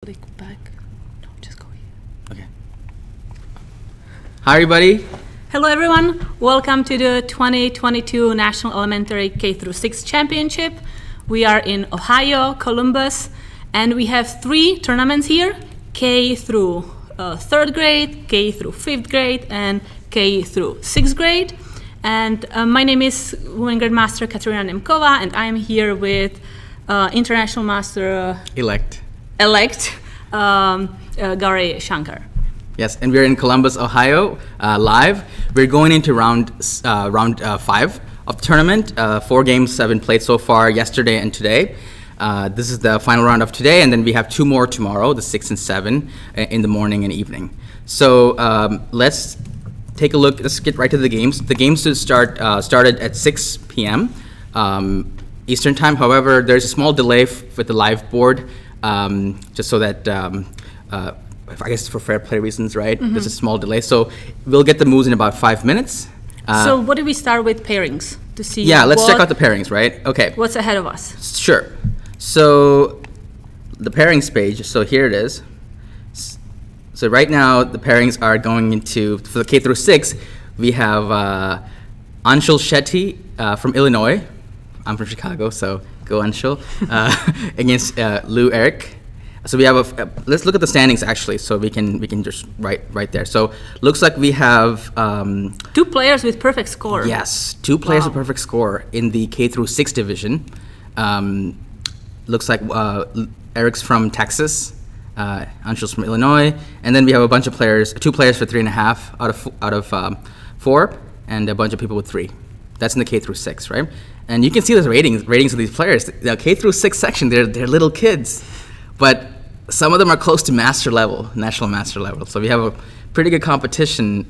Click back. No, just go here. Okay. Hi, everybody. Hello, everyone. Welcome to the 2022 National Elementary K-6 Championship. We are in Ohio, Columbus, and we have 3 tournaments here: K through 3rd grade, K through 5th grade, and K through 6th grade. And my name is Women Grade Master Katerina Nemkova, and I'm here with International Master Elect Gary Shankar. Yes, and we're in Columbus, Ohio, live. We're going into round 5 of the tournament. 4 games have been played so far, yesterday and today. This is the final round of today, and then we have 2 more tomorrow, the 6 and 7, in the morning and evening. So let's take a look. Let's get right to the games. The games started at 6 p.m. Eastern time. However, there's a small delay with the live board, just so that I guess for fair play reasons, right? Mm-hmm. There's a small delay, so we'll get the moves in about 5 minutes. So what do we start with pairings to see? Yeah, let's check out the pairings, right? Okay. What's ahead of us? Sure. So the pairings page, so here it is. So right now the pairings are going into, for the K through 6, we have Anshul Shetty from Illinois. I'm from Chicago, so go Anshul. Against Lou Eric. So we have let's look at the standings actually, so we can just right there. So looks like we have 2 players with perfect score. Yes, 2 players with perfect score in the K through 6 division. Looks like Eric's from Texas, Anshul's from Illinois, and then we have a bunch of players, 2 players for 3.5 out of 4, and a bunch of people with 3. That's in the K through 6, right? And you can see the ratings of these players. The K through 6 section, they're little kids, but some of them are close to master level, national master level. So we have a pretty good competition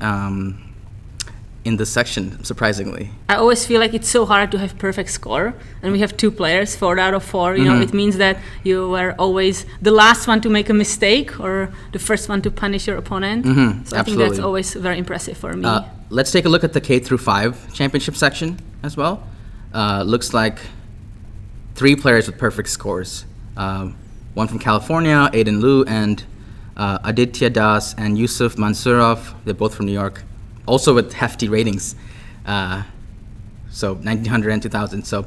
in this section, surprisingly. I always feel like it's so hard to have perfect score, and we have 2 players, 4 out of 4. You know, it means that you were always the last one to make a mistake or the first one to punish your opponent. So I think that's always very impressive for me. Let's take a look at the K through 5 championship section as well. Looks like 3 players with perfect scores. One from California, Aiden Liu, and Aditya Das and Yusuf Mansurov. They're both from New York, also with hefty ratings. So 1900 and 2000. So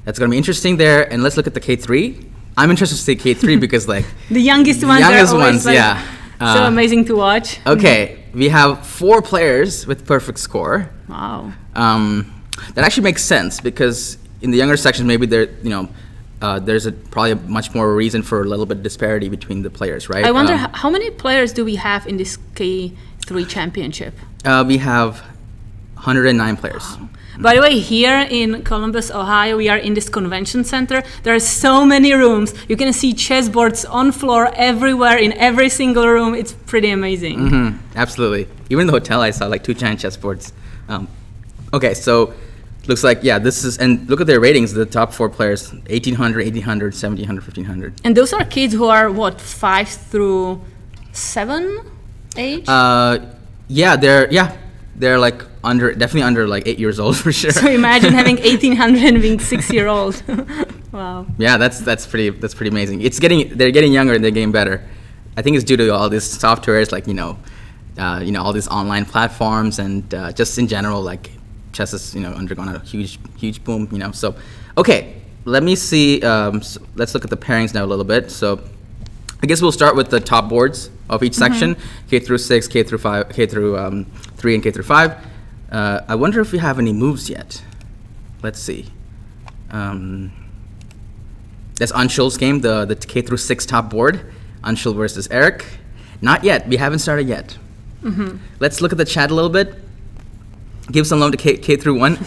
that's going to be interesting there. And let's look at the K3. I'm interested to see K3 because like the youngest ones are always so amazing to watch. Okay, we have 4 players with perfect score. Wow. That actually makes sense because in the younger sections, maybe there's probably a much more reason for a little bit of disparity between the players, right? I wonder how many players do we have in this K3 championship? We have 109 players. Wow. By the way, here in Columbus, Ohio, we are in this convention center. There are so many rooms. You can see chessboards on floor everywhere in every single room. It's pretty amazing. Mm-hmm. Absolutely. Even in the hotel, I saw like 2 giant chessboards. Okay, so looks like, yeah, this is, and look at their ratings, the top 4 players, 1800, 1800, 1700, 1500. And those are kids who are, what, 5 through 7 age? Yeah, they're like definitely under like 8 years old for sure. So imagine having 1800 and being 6-year-old. Wow. Yeah, that's pretty amazing. They're getting younger and they're getting better. I think it's due to all these softwares, like, all these online platforms and just in general, like, chess has undergone a huge boom, so okay, let me see, so let's look at the pairings now a little bit. So I guess we'll start with the top boards of each section, K through 6, K through 5, K through 3, and K through 5. I wonder if we have any moves yet. Let's see. That's Anshul's game, the K through 6 top board, Anshul versus Eric. Not yet, we haven't started yet. Let's look at the chat a little bit. Give some love to K through 1.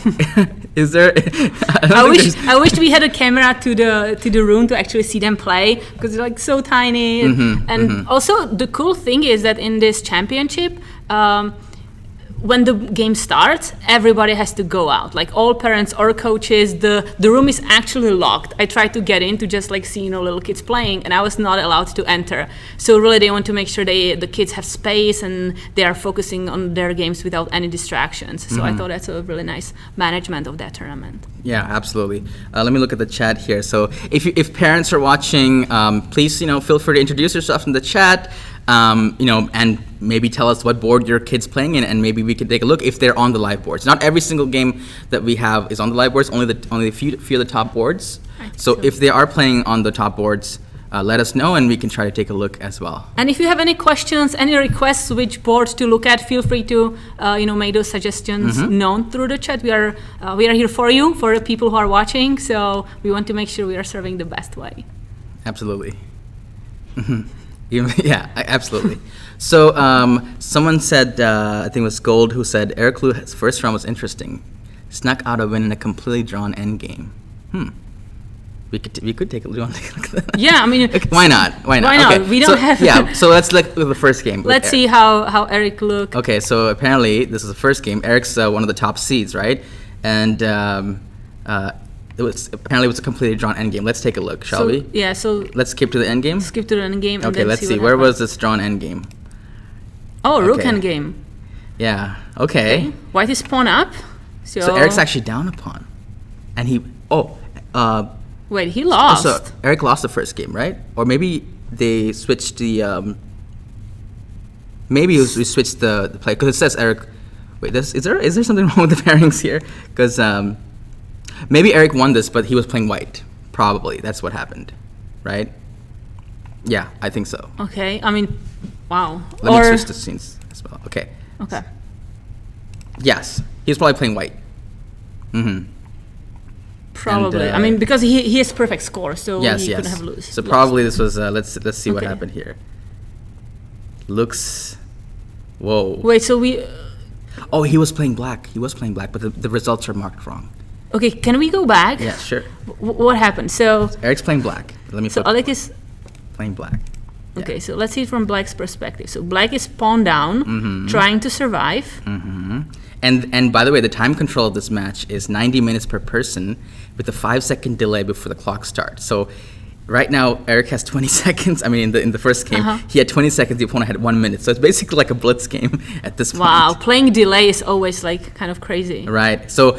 Is there? I wish we had a camera to the room to actually see them play because they're like so tiny. Also, the cool thing is that in this championship, when the game starts, everybody has to go out. Like all parents or coaches, the room is actually locked. I tried to get in to just like see little kids playing, and I was not allowed to enter. So really, they want to make sure the kids have space and they are focusing on their games without any distractions. So I thought that's a really nice management of that tournament. Yeah, absolutely. Let me look at the chat here. So if parents are watching, please feel free to introduce yourself in the chat. And maybe tell us what board your kid's playing in, and maybe we could take a look if they're on the live boards. Not every single game that we have is on the live boards, only a few of the top boards. So if they are playing on the top boards, let us know, and we can try to take a look as well. And if you have any questions, any requests which boards to look at, feel free to make those suggestions known through the chat. We are here for you, for the people who are watching. So we want to make sure we are serving the best way. Absolutely. Yeah, absolutely. So someone said, I think it was Gold, who said Eric Liu's first round was interesting. Snuck out a win in a completely drawn endgame. We could take a look at that. Yeah, I mean, okay, why not? Why not? Okay. We don't have. Yeah, so let's look at the first game. Let's see how Eric looked. Okay, so apparently this is the first game. Eric's one of the top seeds, right? And it was a completely drawn endgame. Let's take a look, shall we? Yeah, so let's skip to the endgame. Skip to the endgame. Okay, let's see. Where was this drawn endgame? Oh, rook endgame. Yeah. Okay. White is pawn up. So Eric's actually down a pawn, and he. Wait, he lost. So Eric lost the first game, right? Or maybe they switched the. Maybe we switched the play because it says Eric. Wait, is there something wrong with the pairings here? Because maybe Eric won this, but he was playing white. Probably that's what happened, right? Yeah, I think so. Okay, I mean, wow. Let me switch the scenes as well. Okay. Okay. Yes, he was probably playing white. Probably. And, I mean, because he has perfect score, so yes, he couldn't have lost. So probably this was. Let's see what happened here. Looks. Whoa. Wait, so we. Oh, he was playing black. But the results are marked wrong. Okay, can we go back? Yeah, sure. What happened? So Eric's playing black. Let me. So Alec is playing black. Yeah. Okay, so let's see it from black's perspective. So black is pawn down, trying to survive. And by the way, the time control of this match is 90 minutes per person, with a 5-second delay before the clock starts. So right now, Eric has 20 seconds. I mean, in the first game, he had 20 seconds. The opponent had 1 minute. So it's basically like a blitz game at this point. Wow, playing delay is always like kind of crazy. Right. So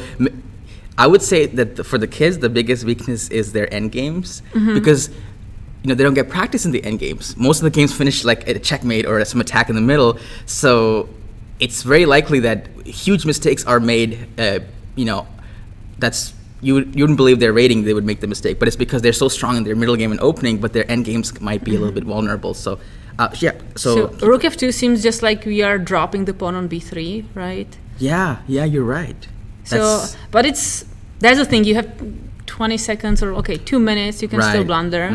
I would say that for the kids, the biggest weakness is their end games because they don't get practice in the end games. Most of the games finish like at a checkmate or some attack in the middle. So it's very likely that huge mistakes are made. That's you wouldn't believe their rating they would make the mistake, but it's because they're so strong in their middle game and opening, but their end games might be a little bit vulnerable. So So rook f2 seems just like we are dropping the pawn on b3, right? Yeah, you're right. But there's the thing, you have 20 seconds or 2 minutes, you can still blunder.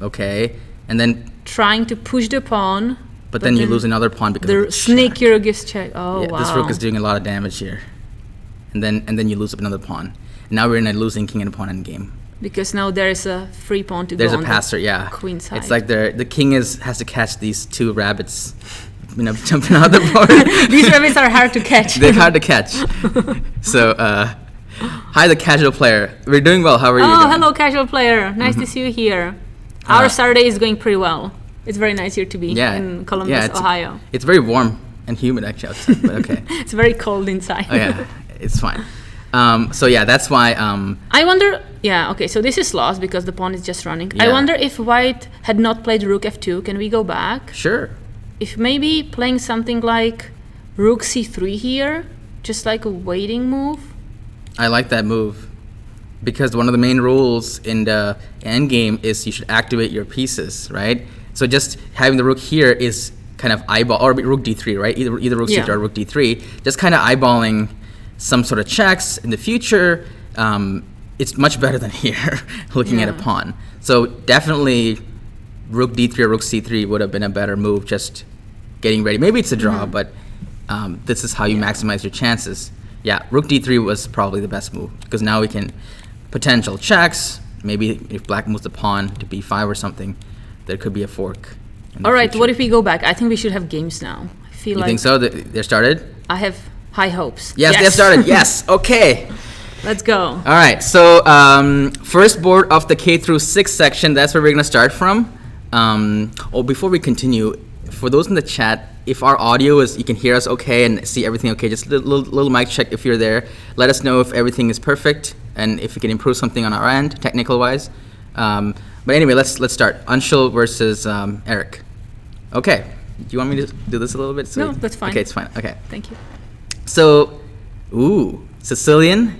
Okay, and then trying to push the pawn. But then you lose another pawn because the sneaky rook is check. Oh, wow. This rook is doing a lot of damage here, and then you lose another pawn. Now we're in a losing king and a pawn end game. Because now there is a free pawn to There's go on a passer, the queen side. It's like the king has to catch these two rabbits, jumping out the board. These rabbits are hard to catch. They're hard to catch. So, hi, the casual player. We're doing well. How are you doing? Oh, hello, casual player. Nice to see you here. Our Saturday is going pretty well. It's very nice here to be in Columbus, Ohio. It's very warm and humid actually outside, but okay. It's very cold inside. Oh yeah, it's fine. That's why. I wonder. Yeah. Okay. So this is lost because the pawn is just running. Yeah. I wonder if white had not played rook f2. Can we go back? Sure. If maybe playing something like rook c3 here, just like a waiting move. I like that move because one of the main rules in the endgame is you should activate your pieces, right? So just having the rook here is kind of eyeball, or rook d3, right? Either rook c3 or rook d3, just kind of eyeballing some sort of checks in the future. It's much better than here, looking at a pawn. So definitely rook d3 or rook c3 would have been a better move, just getting ready. Maybe it's a draw, but this is how you maximize your chances. Yeah, rook d3 was probably the best move because now we can potential checks. Maybe if black moves the pawn to b5 or something, there could be a fork. All right, what if we go back? I think we should have games now. I feel you think so? They're started? I have high hopes. Yes, get started. Yes. Okay. Let's go. All right. So first board of the K through 6 section. That's where we're gonna start from. Before we continue, for those in the chat, if our audio is, you can hear us okay and see everything okay, just a little mic check if you're there. Let us know if everything is perfect and if we can improve something on our end, technical wise. But anyway, let's start. Anshul versus Eric. Okay. Do you want me to do this a little bit? No, that's fine. Okay, it's fine. Okay. Thank you. So, Sicilian.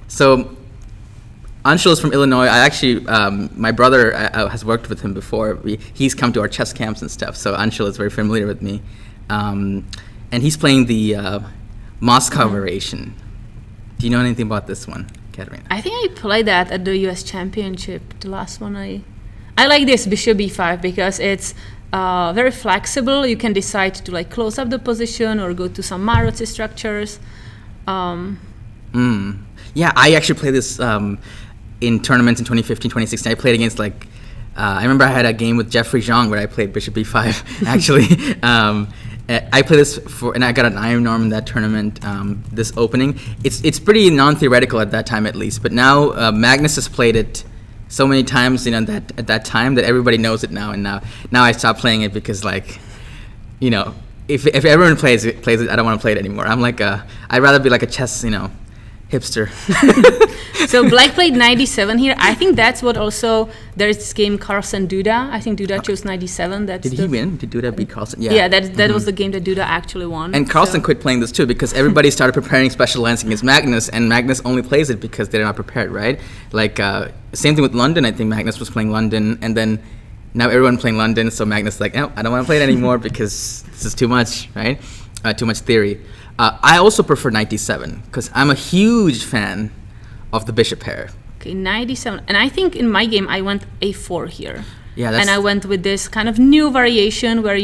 So Anshul is from Illinois. I actually, my brother has worked with him before. He's come to our chess camps and stuff. So Anshul is very familiar with me, and he's playing the Moscow variation. Do you know anything about this one, Katerina? I think I played that at the U.S. Championship. The last one I like this bishop b5 because it's very flexible. You can decide to like close up the position or go to some Maroczy structures. Yeah, I actually played this in tournaments in 2015, 2016. I played against I remember I had a game with Jeffrey Zhang where I played bishop b5 actually. I played this and I got an iron norm in that tournament, this opening. It's pretty non-theoretical at that time at least, but now Magnus has played it so many times, at that time that everybody knows it now. And now I stopped playing it because if everyone plays it, I don't want to play it anymore. I'm I'd rather be like a chess, hipster. So Black played 97 here. I think that's what also, there's this game Carlsen Duda. I think Duda chose 97. Did he win? Did Duda beat Carlsen? Yeah, that was the game that Duda actually won. And Carlsen quit playing this too because everybody started preparing special lands against Magnus, and Magnus only plays it because they're not prepared, right? Same thing with London. I think Magnus was playing London, and then now everyone playing London, so Magnus no, I don't want to play it anymore because this is too much, right? Too much theory. I also prefer 97 because I'm a huge fan of the bishop pair. Okay, 97. And I think in my game, I went a4 here. Yeah, and I went with this kind of new variation where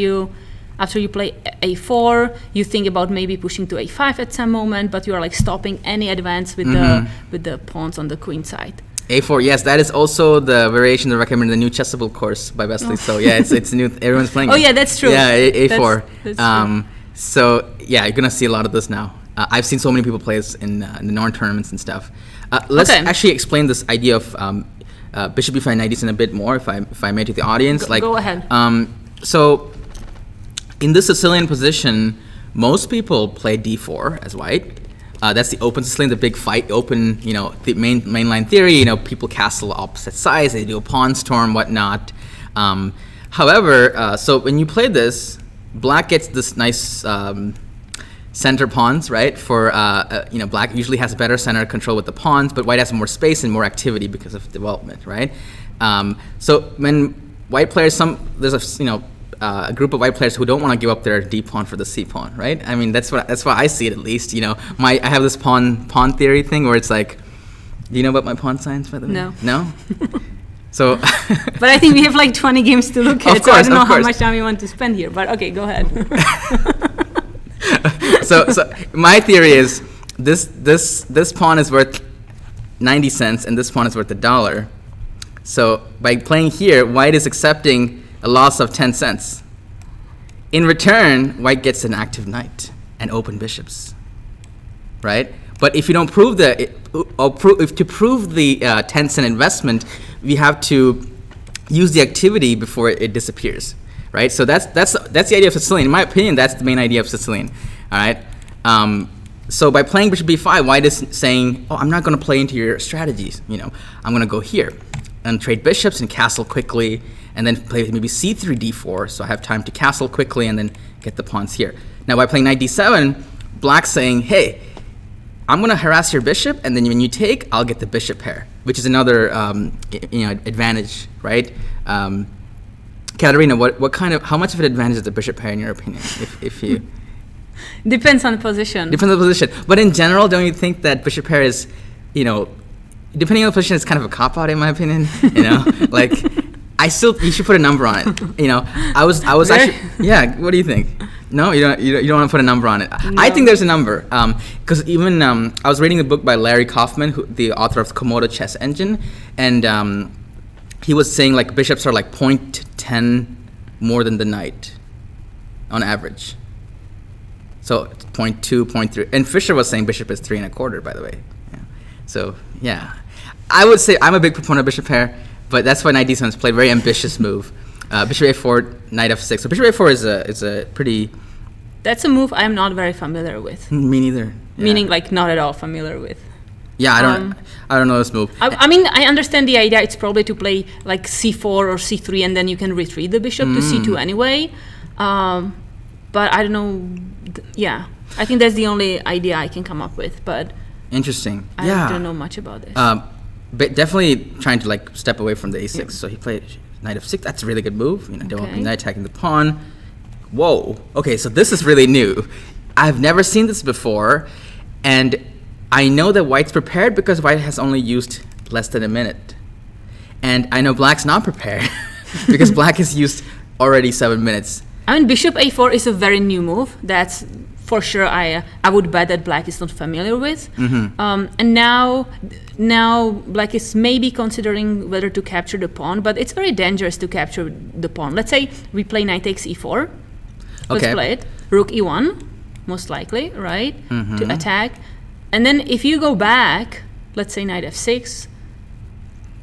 after you play a4, you think about maybe pushing to a5 at some moment, but you are stopping any advance with the pawns on the queen side. A4, yes, that is also the variation they recommend in the new Chessable course by Wesley. So yeah, it's new. Everyone's playing it. Oh yeah, that's true. Yeah, A4. That's true. So yeah, you're gonna see a lot of this now. I've seen so many people play this in the Norn tournaments and stuff. Let's actually explain this idea of bishop b5 90 a bit more, if I may, to the audience. Go ahead. So in this Sicilian position, most people play d4 as white. That's the open Sicilian, the big fight, open, the mainline theory. People castle opposite sides, they do a pawn storm, whatnot. However, so when you play this, Black gets this nice center pawns, right? For Black usually has better center control with the pawns, but White has more space and more activity because of development, right? So when White players, there's a group of White players who don't want to give up their D pawn for the C pawn, right? I mean, that's why I see it at least. I have this pawn theory thing where it's do you know about my pawn signs, by the way? No. So, but I think we have 20 games to look at, of course, so I don't know how much time you want to spend here. But okay, go ahead. so my theory is this pawn is worth 90 cents and this pawn is worth $1. So by playing here, White is accepting a loss of 10 cents. In return, White gets an active knight and open bishops, right? But if you don't prove to prove the 10-cent investment, we have to use the activity before it disappears, right? So that's the idea of Sicilian. In my opinion, that's the main idea of Sicilian. All right. So by playing bishop b5, White is saying, "Oh, I'm not going to play into your strategies. I'm going to go here and trade bishops and castle quickly, and then play maybe c3, d4. So I have time to castle quickly and then get the pawns here. Now by playing knight d7, Black's saying, "Hey, I'm going to harass your bishop, and then when you take, I'll get the bishop pair," which is another advantage, right? Katerina, how much of an advantage is the bishop pair in your opinion? If you depends on the position. Depends on the position, but in general, don't you think that bishop pair is, depending on the position, it's kind of a cop out in my opinion. You should put a number on it. I was actually, yeah. What do you think? No, you don't want to put a number on it. No. I think there's a number, because even I was reading a book by Larry Kaufman, the author of Komodo Chess Engine, and he was saying bishops are 0.10 more than the knight on average. So point 2, point 3. And Fisher was saying bishop is 3 1/4, by the way. Yeah. So, yeah. I would say I'm a big proponent of bishop pair, but that's why knight d7 is played. Very ambitious move. Bishop a4, knight f6. So bishop a4 is a pretty... That's a move I'm not very familiar with. Me neither. Yeah. Meaning, like, not at all familiar with. Yeah, I don't know this move. I mean, I understand the idea. It's probably to play like c4 or c3, and then you can retreat the bishop to c2 anyway. But I don't know. Yeah, I think that's the only idea I can come up with. But interesting. I don't know much about this. But definitely trying to like step away from the a6. Yeah. So he played knight f6. That's a really good move. You know, developing knight, attacking the pawn. Whoa. Okay, so this is really new. I've never seen this before, and I know that white's prepared because white has only used less than a minute. And I know black's not prepared because black has used already 7 minutes. I mean, bishop a4 is a very new move. That's for sure. I would bet that black is not familiar with. And now black is maybe considering whether to capture the pawn, but it's very dangerous to capture the pawn. Let's say we play knight takes e4. Let's play it. Rook e1, most likely, right? To attack. And then if you go back, let's say knight f6,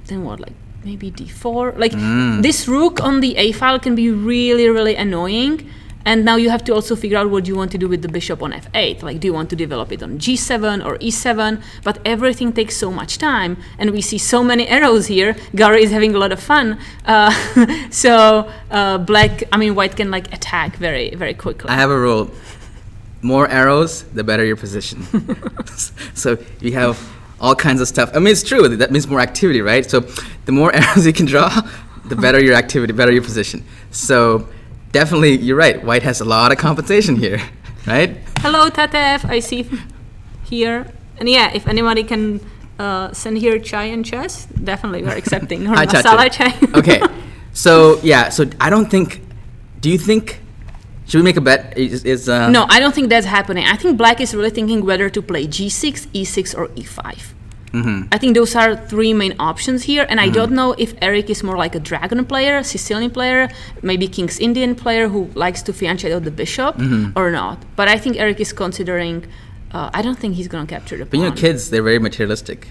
then what, like maybe d4? Like this rook on the a file can be really, really annoying. And now you have to also figure out what you want to do with the bishop on f8. Like, do you want to develop it on g7 or e7? But everything takes so much time, and we see so many arrows here. Gary is having a lot of fun. White can like attack very, very quickly. I have a rule. More arrows, the better your position. So you have all kinds of stuff. I mean, it's true. That means more activity, right? So the more arrows you can draw, the better your activity, better your position. So definitely, you're right. White has a lot of compensation here, right? Hello, Tatev. I see here. And yeah, if anybody can send here chai and chess, definitely we're accepting. Or Hi, masala chai. Okay. So, yeah. So I don't think... Do you think... Should we make a bet? No, I don't think that's happening. I think black is really thinking whether to play g6, e6, or e5. I think those are three main options here, and I don't know if Eric is more like a dragon player, Sicilian player, maybe King's Indian player who likes to fianchetto the bishop or not. But I think Eric is considering, I don't think he's going to capture the pawn. But you know, kids, they're very materialistic.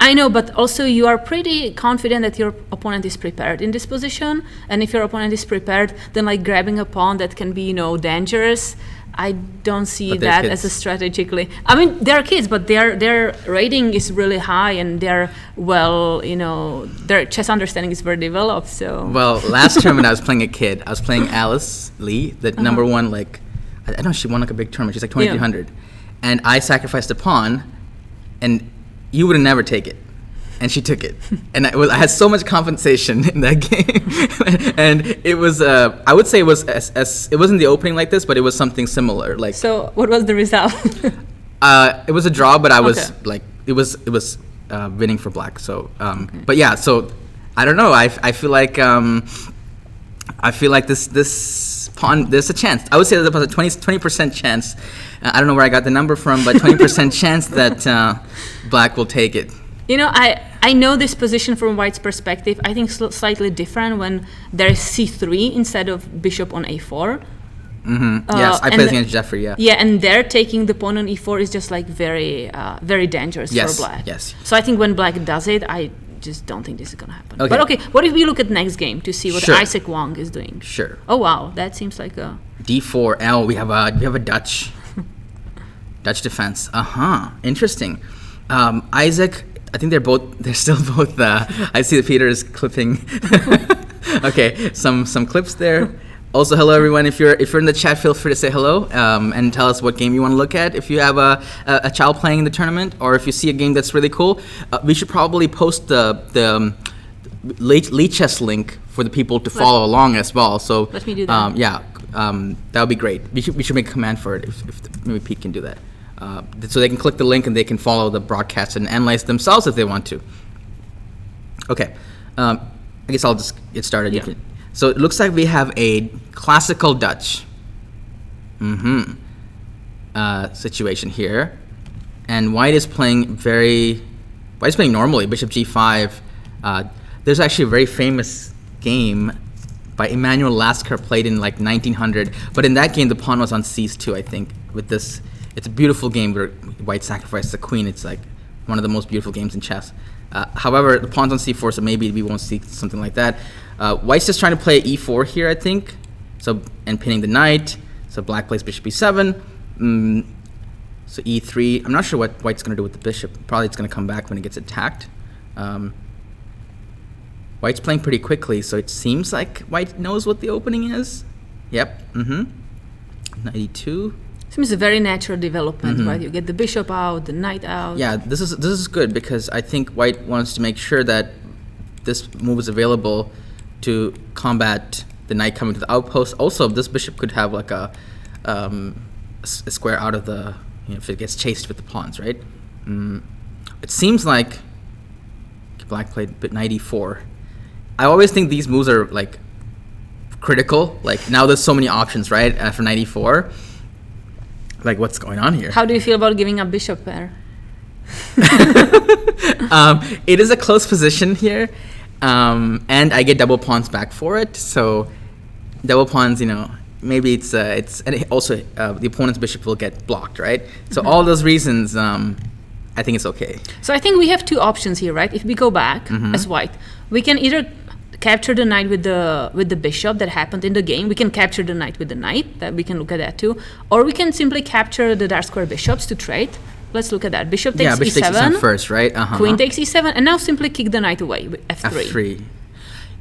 I know, but also you are pretty confident that your opponent is prepared in this position, and if your opponent is prepared, then like grabbing a pawn that can be, dangerous, I don't see that as a strategically. I mean, they're kids, but their rating is really high, and they're their chess understanding is very developed. So well, last tournament I was playing a kid. I was playing Alice Lee, the number one. Like, I don't know, she won like a big tournament. She's like 2,300, and I sacrificed a pawn, and you would never take it. And she took it, and I had so much compensation in that game, and it was I would say it was it wasn't the opening like this, but it was something similar. Like, so what was the result? It was a draw, but I was like it was winning for black. So but yeah, so I don't know. I feel like this pawn, there's a chance. I would say there's a 20% chance. I don't know where I got the number from, but 20% chance that black will take it. I know this position from white's perspective. I think slightly different when there's c3 instead of bishop on a4. Yes, I played against Jeffrey, yeah. Yeah, and there taking the pawn on e4 is just like very, very dangerous for black. Yes. So I think when black does it, I just don't think this is going to happen. Okay. But okay, what if we look at next game to see what Isaac Wang is doing? Sure. Oh, wow, that seems like a... d4, L, we have a Dutch defense. Interesting. Isaac... I think they're still both, I see that Peter is clipping. Okay, some clips there. Also, hello everyone. If you're in the chat, feel free to say hello and tell us what game you want to look at. If you have a child playing in the tournament, or if you see a game that's really cool, we should probably post the Lichess link for the people to follow along as well. So let me do that. That would be great. We should make a command for it if maybe Pete can do that. So they can click the link and they can follow the broadcast and analyze themselves if they want to. Okay, I guess I'll just get started. Yeah. So it looks like we have a classical Dutch situation here, and white is playing normally. Bishop g5. There's actually a very famous game by Emanuel Lasker played in like 1900, but in that game the pawn was on c2, I think. with this. It's a beautiful game where white sacrifices the queen. It's like one of the most beautiful games in chess. However, the pawn's on c4, so maybe we won't see something like that. White's just trying to play e4 here, I think. So, and pinning the knight. So black plays bishop e7. So e3. I'm not sure what white's going to do with the bishop. Probably it's going to come back when it gets attacked. White's playing pretty quickly, so it seems like white knows what the opening is. Yep. Knight e2. Seems a very natural development, right? You get the bishop out, the knight out. Yeah, this is good because I think white wants to make sure that this move is available to combat the knight coming to the outpost. Also, this bishop could have like a square out of the, if it gets chased with the pawns, right? It seems like black played knight e4. I always think these moves are like critical. Like now there's so many options, right? For knight e4. Like, what's going on here? How do you feel about giving up bishop pair? It is a close position here, and I get double pawns back for it. So, double pawns, maybe it's and also the opponent's bishop will get blocked, right? So all those reasons, I think it's okay. So I think we have two options here, right? If we go back as white, we can either capture the knight with the bishop that happened in the game. We can capture the knight with the knight. That we can look at that too. Or we can simply capture the dark square bishops to trade. Let's look at that. Bishop takes bishop e7. takes e7 first, right? Queen takes e7, and now simply kick the knight away with f3. f3.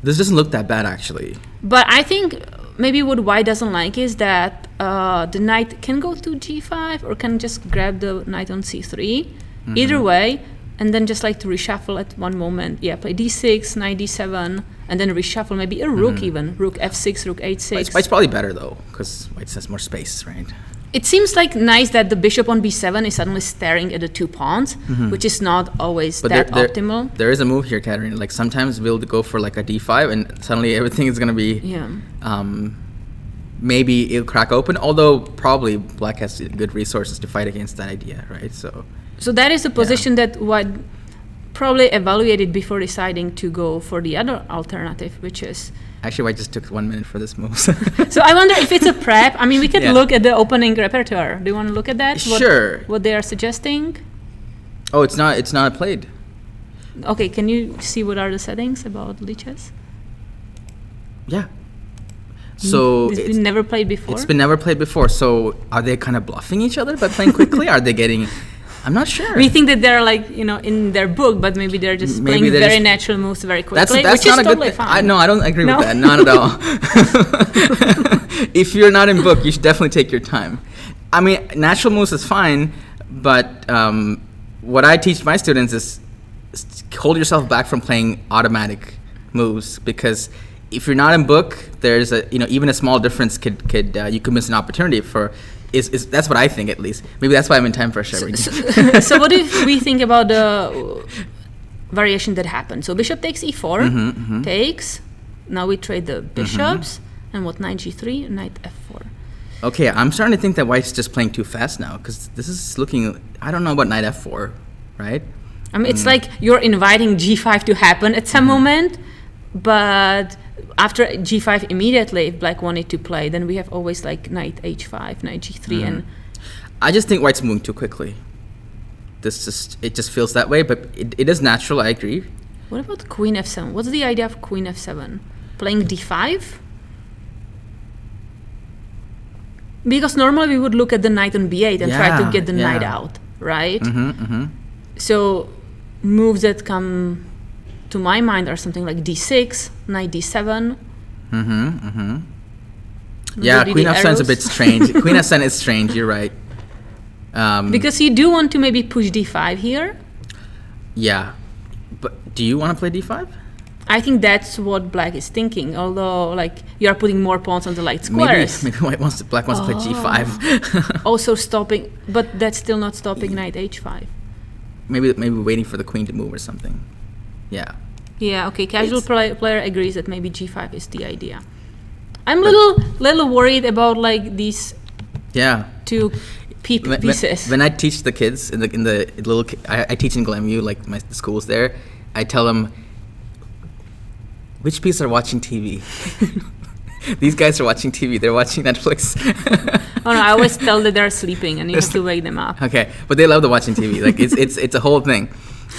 This doesn't look that bad, actually. But I think maybe what white doesn't like is that the knight can go to g5 or can just grab the knight on c3. Either way, and then just like to reshuffle at one moment. Yeah, play d6, knight d7, and then reshuffle maybe a rook even. Rook f6, rook h6. White's probably better, though, because white has more space, right? It seems like nice that the bishop on b7 is suddenly staring at the two pawns, which is not always optimal. There is a move here, Katerina. Like sometimes we'll go for like a d5, and suddenly everything is going to be... maybe it'll crack open, although probably black has good resources to fight against that idea, right? So that is a position that white probably evaluated before deciding to go for the other alternative, which is... Actually, white just took 1 minute for this move. So I wonder if it's a prep. I mean, we could look at the opening repertoire. Do you want to look at that? Sure. What they are suggesting? Oh, it's not played. Okay, can you see what are the settings about lichess? Yeah. So it's been never played before? It's been never played before. So are they kind of bluffing each other by playing quickly? Are they getting... I'm not sure. We think that they're like, in their book, but maybe they're just playing very natural moves very quickly, that's which not is a totally good fine. No, I don't agree with that. Not at all. If you're not in book, you should definitely take your time. I mean, natural moves is fine, but what I teach my students is hold yourself back from playing automatic moves, because if you're not in book, there's even a small difference could you could miss an opportunity for. That's what I think, at least. Maybe that's why I'm in time for a show. So what if we think about the variation that happened? So bishop takes e4, takes. Now we trade the bishops, and what, knight g3, knight f4. Okay, I'm starting to think that white's just playing too fast now, because this is looking... I don't know about knight f4, right? I mean, it's like you're inviting g5 to happen at some moment, but... After g5 immediately, if black wanted to play, then we have always like knight h5, knight g3, and... I just think white's moving too quickly. It just feels that way, but it is natural, I agree. What about queen f7? What's the idea of queen f7? Playing d5? Because normally we would look at the knight on b8 and try to get the knight out, right? So moves that come... to my mind are something like d6, knight d7. Yeah, queen f7 is a bit strange. Queen f7 is strange, you're right. Because you do want to maybe push d5 here. Yeah. But do you want to play d5? I think that's what black is thinking, although like you are putting more pawns on the light squares. Maybe black wants to play g5. Also stopping, but that's still not stopping knight h5. Maybe waiting for the queen to move or something. Yeah. Yeah, okay. Casual player agrees that maybe g5 is the idea. I'm little worried about like these two pieces. When I teach the kids in the little, I teach in Glenview, like the schools there. I tell them which piece are watching TV. These guys are watching TV. They're watching Netflix. Oh no, I always tell that they're sleeping and you have to wake them up. Okay, but they love the watching TV. Like it's a whole thing.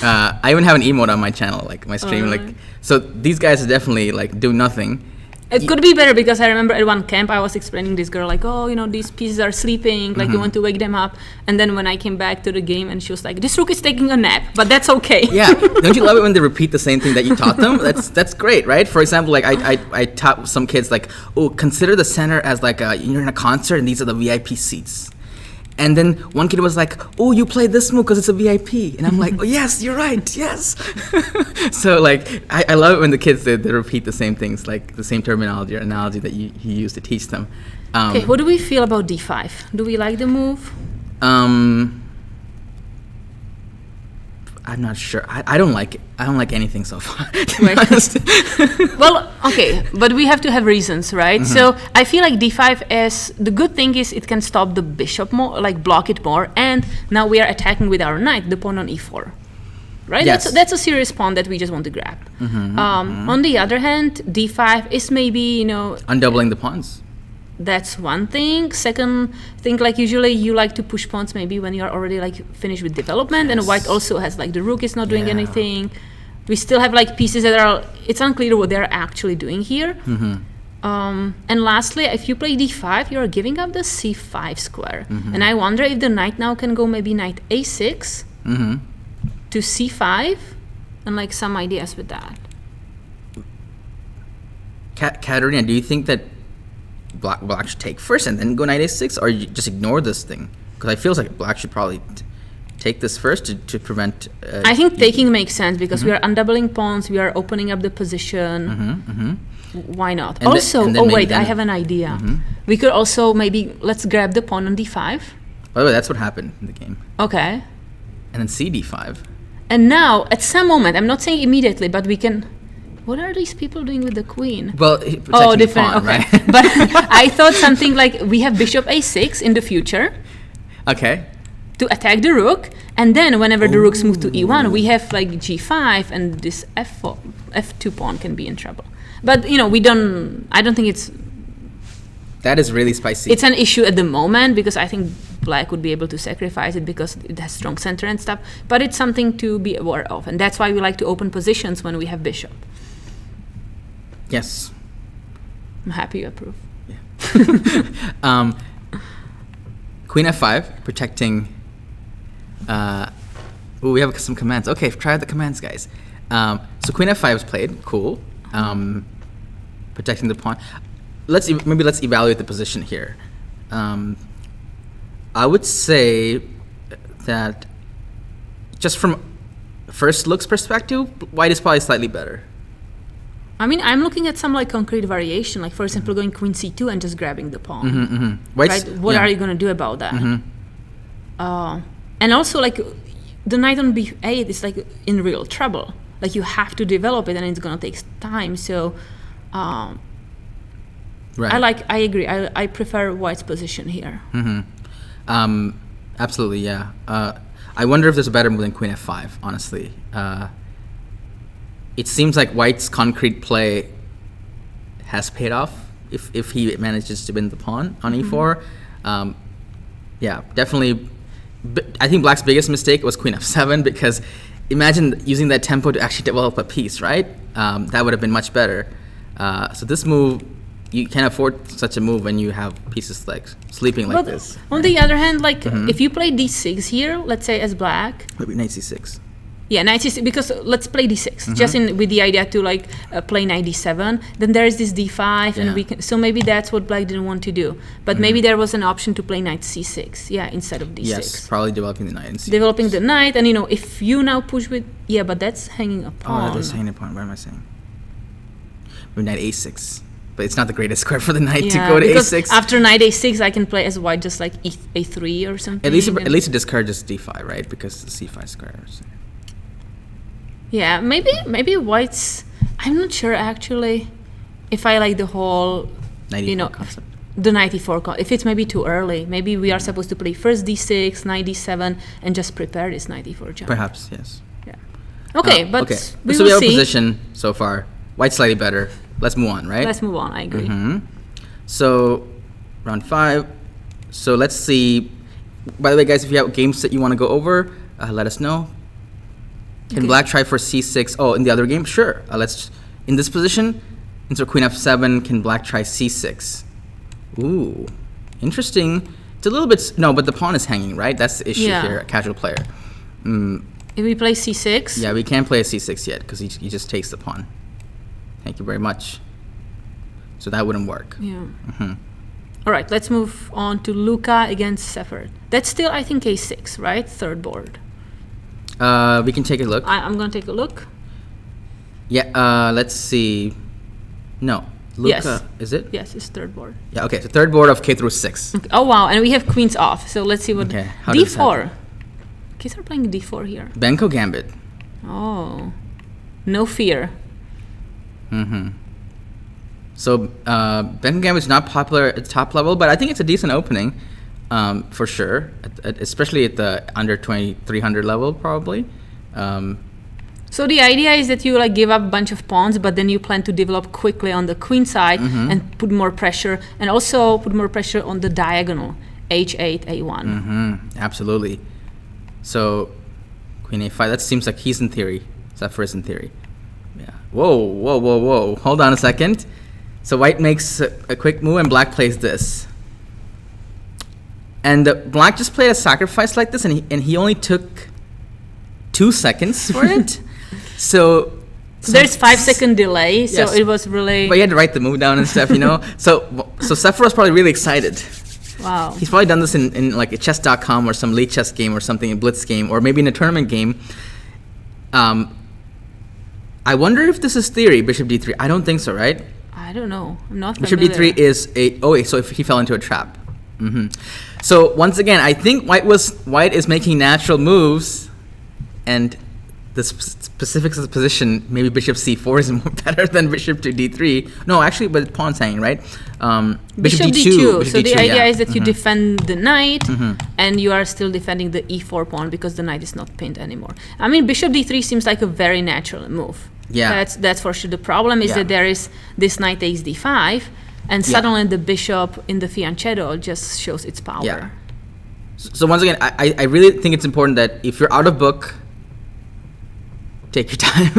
I even have an emote on my channel, like my stream. Oh, like really? so, these guys are definitely like do nothing. It could be better because I remember at one camp I was explaining this girl like, oh, you know, these pieces are sleeping, like you want to wake them up. And then when I came back to the game and she was like, this rook is taking a nap, but that's okay. Yeah, don't you love it when they repeat the same thing that you taught them? That's great, right? For example, like I taught some kids like, oh, consider the center as like you're in a concert and these are the VIP seats. And then one kid was like, oh, you play this move because it's a VIP. And I'm like, oh, yes, you're right, yes. So, like, I love it when the kids, they repeat the same things, like the same terminology or analogy that you use to teach them. Okay, what do we feel about d5? Do we like the move? I'm not sure. I don't like it. I don't like anything so far, to be Right. honest. Well, okay, but we have to have reasons, right? So I feel like d5 is, the good thing is it can stop the bishop more, like block it more, and now we are attacking with our knight, the pawn on e4. Right? Yes. That's a serious pawn that we just want to grab. On the other hand, d5 is maybe, you know, Undoubling the pawns. that's one thing. Second thing, like usually you like to push pawns maybe when you're already like finished with development, and white also has like the rook is not doing Yeah. anything. We still have like pieces that are, it's unclear what they're actually doing here. And lastly, if you play d5, you're giving up the c5 square. And I wonder if the knight now can go maybe knight a6 to c5, and like some ideas with that. Katerina, do you think that black should take first and then go knight a6, or you just ignore this thing? Because I feel like black should probably take this first to prevent. I think taking makes sense because we are undoubling pawns, we are opening up the position. Why not? And also, then oh maybe wait, I then- have an idea. We could also maybe, let's grab the pawn on d5. By the way, that's what happened in the game. Okay. And then cd5. And now, at some moment, I'm not saying immediately, but we can. What are these people doing with the queen? Well, protecting Oh, the different. pawn, Okay. right? But I thought something like we have bishop a6 in the future Okay. to attack the rook, and then whenever the rooks move to e1, we have like g5, and this f2 pawn can be in trouble. But you know, we don't. I don't think it's That is really spicy. it's an issue at the moment because I think black would be able to sacrifice it because it has strong center and stuff. But it's something to be aware of, and that's why we like to open positions when we have bishop. Yes. I'm happy you approve. Queen f5, protecting. Ooh, we have some commands. Okay, try out the commands, guys. So queen f5 is played. Cool. Protecting the pawn. Maybe let's evaluate the position here. I would say that just from first looks perspective, white is probably slightly better. I mean, I'm looking at some like concrete variation, like for example, going queen c2 and just grabbing the pawn. White's, Right? What yeah. are you going to do about that? And also, like the knight on b8 is like in real trouble. Like you have to develop it, and it's going to take time. So, Right. I agree. I prefer white's position here. Absolutely, yeah. I wonder if there's a better move than queen f5, honestly. It seems like white's concrete play has paid off if he manages to win the pawn on e4. Yeah, definitely. I think black's biggest mistake was queen f7, because imagine using that tempo to actually develop a piece, right? That would have been much better. So this move, you can't afford such a move when you have pieces like sleeping like But this. on the other hand, like if you play d6 here, let's say as black, Maybe knight c6. yeah, knight c6, because let's play d6 just with the idea to like play knight d7. Then there is this d5, Yeah. and we can. So maybe that's what black didn't want to do. But maybe there was an option to play knight c6, yeah, instead of d6. Yes, probably developing the knight and c6. Developing the knight, and you know, if you now push with, yeah, but that's hanging a pawn. Oh, that's hanging a pawn. What am I saying? Maybe knight a6. But it's not the greatest square for the knight to go to because a6. after knight a6, I can play as white just like a3 or something. At least and- it discourages d5, right? Because the c5 squares. Yeah, maybe white's. I'm not sure actually if I like the whole, Knight you e4 know, concept. the knight e4. If it's maybe too early, maybe we are supposed to play first d6, knight d7, and just prepare this knight e4 jump. Perhaps, yes. Yeah. Okay, but we so will we have see. a position so far. White's slightly better. Let's move on, right? Let's move on. I agree. So round 5. So let's see. By the way, guys, if you have games that you want to go over, let us know. Can black try for c6? Oh, in the other game? Sure. Let's. In this position, instead of queen f7, can black try c6? Ooh, interesting. It's a little bit... No, but the pawn is hanging, right? That's the issue here, casual player. If we play c6? Yeah, we can't play a c6 yet because he just takes the pawn. Thank you very much. So that wouldn't work. Yeah. All right, let's move on to Luca against Sephard. That's still, I think, K6, right? Third board. We can take a look. I'm going to take a look. Yeah, let's see. No. Luca, Yes. Is it? Yes, it's third board. Yeah, okay. So third board of K6. Okay. Oh, wow. And we have queens off. So let's see what... Okay, how does this d4. Kids are playing d4 here. Benko Gambit. Oh. No fear. So Benko Gambit is not popular at top level, but I think it's a decent opening for sure, especially at the under 2300 level probably. So the idea is that you like give up a bunch of pawns, but then you plan to develop quickly on the queen side and put more pressure, and also put more pressure on the diagonal, h8, a1. Absolutely. So queen a5, that seems like he's in theory. Zephyr is in theory. Yeah. Whoa. Hold on a second. So white makes a quick move and black plays this. And black just played a sacrifice like this, and he only took 2 seconds for it. So there's 5-second delay, so Yes. it was really... But you had to write the move down and stuff, you know? So Zephyr was probably really excited. Wow. He's probably done this in like a chess.com or some league chess game or something, a blitz game, or maybe in a tournament game. I wonder if this is theory, bishop d3. I don't think so, right? I don't know. I'm not Bishop familiar. d3 is a... Oh, wait, so if he fell into a trap. So once again, I think white is making natural moves, and the specifics of the position, maybe bishop c4 is more better than bishop to d3. No, actually, but pawn's hanging, right? Bishop d2. Bishop So the d2, idea yeah. is that you defend the knight, and you are still defending the e4 pawn because the knight is not pinned anymore. I mean, bishop d3 seems like a very natural move. Yeah. That's for sure. The problem is that there is this knight takes d5, and suddenly the bishop in the fianchetto just shows its power. Yeah. So once again, I really think it's important that if you're out of book, take your time.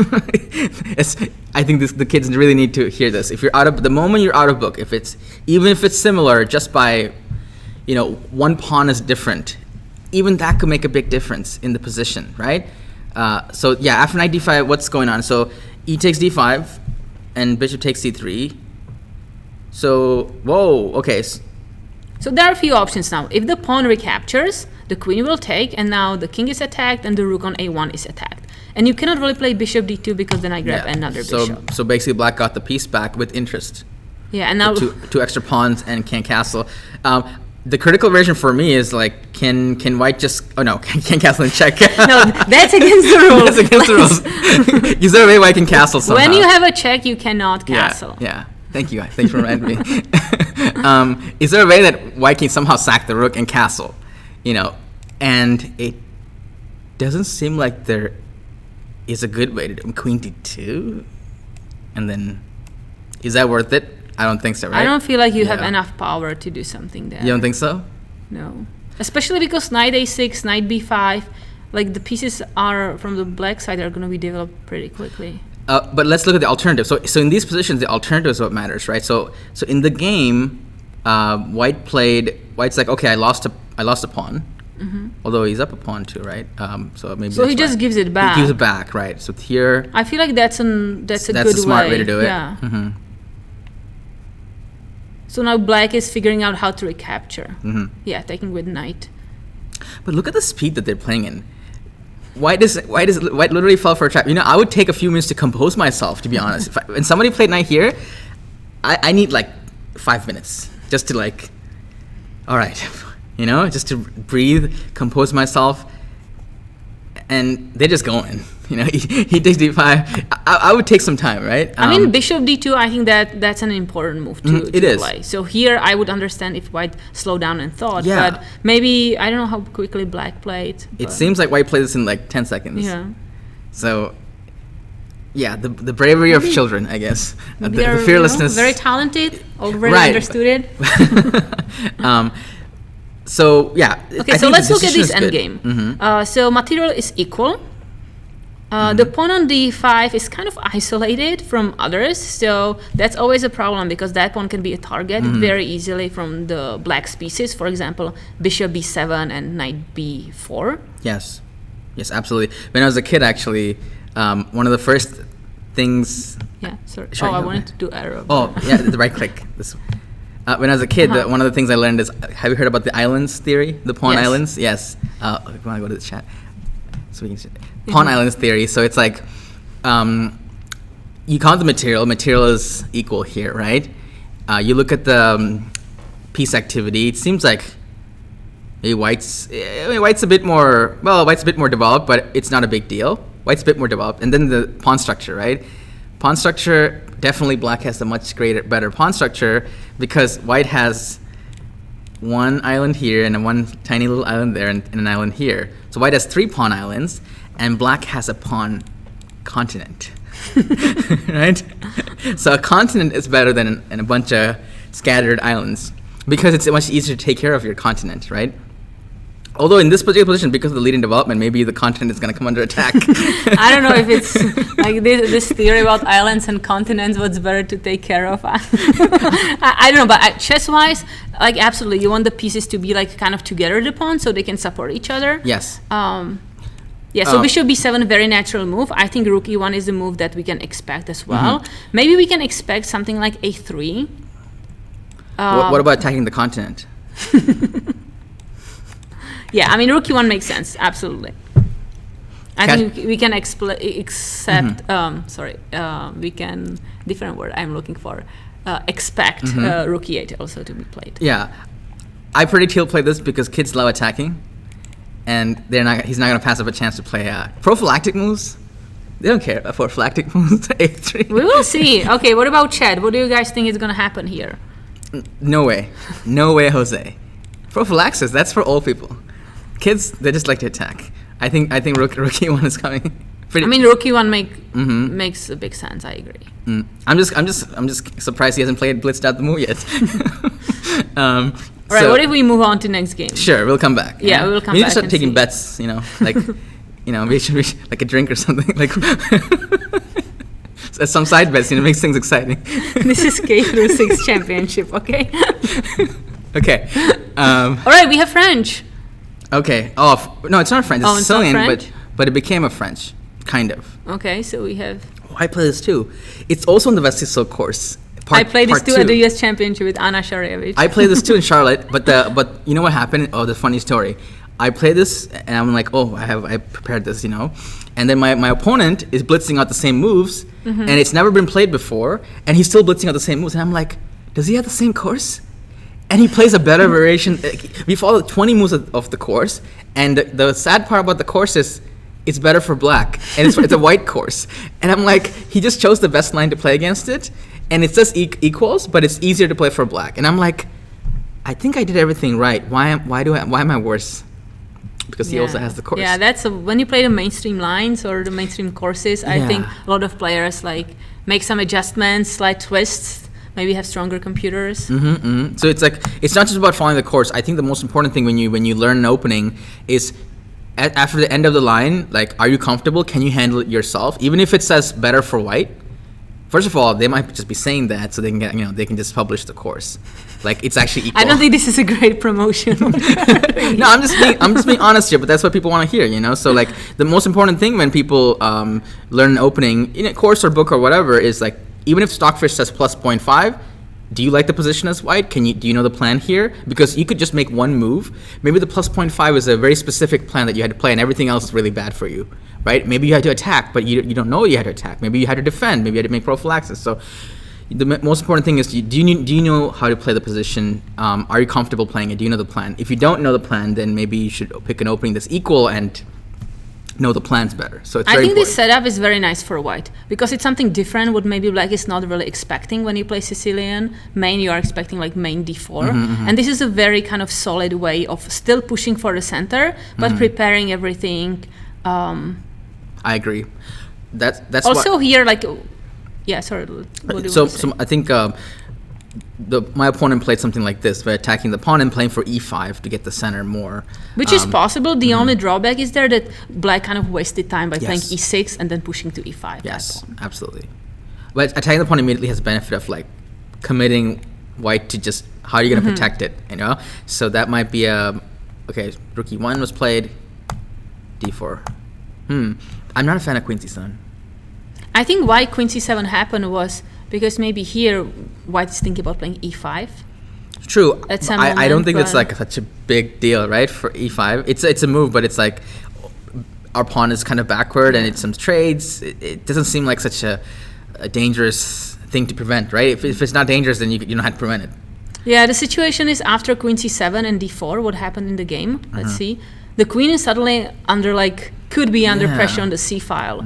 I think the kids really need to hear this. If you're the moment you're out of book, even if it's similar, just by, one pawn is different, even that could make a big difference in the position, right? So yeah, after knight d5, what's going on? So e takes d5, and bishop takes c3. So whoa, okay. So there are a few options now. If the pawn recaptures, the queen will take, and now the king is attacked, and the rook on a1 is attacked. And you cannot really play bishop d2 because then I grab another bishop. So basically, black got the piece back with interest. Yeah, and now two extra pawns and can't castle. The critical version for me is like, can white just? Oh no, can't castle and check. No, that's against the rules. That's against the rules. Is there a way white can castle somehow? When you have a check, you cannot castle. Yeah. Thank you. Thanks for reminding me. Is there a way that white can somehow sack the rook and castle? And it doesn't seem like there is a good way to do it. Queen d2, and then is that worth it? I don't think so, right? I don't feel like you have enough power to do something there. You don't think so? No, especially because knight a6, knight b5, like the pieces are from the black side are going to be developed pretty quickly. But let's look at the alternative. So in these positions, the alternative is what matters, right? So in the game, white's like, okay, I lost a pawn. Although he's up a pawn too, right? So maybe. So he just gives it back. He gives it back, right? So here. I feel like that's a good a smart way to do it. Yeah. So now black is figuring out how to recapture. Yeah, taking with knight. But look at the speed that they're playing in. White literally fell for a trap. I would take a few minutes to compose myself, to be honest. When somebody played knight here, I need like 5 minutes just to like, all right, just to breathe, compose myself, and they're just going. He takes d5. I would take some time, right? I mean, bishop d2. I think that's an important move to play. So here, I would understand if white slowed down and thought. Yeah. But maybe I don't know how quickly black played. It seems like white played this in like 10 seconds. Yeah. So Yeah, the bravery of children, I guess. They're, the fearlessness. very talented, already Right. understood. So yeah. Okay, I so think let's the look at decision this is good. endgame. So material is equal. The pawn on d5 is kind of isolated from others, so that's always a problem because that pawn can be a target very easily from the black's pieces. For example, bishop b7 and knight b4. Yes, absolutely. When I was a kid, actually, one of the first things. Yeah, sorry. Sure, I go wanted ahead. to do arrow. Oh, yeah, the right click. When I was a kid, one of the things I learned is, have you heard about the islands theory? The pawn Yes. islands? Yes. If you want to go to the chat. So we can pawn islands theory. So it's like, you count the material. Material is equal here, right? You look at the piece activity. It seems like maybe white's a bit more, white's a bit more developed, but it's not a big deal. White's a bit more developed. And then the pawn structure, right? Pawn structure, definitely black has a much better pawn structure because white has one island here and one tiny little island there and an island here. So white has 3 pawn islands and black has a pawn continent, right? So a continent is better than a bunch of scattered islands because it's much easier to take care of your continent, right? Although in this particular position, because of the leading development, maybe the continent is going to come under attack. I don't know if it's like this theory about islands and continents, what's better to take care of. I don't know, but chess-wise, like absolutely, you want the pieces to be like kind of together, the pawns, so they can support each other. Yes. Yeah, so bishop b7, very natural move. I think rook e1 is the move that we can expect as well. Maybe we can expect something like a3. What about attacking the continent? Yeah, I mean, rook e1 makes sense, absolutely. I think we can accept, we can, different word I'm looking for, expect rook e8 also to be played. Yeah, I predict he'll play this because kids love attacking, and he's not going to pass up a chance to play prophylactic moves. They don't care about prophylactic moves, a3. We will see. Okay, what about Chad? What do you guys think is going to happen here? No way, Jose. Prophylaxis, that's for old people. Kids, they just like to attack. I think rook e1 is coming. I mean, rook e1 makes a big sense. I agree. I'm just surprised he hasn't played blitzed out the move yet. All right, what if we move on to next game? Sure, we'll come back. Yeah, we'll come we back. need to start taking bets. Like, we should like a drink or something. Like some side bets. Makes things exciting. This is K-6 championship. Okay. Okay. All right, we have French. Okay. Oh no, it's not French. It's Sicilian, French? but it became a French, kind of. Okay, so we have. Oh, I play this too. It's also on the Vestiso course. I played this too at the U.S. Championship with Anna Sharevich. I played this too in Charlotte, but you know what happened? Oh, the funny story. I played this and I'm like, oh, I prepared this, and then my opponent is blitzing out the same moves, and it's never been played before, and he's still blitzing out the same moves, and I'm like, does he have the same course? And he plays a better variation. We follow 20 moves of the course, and the sad part about the course is it's better for black, and it's a white course. And I'm like, he just chose the best line to play against it, and it says equals, but it's easier to play for black. And I'm like, I think I did everything right. Why am I worse? Because he also has the course. Yeah, that's when you play the mainstream lines or the mainstream courses. I think a lot of players make some adjustments, slight twists. Maybe have stronger computers. So it's like it's not just about following the course. I think the most important thing when you learn an opening is after the end of the line, like, are you comfortable? Can you handle it yourself? Even if it says better for white. First of all, they might just be saying that so they can get they can just publish the course. Like, it's actually equal. I don't think this is a great promotion. No, I'm just being honest here, but that's what people want to hear, So like the most important thing when people learn an opening in a course or book or whatever is like, even if Stockfish says plus 0.5, do you like the position as white? Do you know the plan here? Because you could just make one move. Maybe the plus 0.5 is a very specific plan that you had to play, and everything else is really bad for you, right? Maybe you had to attack, but you don't know you had to attack. Maybe you had to defend. Maybe you had to make prophylaxis. So the most important thing is, do you know how to play the position? Are you comfortable playing it? Do you know the plan? If you don't know the plan, then maybe you should pick an opening that's equal and know the plans better. So it's very important. This setup is very nice for white because it's something different what maybe black is not really expecting when you play Sicilian. Main, you are expecting like main d4. And this is a very kind of solid way of still pushing for the center but preparing everything. I agree. that's Also why, here, like, yeah, sorry. What do you so want to say? I think my opponent played something like this by attacking the pawn and playing for e5 to get the center more. Which is possible. The only drawback is there that black kind of wasted time by playing Yes. e6 and then pushing to e5. Yes, absolutely. But attacking the pawn immediately has the benefit of like committing white to just how are you going to protect it, you know? So that might be okay, rook e1 was played, d4. I'm not a fan of queen c7. I think why queen c7 happened was because maybe here white is thinking about playing e5. True. At some I don't moment, think it's but- like such a big deal, right? For e5, it's a move, but it's like our pawn is kind of backward, and it's some trades. It doesn't seem like such a dangerous thing to prevent, right? If it's not dangerous, then you know how to prevent it. Yeah, the situation is after queen c7 and d4, what happened in the game? Let's see. The queen is suddenly under could be under Yeah. pressure on the c file.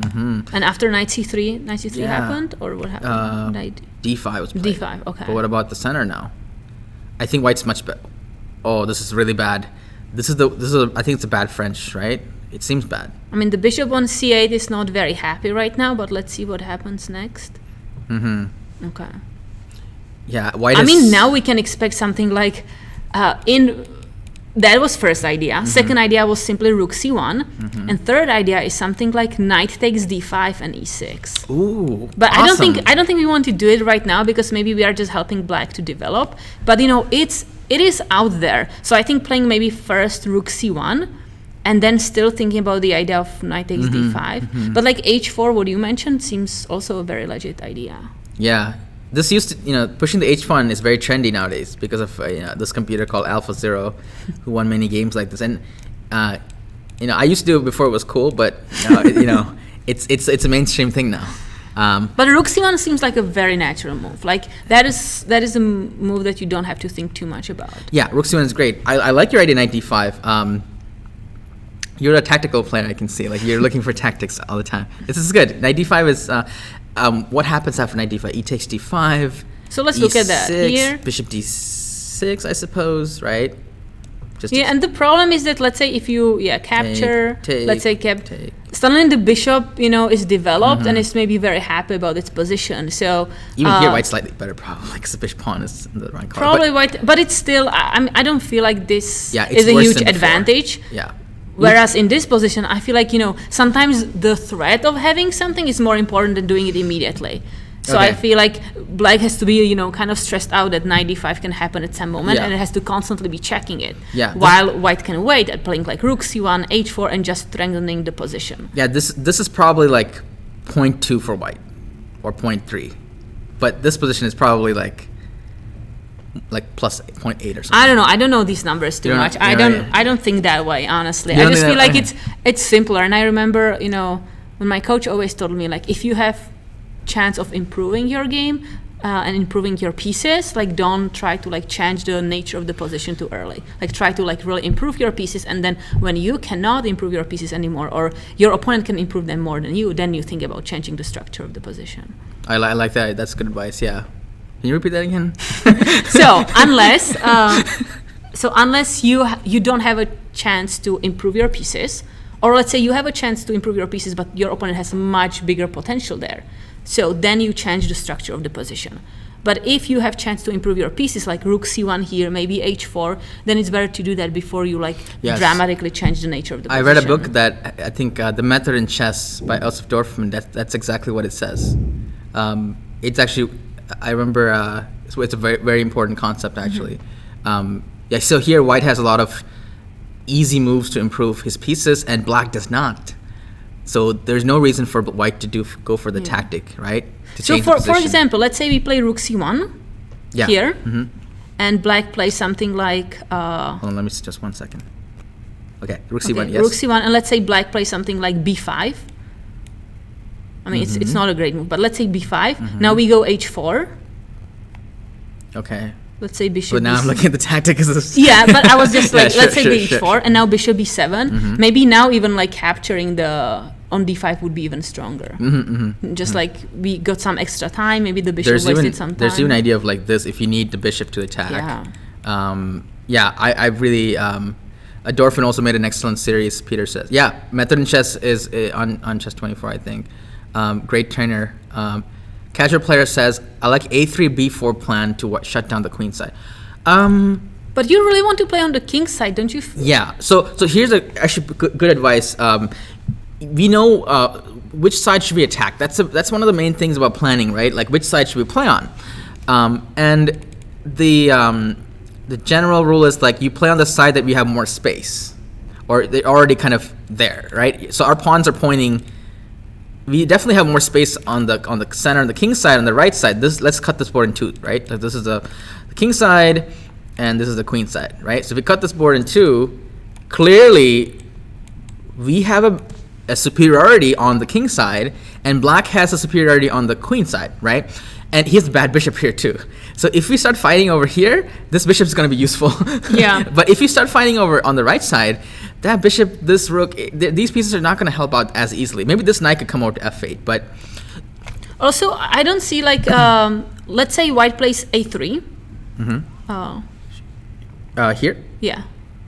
And after knight c3 Yeah. happened, or what happened? Knight d5 was played. d5, okay. But what about the center now? I think white's much better. Oh, this is really bad. I think it's a bad French, right? It seems bad. I mean, the bishop on c8 is not very happy right now, but let's see what happens next. Okay. Yeah, white. I is, mean, now we can expect something like that was first idea. Second idea was simply rook c1, and third idea is something like knight takes d5 and e6. Ooh, But awesome. I don't think we want to do it right now because maybe we are just helping black to develop. But it is out there. So I think playing maybe first rook c1 and then still thinking about the idea of knight takes d5. But like h4, what you mentioned, seems also a very legit idea. Yeah, this used to, pushing the h pawn is very trendy nowadays because of this computer called AlphaZero, who won many games like this. And I used to do it before it was cool, but now, it's a mainstream thing now. But rook c1 seems like a very natural move. Like that is a move that you don't have to think too much about. Yeah, rook c1 is great. I like your idea knight d5. You're a tactical player, I can see. Like you're looking for tactics all the time. This is good. Knight d5 is what happens after knight d5? E takes d5. So let's look at that E6, here. Bishop d6, I suppose, right? Just Yeah, and the problem is that let's say if you capture, take, let's say take. suddenly the bishop is developed and it's maybe very happy about its position. So Even here, white's slightly better, probably, because the bishop pawn is in the wrong color. probably white, but it's still I don't feel like this Yeah, it's is a worse huge than before. advantage. Yeah. Whereas in this position, I feel like sometimes the threat of having something is more important than doing it immediately. So I Okay. feel like black has to be, kind of stressed out that knight d5 can happen at some moment, Yeah. and it has to constantly be checking it. Yeah. While white can wait at playing like rook c1, h4, and just strengthening the position. Yeah, this is probably like 0.2 for white, or 0.3. But this position is probably like plus 0.8 or something. I don't know. I don't know these numbers too You don't- much. you I don't- don't. I don't think that way. Honestly, You I don't just think feel that- like okay. it's simpler. And I remember, when my coach always told me like, if you have chance of improving your game and improving your pieces, like don't try to like change the nature of the position too early. Like try to like really improve your pieces, and then when you cannot improve your pieces anymore, or your opponent can improve them more than you, then you think about changing the structure of the position. I like that. That's good advice. Yeah. Can you repeat that again? So unless you don't have a chance to improve your pieces, or let's say you have a chance to improve your pieces, but your opponent has much bigger potential there, so then you change the structure of the position. But if you have chance to improve your pieces, like rook c1 here, maybe h4, then it's better to do that before you Yes. dramatically change the nature of the I position. read a book that I think The Method in Chess by Joseph Dorfman. That's exactly what it says. It's actually, I remember, it's a very, very important concept actually. So here white has a lot of easy moves to improve his pieces, and black does not. So there's no reason for white to go for the tactic, right? To So change the for position. example, let's say we play rook c1 Yeah. here, and black plays something like Hold on, let me just 1 second. Okay, rook c1, okay, yes. rook c1, and let's say black plays something like b5. I mean, it's not a great move, but let's say b5. Now we go h4. Okay. Let's say bishop. But now I'm looking at the tactic. Yeah, but I was just Yeah, like, sure, let's say sure, b4, sure. and now bishop b7. Maybe now even like capturing on d5 would be even stronger. Just like we got some extra time. Maybe the bishop wasted some time. There's even an idea of like this if you need the bishop to attack. I really Dorfman also made an excellent series, Peter says. Yeah, Method in Chess is on Chess 24, I think. great trainer. Casual player says, I like a3 b4 plan to shut down the queen side. But you really want to play on the king side, don't you? Yeah. So here's actually good advice. We know which side should we attack. That's one of the main things about planning, right? Like which side should we play on? And the general rule is like you play on the side that you have more space, or they're already kind of there, right? So our pawns are pointing. We definitely have more space on the center and the king side. On the right side, let's cut this board in two, right? Like this is the king side, and this is the queen side, right? So if we cut this board in two, clearly we have a superiority on the king side, and black has a superiority on the queen side, right? And he has a bad bishop here too. So if we start fighting over here, this bishop is going to be useful. Yeah. But if you start fighting over on the right side, that bishop, this rook, these pieces are not going to help out as easily. Maybe this knight could come over to f8, but... Also, I don't see like, let's say white plays a3. Here? Yeah.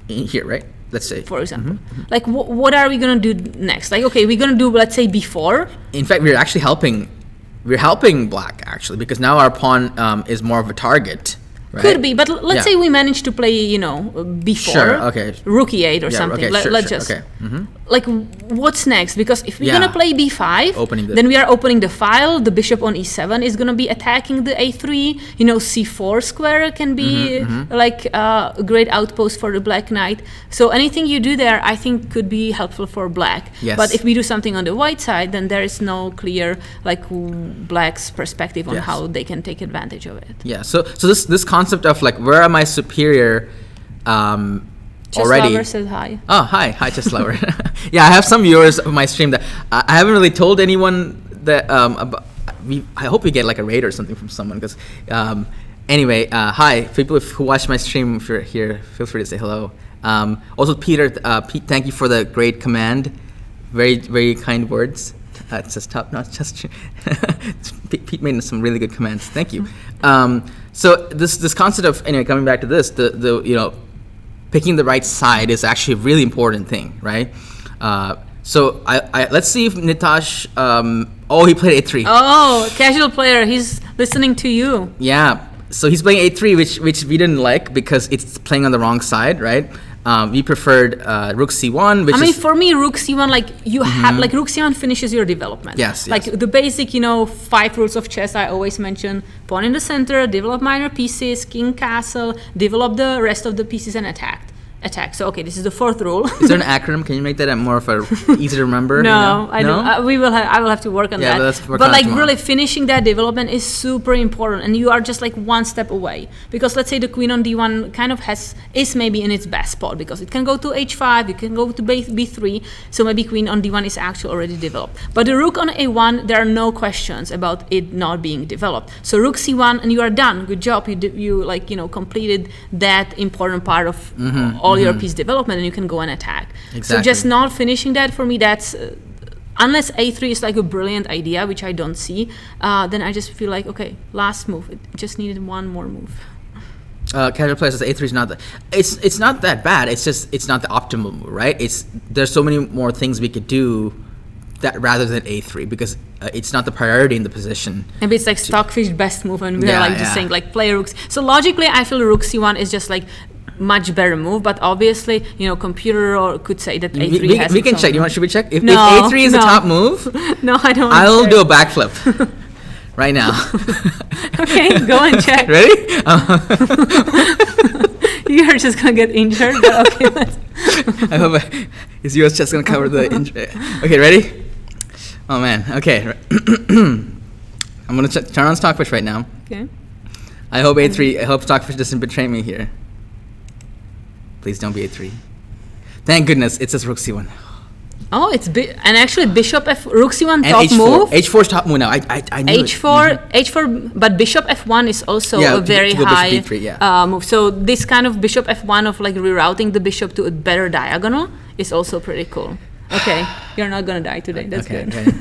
Here, right? Let's say. For example. Like, what are we going to do next? Like, okay, we're going to do, let's say, b4. In fact, we're actually helping black, actually, because now our pawn is more of a target. Right? Could be, but let's say we manage to play, b4. Sure, okay. Rook e8 or something. Okay, Let's just... Okay. Like, what's next? Because if we're gonna play b5, then we are opening the file. The bishop on e7 is gonna be attacking the a3. c4 square can be like a great outpost for the black knight. So anything you do there, I think, could be helpful for black. Yes. But if we do something on the white side, then there is no clear like black's perspective on how they can take advantage of it. Yeah. So this concept of like where am I superior? Chess already. Lover says hi. Oh, hi, Chess Lover. Yeah, I have some viewers of my stream that I haven't really told anyone that. I hope we get like a raid or something from someone because. Anyway, hi, people who watch my stream. If you're here, feel free to say hello. Also, Peter, Pete, thank you for the great command. Very, very kind words. It says top notch. Just Pete made some really good commands. Thank you. So this concept of coming back to this, the picking the right side is actually a really important thing, right? So I let's see if Nitash. He played a3. Oh, casual player. He's listening to you. Yeah. So he's playing a3, which we didn't like because it's playing on the wrong side, right? We preferred rook c1, which for me, rook c1, like you have, like rook c1 finishes your development. Yes. Like the basic, 5 rules of chess I always mention: pawn in the center, develop minor pieces, king castle, develop the rest of the pieces, and attack. So okay, this is the 4th rule. Is there an acronym? Can you make that more of a easy to remember? No, I don't. I will have to work on that. But like really finishing that development is super important, and you are just like one step away. Because let's say the queen on d1 kind of is maybe in its best spot because it can go to h5, it can go to b3. So maybe queen on d1 is actually already developed. But the rook on a1, there are no questions about it not being developed. So rook c1, and you are done. Good job. You completed that important part of all your piece development, and you can go and attack. Exactly. So just not finishing that, for me, that's unless a3 is like a brilliant idea, which I don't see, then I just feel like, okay, last move, it just needed one more move. Casual player says a3 is not that. It's not that bad. It's just it's not the optimal move, right? There's so many more things we could do that rather than a3 because it's not the priority in the position. Maybe it's like Stockfish best move, and we're just saying like play rooks. So logically, I feel rook c1 is just like much better move, but obviously, computer could say that a3 has. We can check. Should we check? If no, a3 is the top move, no, I don't. I'll do a backflip right now. Okay, go and check. Ready? You're just gonna get injured. But okay, let's. I hope is yours just gonna cover the injury? Okay, ready? Oh man. Okay. I'm gonna turn on Stockfish right now. Okay. I hope a3. I hope Stockfish doesn't betray me here. Please don't be a3. Thank goodness it says rook c1. Oh, and actually bishop rook c1 and top h4. move. H4 is top move now. I knew h4, but bishop f1 is also a very high b3, move. So this kind of bishop f1 of like rerouting the bishop to a better diagonal is also pretty cool. Okay, you're not gonna die today. That's good. Okay.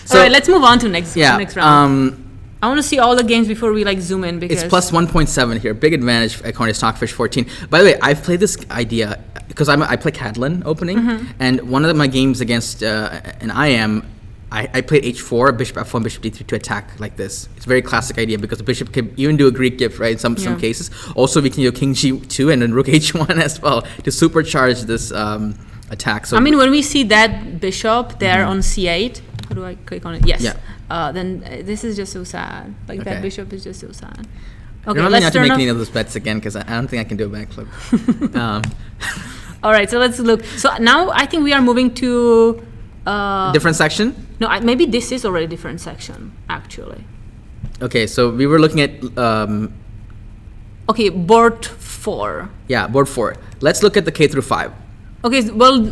So, all right, let's move on to next round. I want to see all the games before we like zoom in because it's plus 1.7 here. Big advantage according to Stockfish 14. By the way, I've played this idea because I play Catalan opening, and one of my games against an IM, I played h4, bishop f1, bishop d3 to attack like this. It's a very classic idea because the bishop can even do a Greek gift, right? In some cases. Also, we can do king g2 and then rook h1 as well to supercharge this attack. So I mean, when we see that bishop there on c8, how do I click on it? Yes. Yeah. Then this is just so sad. Like that bishop is just so sad. Okay, Remind me let's not to turn make off. any of those bets again because I don't think I can do a backflip. All right, so let's look. So now I think we are moving to Different section? no, maybe this is already a different section actually. Okay, so we were looking at Okay, board 4. board 4. Let's look at the K through 5. Okay, well, don't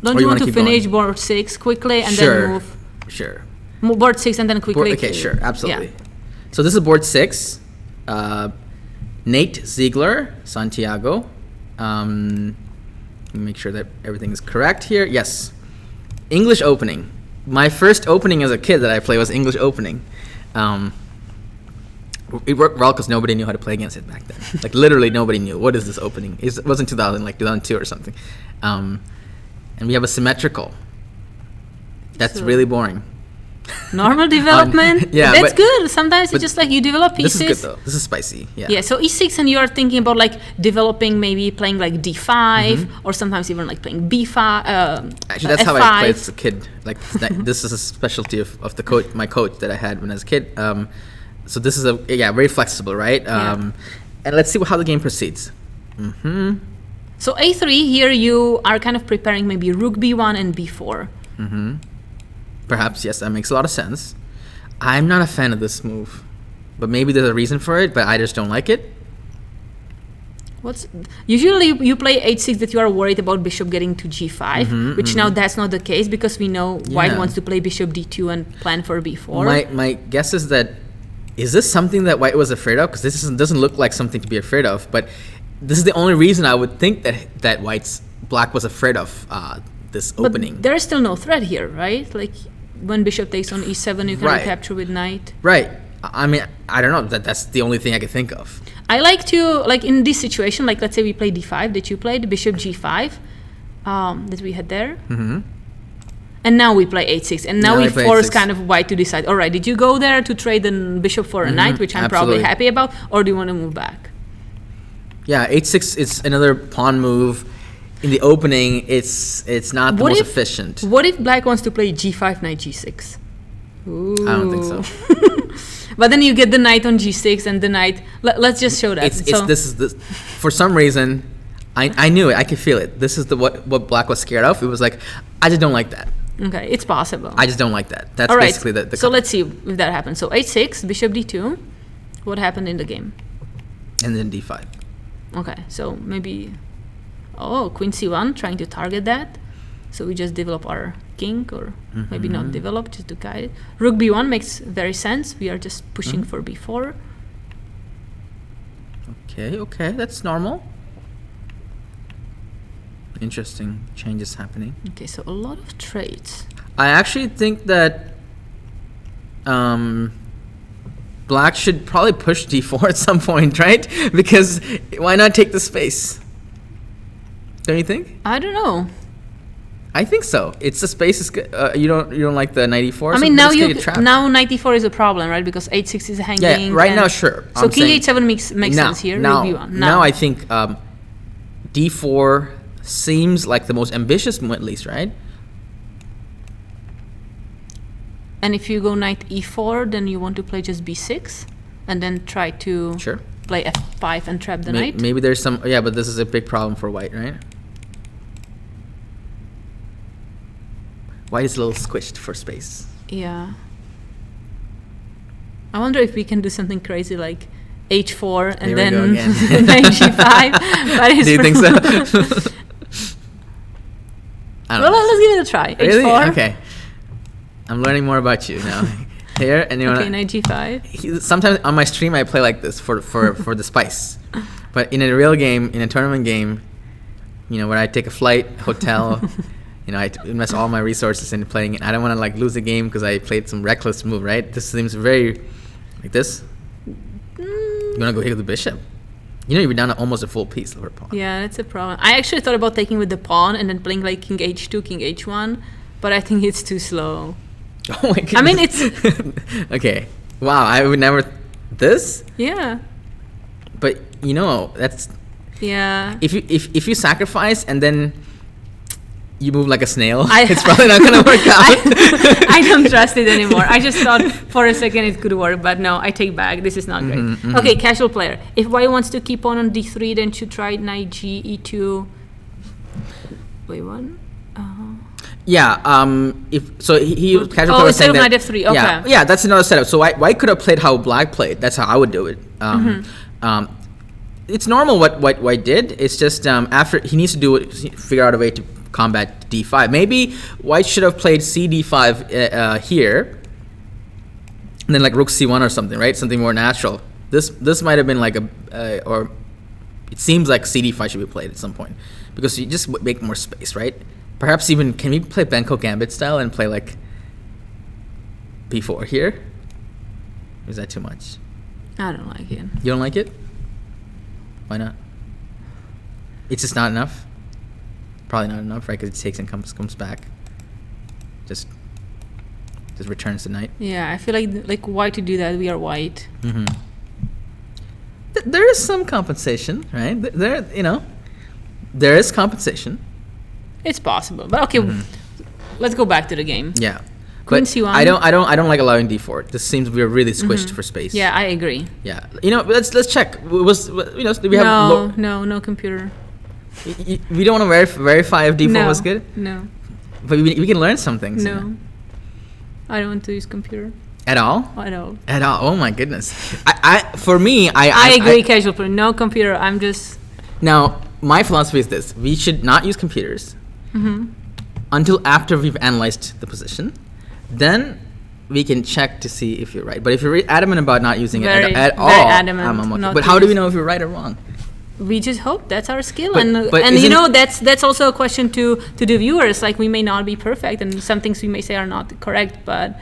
Or you you want wanna to keep finish going? board 6 quickly and Sure. then move Sure. board 6 and then quickly? Okay, sure, absolutely. Yeah. So this is board 6. Nate Ziegler, Santiago. Let me make sure that everything is correct here. Yes. English opening. My first opening as a kid that I played was English opening. It worked well because nobody knew how to play against it back then. Like literally nobody knew. What is this opening? It wasn't 2000, like 2002 or something. And we have a symmetrical. That's So- really boring. Normal development. yeah, that's but- good. Sometimes it's just like you develop pieces. This is good though. This is spicy. Yeah. Yeah, so e6 and you are thinking about like developing, maybe playing like d5 or sometimes even like playing b5. Actually, that's how f5. I played as a kid. Like this is a specialty of the coach, my coach that I had when I was a kid. So this is very flexible, right? And let's see how the game proceeds. So a3 here you are kind of preparing maybe rook b1 and b4. Perhaps, yes, that makes a lot of sense. I'm not a fan of this move, but maybe there's a reason for it, but I just don't like it. Usually you play h6 that you are worried about bishop getting to g5, which now that's not the case because we know white Yeah. wants to play bishop d2 and plan for b4. My guess is that, is this something that white was afraid of? Because this doesn't look like something to be afraid of, but this is the only reason I would think that black was afraid of this opening. But there is still no threat here, right? Like when bishop takes on e7, you can Right. recapture with knight. Right. I mean, I don't know. That's the only thing I could think of. I like to, like in this situation, like let's say we play d5 that you played, bishop g5 that we had there. And now we play h6. And now Now we I play force h6. kind of white to decide, all right, did you go there to trade the bishop for a knight, which I'm probably absolutely. happy about, or do you want to move back? Yeah, h6 is another pawn move. In the opening, it's not the What most if- efficient. What if black wants to play g5, knight g6? I don't think so. But then you get the knight on g6 and the knight. Let's just show that. For some reason, I knew it. I could feel it. This is what black was scared of. It was like, I just don't like that. Okay, it's possible. I just don't like that. That's All right. basically the. So let's see if that happens. So h6, bishop d2. What happened in the game? And then d5. Okay, so maybe. Oh, queen c1, trying to target that. So we just develop our king, or maybe not develop, just to guide it. Rook b1 makes very sense. We are just pushing for b4. Okay, that's normal. Interesting changes happening. Okay, so a lot of trades. I actually think that black should probably push d4 at some point, right? Because why not take the space? Don't you think? I don't know. I think so. It's the space is good. You don't like the 94. I mean, now knight e4 is a problem, right? Because h6 is hanging. Yeah, right and- now, sure. So king h7 makes sense here. Now, rook b1. now I think d4 seems like the most ambitious move, at least, right? And if you go knight e4, then you want to play just b6, and then try to Sure. play f5 and trap the knight. Maybe there's some. Yeah, but this is a big problem for white, right? White is a little squished for space. Yeah. I wonder if we can do something crazy like h4 and There we go then again. knight g5. But it's Do you think so? I don't Well, know. let's give it a try. Really? h4. Okay. I'm learning more about you now. Here, and you Okay, wanna, knight g5. sometimes on my stream I play like this for the spice, but in a real game, in a tournament game, where I take a flight, hotel, I invest all my resources in playing it. I don't want to like lose a game because I played some reckless move, right? This seems very like this. You want to go hit with the bishop? You're down to almost a full piece of her pawn. Yeah, that's a problem. I actually thought about taking with the pawn and then playing like king h2, king h1, but I think it's too slow. Oh my goodness. I mean, it's Okay. Wow, I would never this, yeah, but that's yeah. if you sacrifice and then you move like a snail, it's probably not gonna work out. I don't trust it anymore. I just thought for a second it could work, but no, I take back. This is not great. Okay, casual player. If white wants to keep on d3, then should try knight g, e2. Wait, what? Yeah. If so, he casual player was instead saying of that. knight f3. Okay. Yeah, that's another setup. So white could have played how black played. That's how I would do it. It's normal what white did. It's just after he needs to do it, figure out a way to combat d5. Maybe white should have played c d5 here, and then like rook c1 or something, right? Something more natural. This might have been like or it seems like c d5 should be played at some point because you just make more space, right? Perhaps even can we play Benko Gambit style and play like b4 here? Or is that too much? I don't like it. You don't like it? Why not? It's just not enough. Probably not enough, right? Because it takes and comes back. Just returns the knight. Yeah, I feel like why to do that? We are white. There is some compensation, right? There is compensation. It's possible, but okay. Let's go back to the game. Yeah. Queen But c1. I don't like allowing d4. This seems we're really squished for space. Yeah, I agree. Yeah. Let's check. Do we have No computer. we don't want to verify if d4 was good? No. But we can learn some things. No. I don't want to use computer At all? at all. At all. Oh my goodness. For me, I agree, casual player. No computer. I'm just. Now, my philosophy is this: we should not use computers until after we've analyzed the position. Then we can check to see if you're right. But if you're adamant about not using it at all, adamant I'm okay. not But to how do use we know if you're right or wrong? We just hope that's our skill, But that's also a question to the viewers. Like, we may not be perfect, and some things we may say are not correct, but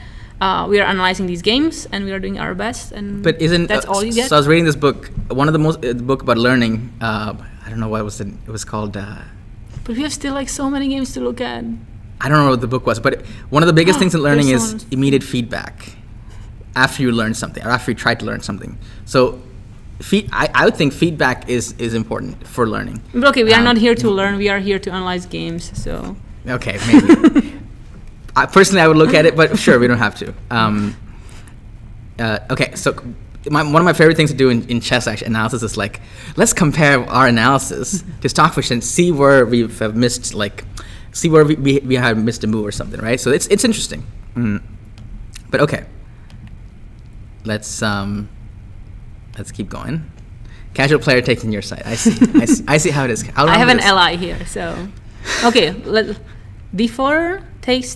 we are analyzing these games and we are doing our best. And that's all you get. So I was reading this book, one of the book about learning. I don't know what it was called. But we have still like so many games to look at. I don't know what the book was, but one of the biggest things in learning there's is immediate feedback after you learn something or after you try to learn something. So I would think feedback is important for learning. But okay, we are not here to learn. We are here to analyze games. So okay, maybe. Personally, I would look at it, but sure, we don't have to. Okay, so one of my favorite things to do in chess actually analysis is like, let's compare our analysis to Stockfish and see where we've missed, like, see where we have missed a move or something, right? So it's interesting. But okay, let's keep going. Casual player taking your side. I see. I see how it is. I have an ally here, so okay. D4 takes.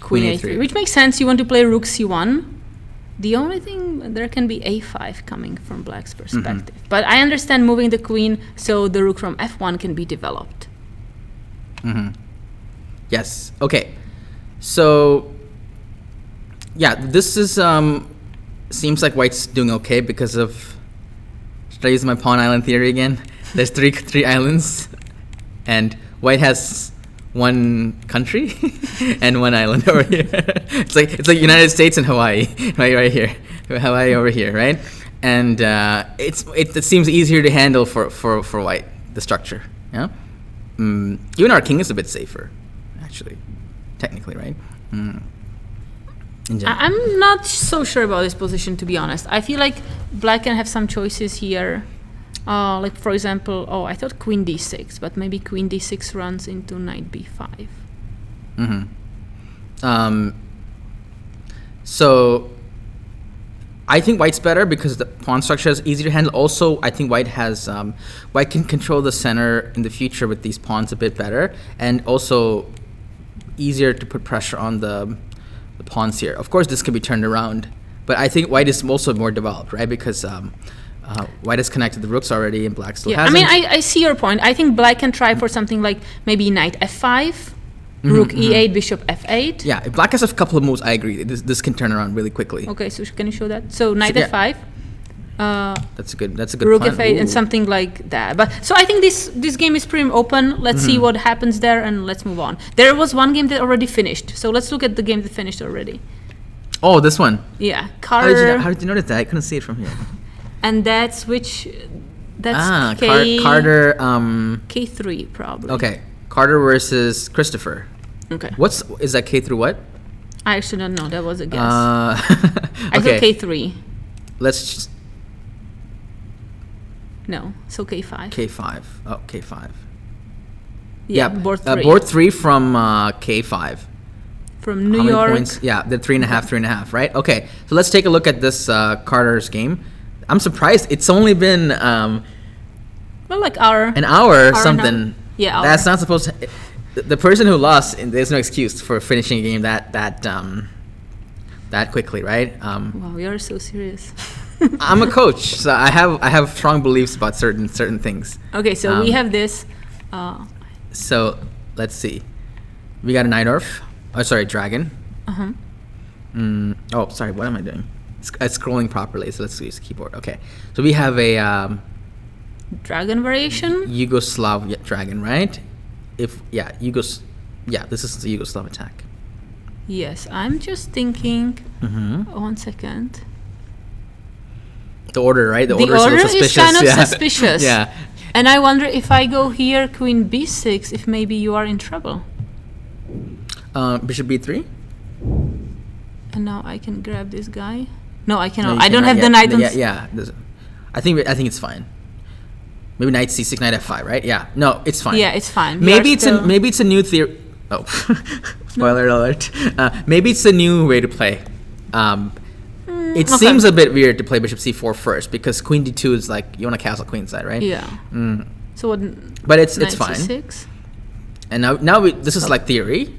Queen A3, which makes sense. You want to play Rook C1. The only thing, there can be A5 coming from Black's perspective. But I understand moving the queen so the rook from F1 can be developed. Yes. Okay. So yeah, this is seems like White's doing okay because of. Should I use my pawn island theory again? There's three islands, and White has one country and one island over here. It's like United States and Hawaii, right here. Hawaii over here, right? And it seems easier to handle for White, the structure. Yeah. Even our king is a bit safer, actually, technically, right? I'm not so sure about this position, to be honest. I feel like Black can have some choices here. Like, for example, I thought queen d6, but maybe queen d6 runs into knight b5. So I think White's better because the pawn structure is easier to handle. Also, I think White can control the center in the future with these pawns a bit better, and also easier to put pressure on the pawns here. Of course, this can be turned around, but I think White is also more developed, right? Because White has connected the rooks already, and Black still hasn't. I mean, I see your point. I think Black can try for something like maybe knight f5, rook e8, bishop f8. Yeah, if Black has a couple of moves, I agree. This can turn around really quickly. Okay, so can you show that? So knight f5. That's a good Rook plan. f8 and Ooh. something like that. But so I think this game is pretty open. Let's see what happens there, and let's move on. There was one game that already finished, so let's look at the game that finished already. Oh, this one. Yeah, How did, Carter, you notice that? I couldn't see it from here. and that's Carter. K3 probably. Okay, Carter versus Christopher. Okay. Is that K through what? I actually don't know. That was a guess. I Okay. thought K3. Let's No, so K5. K5. Oh, K5. Yeah, board 3. Board 3 from K5. From New How many York. points? Yeah, the 3.5, right? Okay, so let's take a look at this Carter's game. I'm surprised it's only been Well, like our. an hour or and a- something. Yeah, hour. That's not supposed to. The person who lost, there's no excuse for finishing a game that quickly, right? Wow, you're so serious. I'm a coach, so I have strong beliefs about certain things. Okay, so we have this. So let's see. We got a Night Orf. Oh, sorry, Dragon. Oh, sorry. What am I doing? It's scrolling properly. So let's use the keyboard. Okay. So we have a Dragon variation. Yugoslav Dragon, right? This is the Yugoslav attack. Yes, I'm just thinking. 1 second. The order, right? The The order order is a little is suspicious. kind of yeah. suspicious. Yeah. And I wonder if I go here, Queen B6, if maybe you are in trouble. Bishop B3. And now I can grab this guy. No, I No, cannot. you I don't cannot have the yet. knight on. Yeah. I think it's fine. Maybe knight C6, knight F5, right? Yeah. No, it's fine. Yeah, it's fine. We Maybe are it's still- maybe it's a new theory. Oh, spoiler alert. Maybe it's a new way to play. It okay. seems a bit weird to play bishop C4 first because queen D2 is like you want to castle queenside, right? Yeah. So what? But it's knight fine. C6. And this is like theory.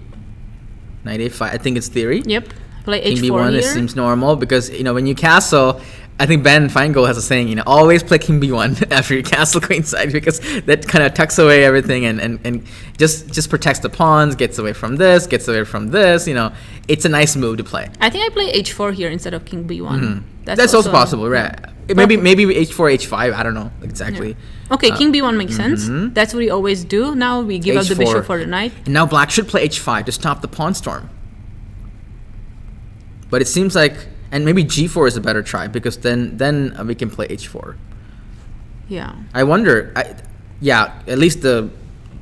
Knight A5. I think it's theory. Yep. Play King H4 B1 here. it seems normal because when you castle, I think Ben Feingold has a saying, always play King B1 after you castle queenside because that kind of tucks away everything and just protects the pawns, gets away from this. It's a nice move to play. I think I play H4 here instead of King B1. That's also possible, right? Maybe H4, H5. I don't know exactly. Okay, King B1 makes sense. That's what we always do. Now we give up the H4. bishop for the knight. And now Black should play H5 to stop the pawn storm. But it seems like, and maybe G4 is a better try because then we can play H4. Yeah. I wonder. At least the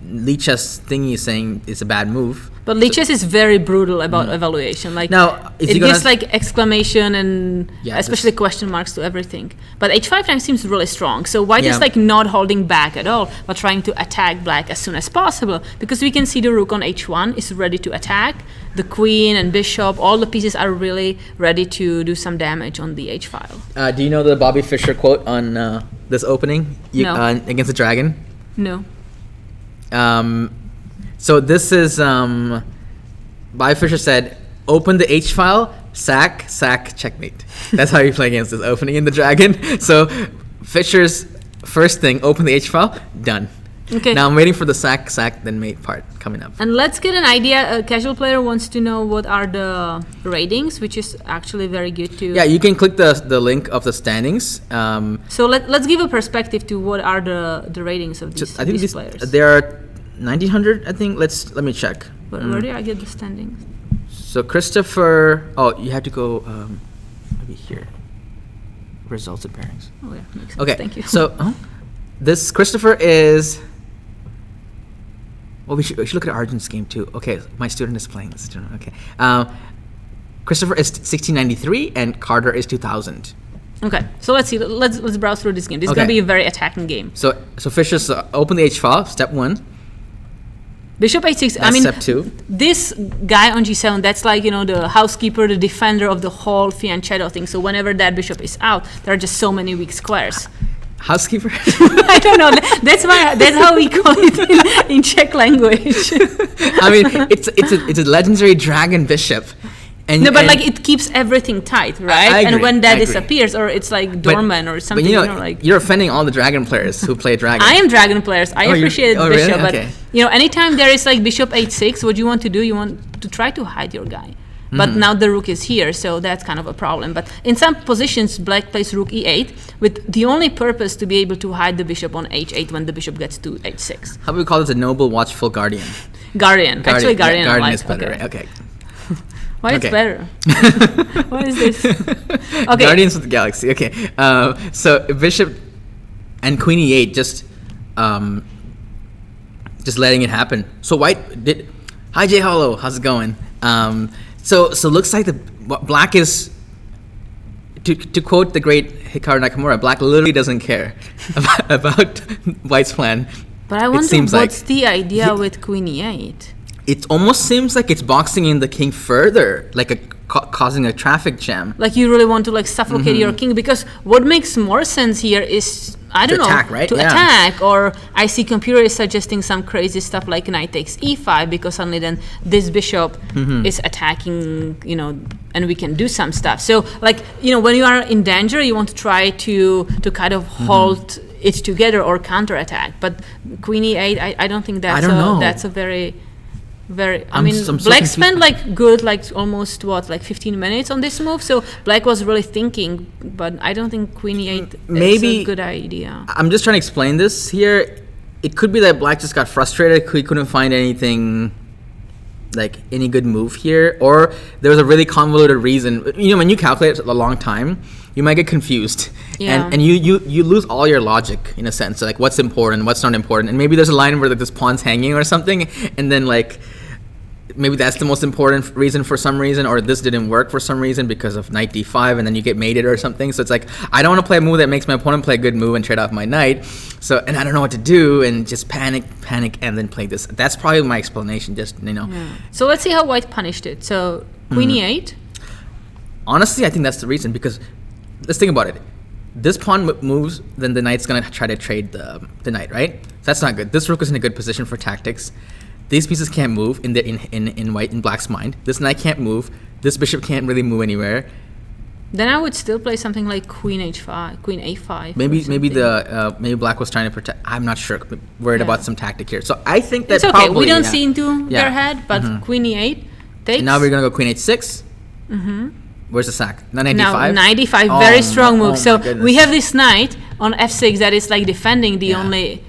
Lichess thingy is saying it's a bad move. But Lichess is very brutal about evaluation. Like Now, is it he gonna- gives like exclamation and Yeah, especially question marks to everything. But H5 rank seems really strong. So white Yeah. is like not holding back at all, but trying to attack black as soon as possible. Because we can see the rook on H1 is ready to attack. The queen and bishop, all the pieces are really ready to do some damage on the H file. Do you know the Bobby Fischer quote on this opening No. against the dragon? No. So this is Bobby Fischer said, open the H file, sack, checkmate. That's how you play against this opening in the dragon. So Fischer's first thing, open the H file, done. Okay. Now I'm waiting for the sack, then mate part coming up. And let's get an idea. A casual player wants to know what are the ratings, which is actually very good to. Yeah, you can click the link of the standings. So let's give a perspective to what are the ratings of these, I think these players. there are 1900. I think. Let me check. Where do I get the standings? So Christopher. Oh, you have to go maybe here. Results and pairings. Oh yeah, makes sense. Okay. Thank you. So this Christopher is. Well, we should look at Arjun's game too. Okay, my student is playing this. Okay. Christopher is 1693 and Carter is 2000. Okay, so let's see. Let's browse through this game. This is gonna Okay. be a very attacking game. So Fischer's open the H file. Step 1. Bishop H6. I That's mean, step 2. this guy on G7. That's like the housekeeper, the defender of the whole fianchetto thing. So whenever that bishop is out, there are just so many weak squares. Housekeeper. I don't know. That's how we call it in Czech language. I mean, it's a legendary dragon bishop. And, No, but and- like it keeps everything tight, right? I And agree, when that I agree. disappears, or it's like but- dormant or something, But like. you're offending all the dragon players who play dragon. I am dragon players. I Oh, you're- appreciate oh, bishop, really? Okay. but anytime there is like bishop H6, what you want to do, you want to try to hide your guy. but now the rook is here, so that's kind of a problem. But in some positions, black plays rook e8 with the only purpose to be able to hide the bishop on h8 when the bishop gets to h6. How about we call this a noble, watchful guardian? Guardian. Actually, guardian. Yeah, guardian like, is better, okay. right? Okay. Why Okay. it's better? What is this? Okay. Guardians of the Galaxy. Okay. So bishop and queen e8 just letting it happen. So white did. Hi Jay Hollow, how's it going? So looks like the black is. To quote the great Hikaru Nakamura, black literally doesn't care about white's plan. But I wonder seems what's like the idea with queen e8? It almost seems like it's boxing in the king further, like causing a traffic jam. Like you really want to like suffocate your king, because what makes more sense here is To attack, right? to Yeah. attack. Or I see computer is suggesting some crazy stuff like knight takes e5, because suddenly then this bishop is attacking, and we can do some stuff. So like when you are in danger, you want to try to kind of hold it together or counterattack. But queen e8, I don't think that's that's a very I mean, I'm so black confused. spent like almost 15 minutes on this move, so black was really thinking, but I don't think queen e8 is a good idea. I'm just trying to explain this here. It could be that black just got frustrated, he couldn't find anything, like any good move here, or there was a really convoluted reason. When you calculate it a long time, you might get confused. Yeah. And you lose all your logic in a sense, like what's important, what's not important. And maybe there's a line where like this pawn's hanging or something, and then like maybe that's the most important reason for some reason, or this didn't work for some reason because of knight d5, and then you get mated or something. So it's like, I don't want to play a move that makes my opponent play a good move and trade off my knight. So, and I don't know what to do, and just panic, and then play this. That's probably my explanation, Yeah. So let's see how white punished it. So queen e8. Honestly, I think that's the reason, because let's think about it. This pawn moves, then the knight's going to try to trade the knight, right? So that's not good. This rook is in a good position for tactics. These pieces can't move in black's mind. This knight can't move. This bishop can't really move anywhere. Then I would still play something like queen h5, queen a5. Maybe black was trying to protect. I'm not sure. Worried about some tactic here. So I think that it's okay. probably, We don't see into their head, but queen e8 takes. And now we're gonna go queen h6. Where's the sack? Now knight d5. Knight d5, very strong move. So my we have this knight on f6 that is like defending the only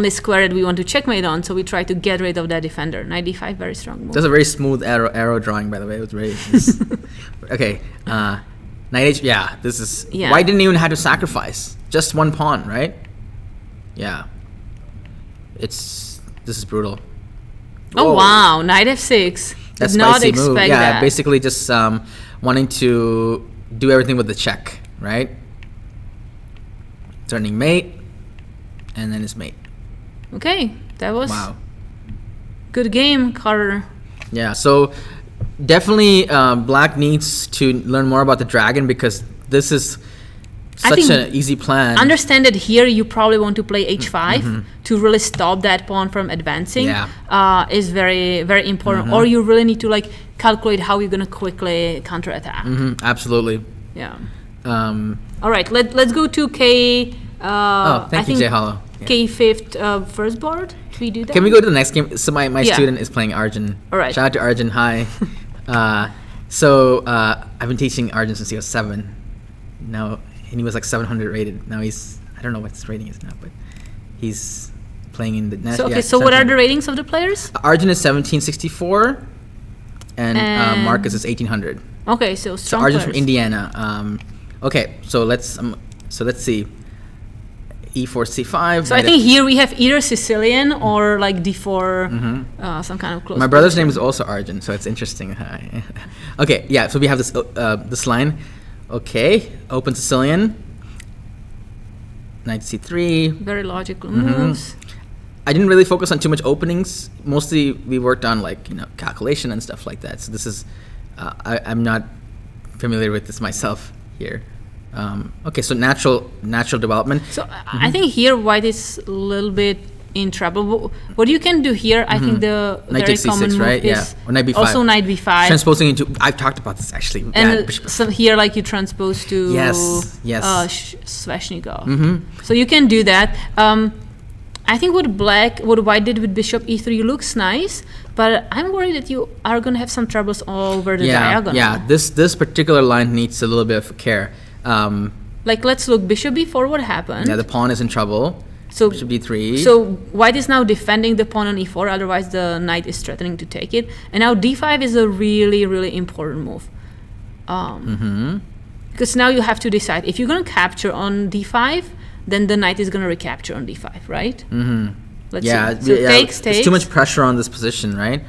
square that we want to checkmate on. So we try to get rid of that defender. Knight d5, very strong move. That's a very smooth arrow drawing, by the way. It was very okay. Knight h. Yeah, this is. Yeah. White didn't even have to sacrifice. Just one pawn, right? Yeah. This is brutal. Oh Whoa. wow, knight f6. That's Did not spicy expect move. Yeah, that. basically just wanting to do everything with the check, right? Turning mate, and then it's mate. Okay, that was good game, Carter. Yeah, so definitely black needs to learn more about the dragon, because this is such an easy plan. Understand that here you probably want to play h5 to really stop that pawn from advancing. Yeah. Is very, very important. Or you really need to like calculate how you're gonna quickly counterattack. Absolutely. Yeah. All right, let's go to K. Thank you, Jay Hollow. Yeah. K5 first board. Can we do that? Can we go to the next game? So my student is playing Arjun. All right. Shout out to Arjun. Hi. So I've been teaching Arjun since he was 7. Now, and he was like 700 rated. Now he's, I don't know what his rating is now, but he's playing in the national. So what are the ratings of the players? Arjun is 1764, and Marcus is 1800. Okay, so strong Arjun's players. from Indiana. Okay, so let's see. E4, C5. So I think here we have either Sicilian or like D4, some kind of close. My brother's name is also Arjun, so it's interesting. Okay, yeah. So we have this line. Okay, open Sicilian. Knight C3. Very logical moves. I didn't really focus on too much openings. Mostly we worked on calculation and stuff like that. So this is, I'm not familiar with this myself here. Okay, so natural development. So I think here white is a little bit in trouble. What you can do here, I think the knight very takes C6, common move right? is or knight B5. also knight b5. Transposing into, I've talked about this actually. And so here like you transpose to yes. Sveshnikov. So you can do that. I think what white did with bishop e3 looks nice, But I'm worried that you are going to have some troubles all over the diagonal. Yeah, this particular line needs a little bit of care. Like, let's look. Bishop b4, what happened? Yeah, the pawn is in trouble. So Bishop d3. So white is now defending the pawn on e4, otherwise the knight is threatening to take it. And now d5 is a really, really important move. Because now you have to decide. If you're going to capture on d5, then the knight is going to recapture on d5, right? Let's see. So takes. There's too much pressure on this position, right?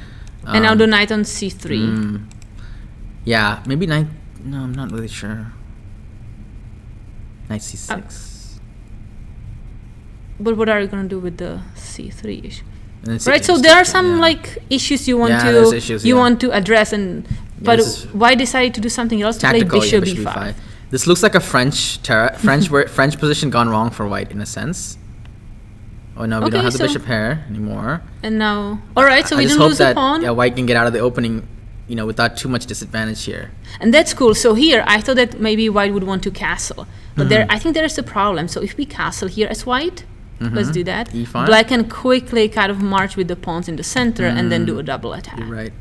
And now the knight on c3. Yeah, maybe knight... No, I'm not really sure. Knight c6. But what are you going to do with the c3 issue? And Right, so there are some like issues you want there's issues, want to address, and but why decide to do something else to play bishop b5? This looks like a French position gone wrong for white in a sense. Oh no, we don't have the bishop pair anymore. And now, all right, so we don't lose the pawn. Yeah, white can get out of the opening, without too much disadvantage here. And that's cool. So here, I thought that maybe white would want to castle, but I think there is a problem. So if we castle here as white. Let's do that. E5. Black can quickly kind of march with the pawns in the center and then do a double attack. You're right.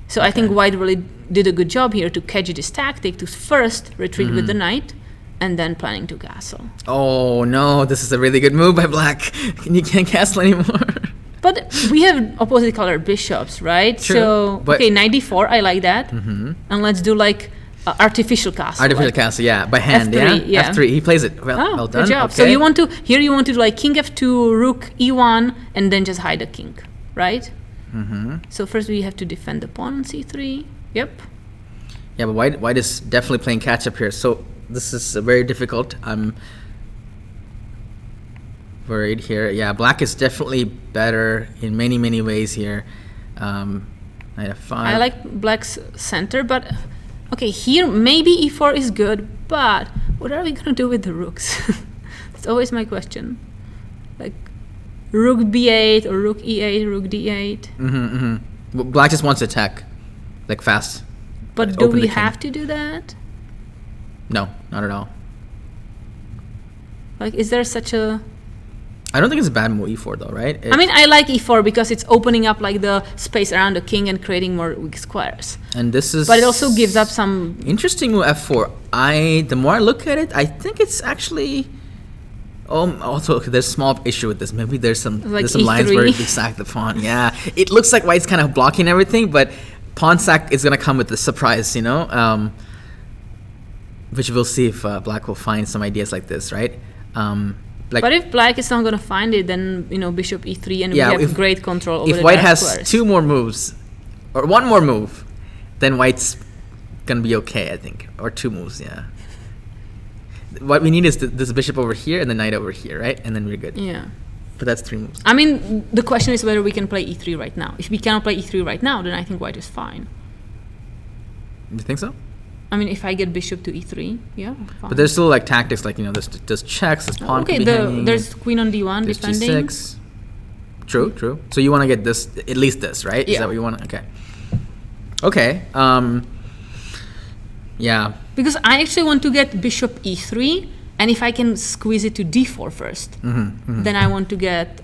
So I think white really did a good job here to catch this tactic, to first retreat with the knight and then planning to castle. Oh no, this is a really good move by black. You can't castle anymore. But we have opposite colored bishops, right? True, So, okay, knight d4, I like that. And let's do like artificial castle. Artificial castle, yeah, by hand, F3, yeah. F3, he plays it. Well done. Good job. Okay. So you want to do like king f2, rook e1, and then just hide the king, right? So first we have to defend the pawn on c3. Yep. Yeah, but white is definitely playing catch up here. So this is very difficult. I'm worried here. Yeah, black is definitely better in many, many ways here. Knight f5. I like black's center, but okay, here maybe e4 is good, but what are we gonna do with the rooks? That's always my question. Like rook b8 or rook e8, rook d8. Well, black just wants to attack, like fast. But do we have to do that? No, not at all. Like, is there such a... I don't think it's a bad move e4 though, right? I mean, I like e4 because it's opening up like the space around the king and creating more weak squares. And this is... But it also gives up some... Interesting move f4. The more I look at it, I think it's actually... also, there's a small issue with this. Maybe there's some E3. lines where you sack the pawn. Yeah, it looks like white's kind of blocking everything, but pawn sack is gonna come with the surprise, which we'll see if black will find some ideas like this, right? But if black is not gonna find it, then bishop e3, and we have great control over the If white has squares. 2 more moves, or 1 more move, then white's gonna be okay, I think, or 2 moves, yeah. What we need is this bishop over here and the knight over here, right? And then we're good. Yeah. But that's 3 moves. I mean, the question is whether we can play e3 right now. If we cannot play e3 right now, then I think white is fine. You think so? I mean, if I get bishop to e3, yeah, fine. But there's still like tactics, like there's checks, there's pawn. Okay, there's queen on d1 there's defending. G6. True. So you want to get this, at least this, right? Yeah. Is that what you want? Okay. Yeah. Because I actually want to get bishop e3, and if I can squeeze it to d4 first, then I want to get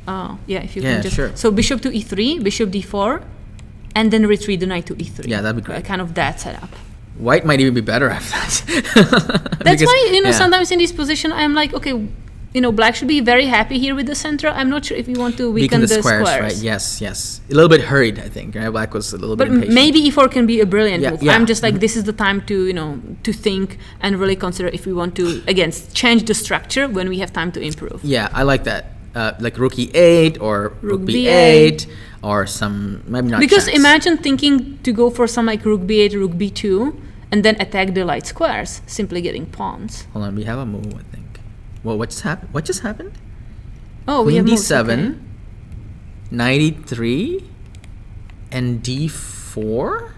if you can just sure. So bishop to e3, bishop d4, and then retreat the knight to e3. Yeah, that'd be great. Kind of that setup. White might even be better after that. That's why sometimes in this position I'm like, okay, black should be very happy here with the center. I'm not sure if we want to weaken the squares. Right? Yes. A little bit hurried, I think. Right? Black was a little bit impatient. Maybe e4 can be a brilliant move. Yeah. I'm just like, this is the time to to think and really consider if we want to again change the structure when we have time to improve. Yeah, I like that. Like rook e8 or rook b8 or some maybe not. Because checks. imagine thinking to go for some like rook b8, rook b2, and then attack the light squares, simply getting pawns. Hold on, we have a move, I think. Well, what just happened? Oh, Queen we have d7, moves, okay. knight e3, and d4.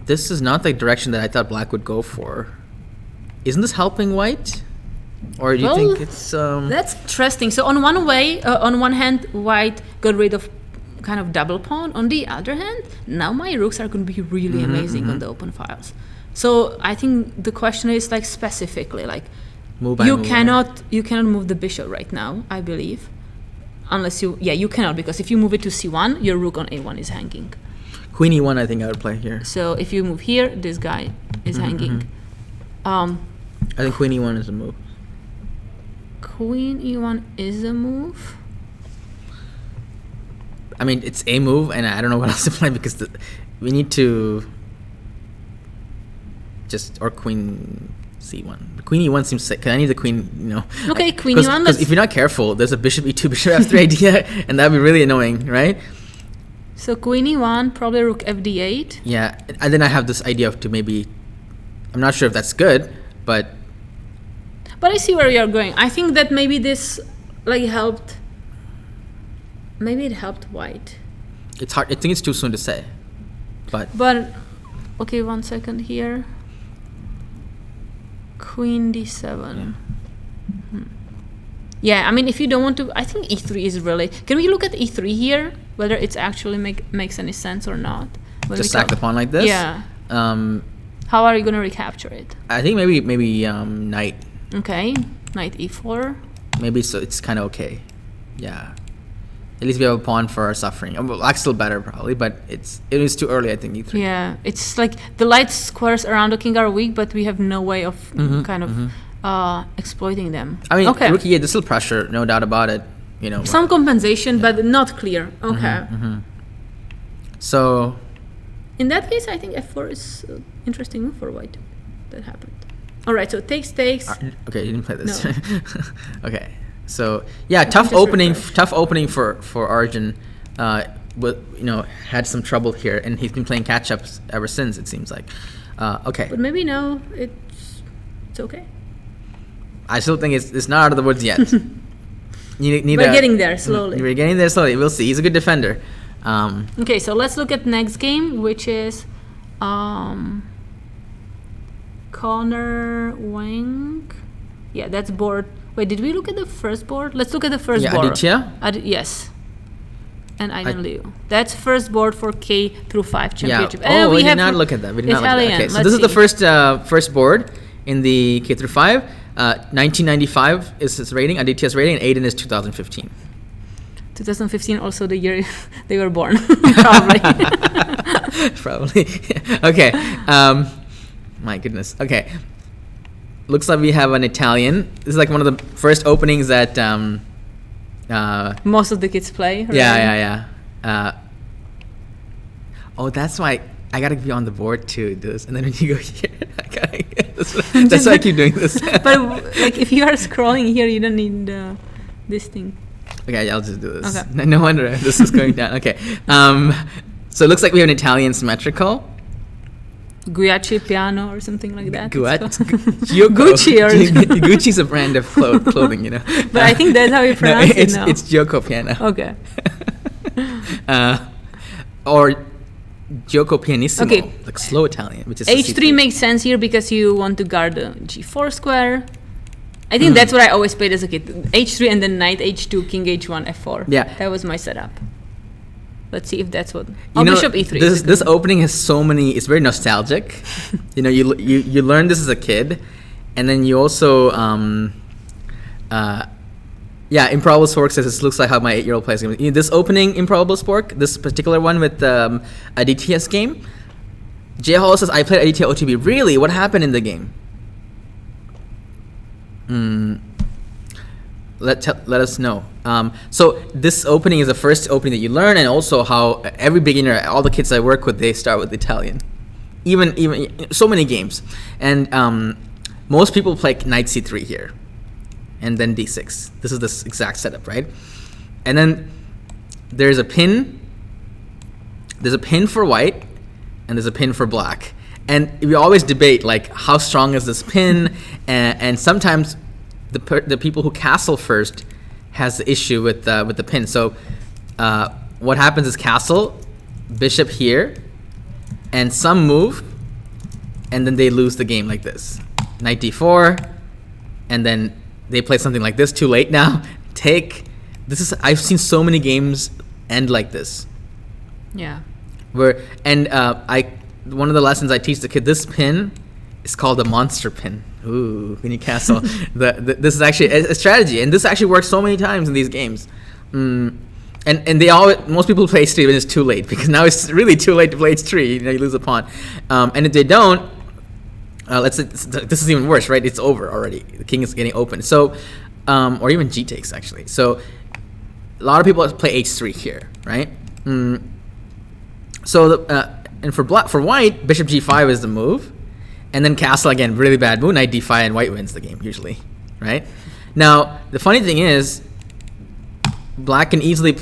This is not the direction that I thought black would go for. Isn't this helping white? Or do you think it's... That's interesting. So on one hand, white got rid of kind of double pawn. On the other hand, now my rooks are going to be really amazing on the open files. So I think the question is like specifically like you cannot move the bishop right now, I believe. unless you cannot, because if you move it to c1, your rook on a1 is hanging. Queen e1, I think I would play here. So if you move here, this guy is hanging. I think queen e1 is a move. Queen e1 is a move. I mean, it's a move, and I don't know what else to play because we need to or queen c1. Queen e1 seems sick. I need the queen, Okay, queen e1. Because if you're not careful, there's a bishop e2, bishop f3 idea, and that'd be really annoying, right? So queen e1, probably rook fd8. Yeah, and then I have this idea of I'm not sure if that's good, but I see where you're going. I think that maybe this helped. Maybe it helped white. it's hard. I think it's too soon to say, but okay, 1 second here. Queen d7. Yeah, I mean, if you don't want to, I think e3 is really. Can we look at e3 here? Whether it's actually makes any sense or not? Just sack the pawn like this. Yeah. How are you gonna recapture it? I think maybe knight. Okay, knight e4. Maybe so. It's kind of okay. Yeah. At least we have a pawn for our suffering. Black's still better probably, but it is too early. I think e3. Yeah, it's like the light squares around the king are weak, but we have no way of exploiting them. I mean, okay. Rook e8, there's still pressure, no doubt about it. Some compensation, but not clear. Okay. So, in that case, I think f4 is an interesting move for white. That happened. All right, so takes. Okay, you didn't play this. No. Okay, so yeah, tough opening for Arjun. Had some trouble here, and he's been playing catch ups ever since. It seems like. Okay. But maybe now it's okay. I still think it's not out of the woods yet. We're getting there slowly. We're getting there slowly. We'll see. He's a good defender. Okay, so let's look at next game, which is Connor Wang. Yeah, that's board. Wait, did we look at the first board? Let's look at the first board. Aditya? Yes. And Aiden Liu. That's first board for K-5 championship. Yeah. We did not look at that. We did not look at that. Okay, so this is the first board in the K-5. 1995 is his rating, Aditya's rating, and Aiden is 2015. 2015, also the year they were born, probably. Probably. Okay. My goodness. Okay. Looks like we have an Italian. This is like one of the first openings that most of the kids play. Right? Yeah. Oh, that's why I gotta be on the board to do this, and then when you go here, that's why I keep doing this. But if you are scrolling here, you don't need this thing. Okay, I'll just do this. Okay. No wonder this is going down. Okay. So it looks like we have an Italian symmetrical. Gucci piano or something like that. Gucci or Gucci's a brand of clothing, But I think that's how you pronounce it now. It's Gioco piano. Okay. Or Gioco pianissimo, okay. like slow Italian, which is H3 makes sense here because you want to guard the G4 square. I think that's what I always played as a kid. H3 and then knight H2, king H1, F4. Yeah. That was my setup. Let's see if that's what. Bishop E3. This opening has so many. It's very nostalgic. You learn this as a kid, and then you also Improbable Spork says this looks like how my 8-year-old plays game. This opening Improbable Spork, this particular one with Aditya's game. J Hall says I played Aditya OTB. Really? What happened in the game? Let us know. So this opening is the first opening that you learn, and also how every beginner, all the kids I work with, they start with Italian. Even so many games, and most people play knight c3 here, and then d6. This is the exact setup, right? And then there's a pin. There's a pin for white, and there's a pin for black. And we always debate like how strong is this pin, and sometimes the people who castle first has the issue with the pin. So what happens is castle, bishop here, and some move, and then they lose the game like this. Knight d4, and then they play something like this. Too late now. Take. I've seen so many games end like this. Yeah. One of the lessons I teach the kid, this pin is called a monster pin. Ooh, when you castle. This is actually a strategy, and this actually works so many times in these games. And most people play h3 when it's too late, because now it's really too late to play h3. You lose a pawn. And if they don't, let's say this is even worse, right? It's over already. The king is getting open. So, or even g takes actually. So, a lot of people play h3 here, right? So, and for white, bishop g5 is the move, and then castle again, really bad move. Knight d5, and white wins the game usually, right? Now, the funny thing is, black can easily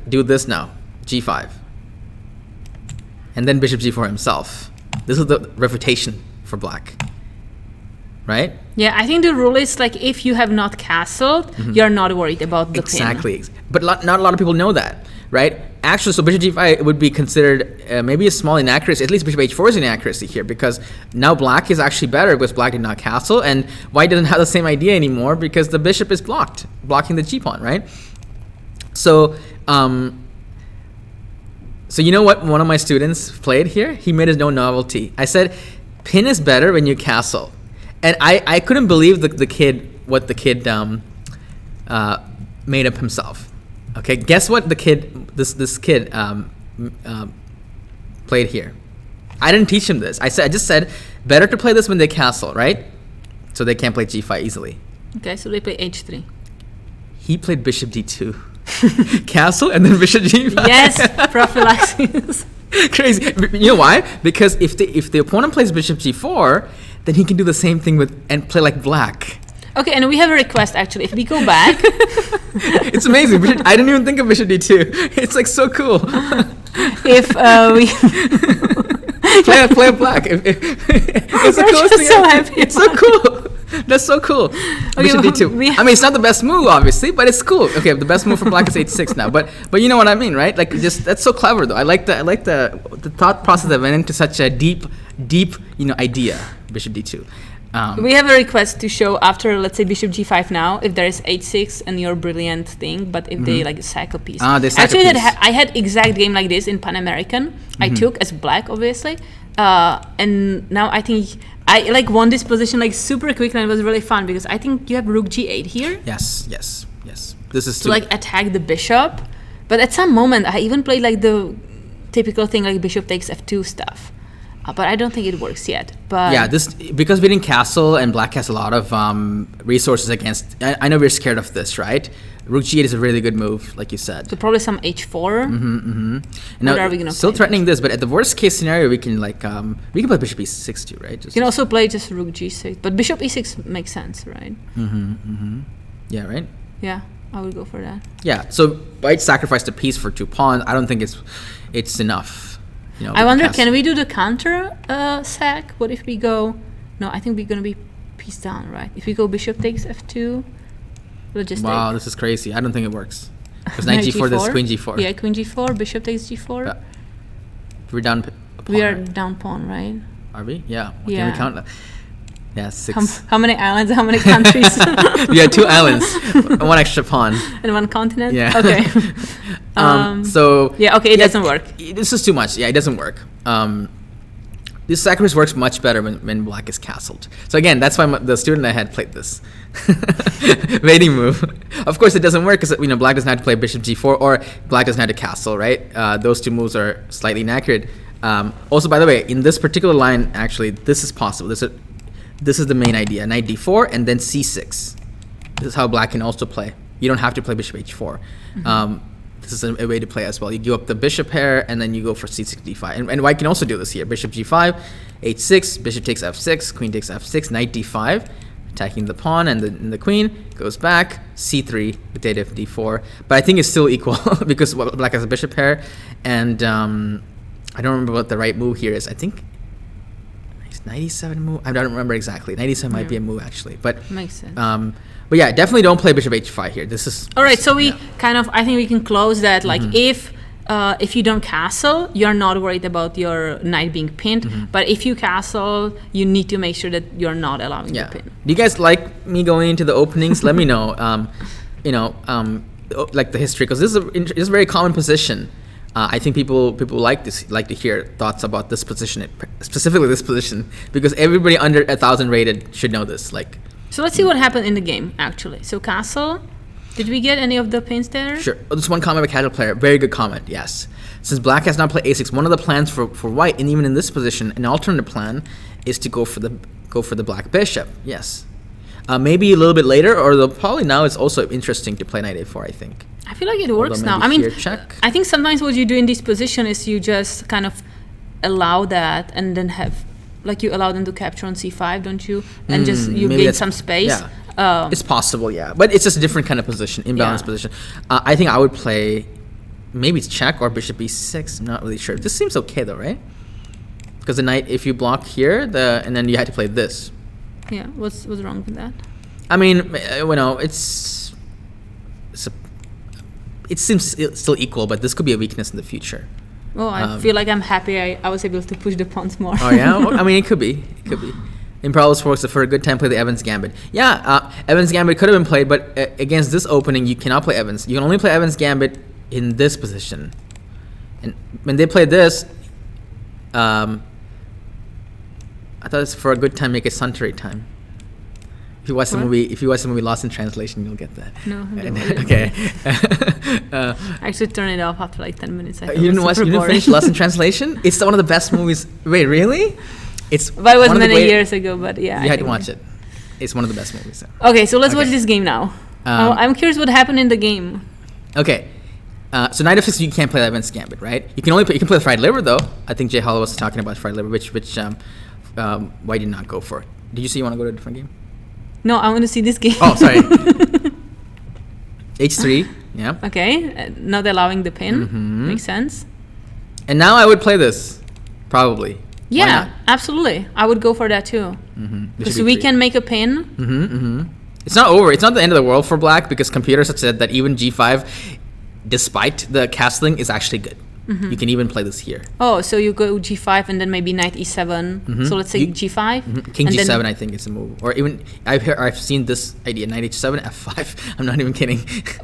do this now, g5, and then bishop g4 himself. This is the refutation for black, right? Yeah, I think the rule is like if you have not castled, you're not worried about the pin. Exactly, but not a lot of people know that, right? Actually, so bishop g5 would be considered maybe a small inaccuracy. At least bishop h4 is an inaccuracy here, because now black is actually better because black did not castle, and white doesn't have the same idea anymore because the bishop is blocking the g pawn, right? So, so you know what one of my students played here? He made his own novelty. I said, pin is better when you castle. And I couldn't believe what the kid made up himself. Okay, guess what this kid played here? I didn't teach him this. I just said, better to play this when they castle, right? So they can't play g5 easily. Okay, so they play h3. He played bishop d2. Castle and then bishop g5. Yes, prophylaxis. Crazy. You know why? Because if the opponent plays bishop g4, then he can do the same thing and play like black. Okay, and we have a request actually. If we go back, it's amazing. I didn't even think of bishop d2. It's like so cool. If we play black. It's the coolest thing. So happy. It's so cool. That's so cool. Okay, Bishop d2. I mean, it's not the best move, obviously, but it's cool. Okay, the best move for black is h6 now, but you know what I mean, right? Like, just that's so clever, though. I like the thought process that went into such a deep idea. Bishop d2. We have a request to show after, let's say, bishop g5 now, if there is h6 and your brilliant thing, but if they like sack a piece. They sack actually, a piece. I had exact game like this in Pan American. I took as black, obviously, and now I think I like won this position like super quick, and it was really fun because I think you have rook g8 here. Yes. This is to like attack the bishop, but at some moment I even played like the typical thing like bishop takes f2 stuff. But I don't think it works yet. But yeah, this because we didn't castle and black has a lot of resources against. I know we're scared of this, right? Rook g8 is a really good move, like you said. So probably some h4. Now, what are we gonna still play? threatening this, but at the worst case scenario, we can like we can play bishop e6 too, right? You can also play just rook g6, but bishop e6 makes sense, right? Yeah, right. Yeah, I would go for that. Yeah, so white sacrificed a piece for 2 pawns. I don't think it's enough. I wonder, can we do the counter sack? What if we go? No, I think we're gonna be piece down, right? If we go bishop takes f2, we'll just wow, this is crazy. I don't think it works. Because knight g4, this is queen g4. Yeah, queen g4, bishop takes g4. We're down a pawn, we are right? down pawn, right? Are we? Yeah. What Yeah. Can we count that? Yeah, 6. How many islands? How many countries? We had 2 islands, 1 extra pawn. And 1 continent? Yeah. Okay. So yeah, okay, it doesn't work. This is too much. Yeah, it doesn't work. This sacrifice works much better when black is castled. So again, that's why the student I had played this waiting move. Of course, it doesn't work because black doesn't have to play bishop g4 or black doesn't have to castle, right? Those 2 moves are slightly inaccurate. Also, by the way, in this particular line, actually, this is possible. This is the main idea: knight d4 and then c6. This is how black can also play. You don't have to play bishop h4. This is a way to play as well. You give up the bishop pair and then you go for c6, d5. And white can also do this here. Bishop g5, h6, bishop takes f6, queen takes f6, knight d5, attacking the pawn and the queen, goes back, c3, potato d4. But I think it's still equal because black has a bishop pair. And I don't remember what the right move here is. I think 97 move. I don't remember exactly. 97 might be a move actually, but makes sense. But yeah, definitely don't play bishop h5 here. This is all right. So we I think we can close that. Like if you don't castle, you're not worried about your knight being pinned. But if you castle, you need to make sure that you're not allowing the pin. Do you guys like me going into the openings? Let me know. Like the history, because this is a very common position. I think people like to hear thoughts about this position, specifically this position, because everybody under 1,000 rated should know this. Like, so let's see what happened in the game actually. So castle, Did we get any of the pins there? Sure. Oh, this one comment by casual player. Very good comment. Yes. Since black has not played a6, one of the plans for white, and even in this position, an alternate plan is to go for the black bishop. Yes. Maybe a little bit later, or probably now it's also interesting to play knight a4. I think. I feel like it works Although now. maybe I mean, here, check. I think sometimes what you do in this position is you just kind of allow that, and then have, like, you allow them to capture on c5, don't you? And just you maybe gain that's- some space. Yeah. It's possible, yeah, but it's just a different kind of position, imbalanced Yeah. position. I think I would play, maybe it's check or bishop e6. I'm not really sure. This seems okay though, right? Because the knight, if you block here, and then you had to play this. Yeah. What's wrong with that? I mean, it seems still equal, but this could be a weakness in the future. Oh, I feel like I'm happy I was able to push the pawns more. Oh yeah, well, I mean it could be. In parallel sports, for a good time, play the Evans Gambit. Yeah, Evans Gambit could have been played, but against this opening, you cannot play Evans. You can only play Evans Gambit in this position. And when they played this, I thought it's for a good time, make a Suntory time. If you watch the movie Lost in Translation, you'll get that. No, I didn't. Okay. I should turn it off after like 10 minutes. You didn't finish Lost in Translation? It's one of the best movies. Wait, really? But it was many years ago, but yeah. You had to watch it. It's one of the best movies. Okay, so let's watch this game now. I'm curious what happened in the game. Okay. So knight f6, you can't play that Evans Gambit, right? You can play the fried liver though. I think Jay Hollow was talking about fried liver, which White did not go for. Did you say you want to go to a different game? No, I want to see this game. Oh, sorry. h3, yeah. Okay, not allowing the pin. Makes sense. And now I would play this, probably. Why Yeah, not? absolutely. I would go for that too. Because we can make a pin. It's not over. It's not the end of the world for black, because computers have said that even g5, despite the castling, is actually good. You can even play this here. Oh, so you go g5 and then maybe knight e7. So let's say g5. King and g7, then- I think is a move. Or even I've seen this idea: knight h7, f5. I'm not even kidding.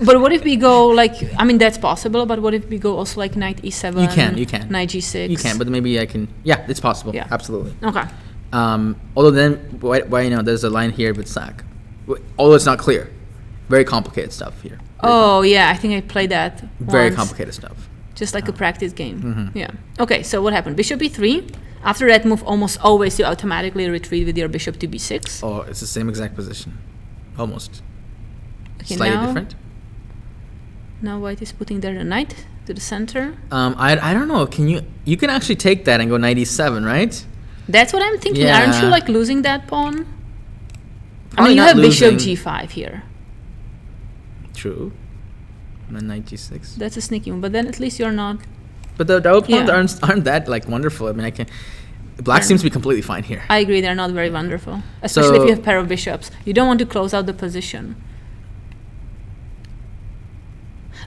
But what if we go like? I mean, that's possible. But what if we go also like knight e7? You can. Knight g6. You can, but maybe I can. Yeah, it's possible. Yeah. Absolutely. Okay. Although then, why there's a line here with sack. Although it's not clear. Very complicated stuff here. Oh yeah, I think I played that. Very once. complicated stuff. Just like a practice game. Yeah. Okay, so what happened? Bishop e3. After that move, almost always you automatically retreat with your bishop to b6. Oh, it's the same exact position. Almost. Okay, Slightly now, different. Now white is putting there the knight to the center. I don't know. You can actually take that and go knight e7, right? That's what I'm thinking. Yeah. Aren't you like losing that pawn? I Probably mean, you not have bishop losing. g5 here. True. And then knight g6. That's a sneaky one, but then at least you're not. But the double pawns Yeah. aren't that like wonderful. I mean, black Yeah. seems to be completely fine here. I agree, they're not very wonderful, especially if So- you have pair of bishops. You don't want to close out the position.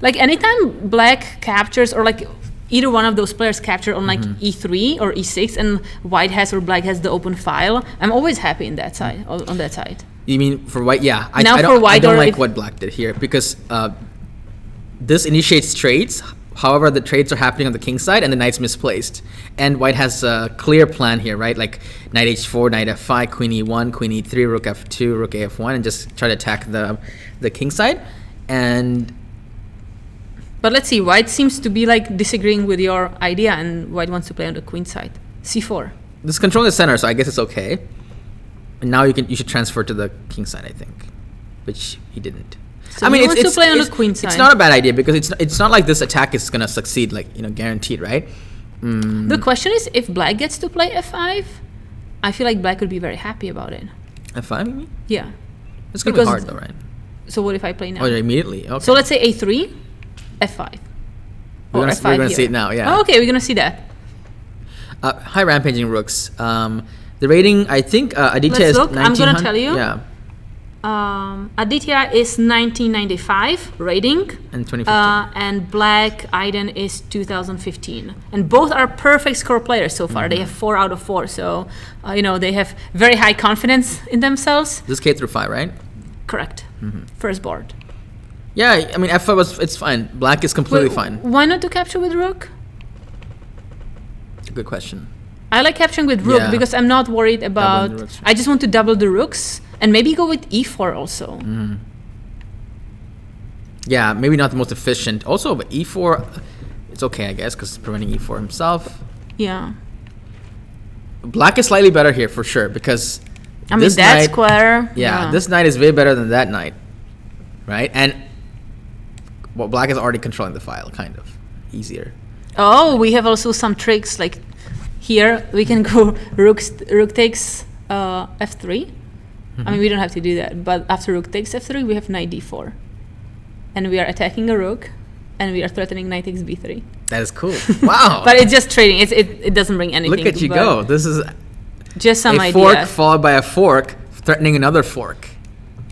Like anytime black captures, or like either one of those players capture on like e3 or e6, and white has or black has the open file, I'm always happy in that side. On that side. You mean for white? Yeah. Now I for don't, white, I don't or like if- what black did here, because this initiates trades. However, the trades are happening on the king side and the knight's misplaced. And white has a clear plan here, right? Like knight h4, knight f5, queen e1, queen e3, rook f2, rook af1, and just try to attack the king side. And But let's see, white seems to be like disagreeing with your idea, and white wants to play on the queen side. c4. this is controlling the center, so I guess it's okay. And now you should transfer to the king side, I think, which he didn't. So he wants to play on the queen side. It's not a bad idea, because it's not like this attack is gonna succeed, like, guaranteed, right? The question is, if black gets to play f5, I feel like black would be very happy about it. f5, you mean? Yeah. It's gonna Because- be hard though, right? So what if I play now? Oh, yeah, immediately. Okay. So let's say a3, f5. we're Or gonna, f5 we're gonna here. see it now. Yeah. Oh, okay, we're gonna see that. High rampaging rooks. The rating, I think, Aditya Let's is look. I'm gonna 1900 tell you. Yeah, Aditya is 1995 rating, and 2015. and Black Aiden is 2015, and both are perfect score players so far. They have 4 out of 4, so they have very high confidence in themselves. This is K through 5, right? Correct. First board. Yeah, I mean, f5 it's fine. Black is completely Wait, fine. Why not to capture with rook? It's a good question. I like capturing with rook Yeah. because I'm not worried about. the rooks. I just want to double the rooks and maybe go with e4 also. Yeah, maybe not the most efficient. Also, but e4, it's okay, I guess, because it's preventing e4 himself. Yeah. Black is slightly better here for sure, because I mean, this that knight, square. yeah, this knight is way better than that knight, right? And well, black is already controlling the file, kind of easier. Oh, we have also some tricks like here. We can go rook takes f3. I mean, we don't have to do that, but after rook takes f3, we have knight d4, and we are attacking a rook, and we are threatening knight takes b3. That is cool. Wow. But it's just trading. It doesn't bring anything. Look at you go. This is just some a idea. fork followed by a fork, threatening another fork.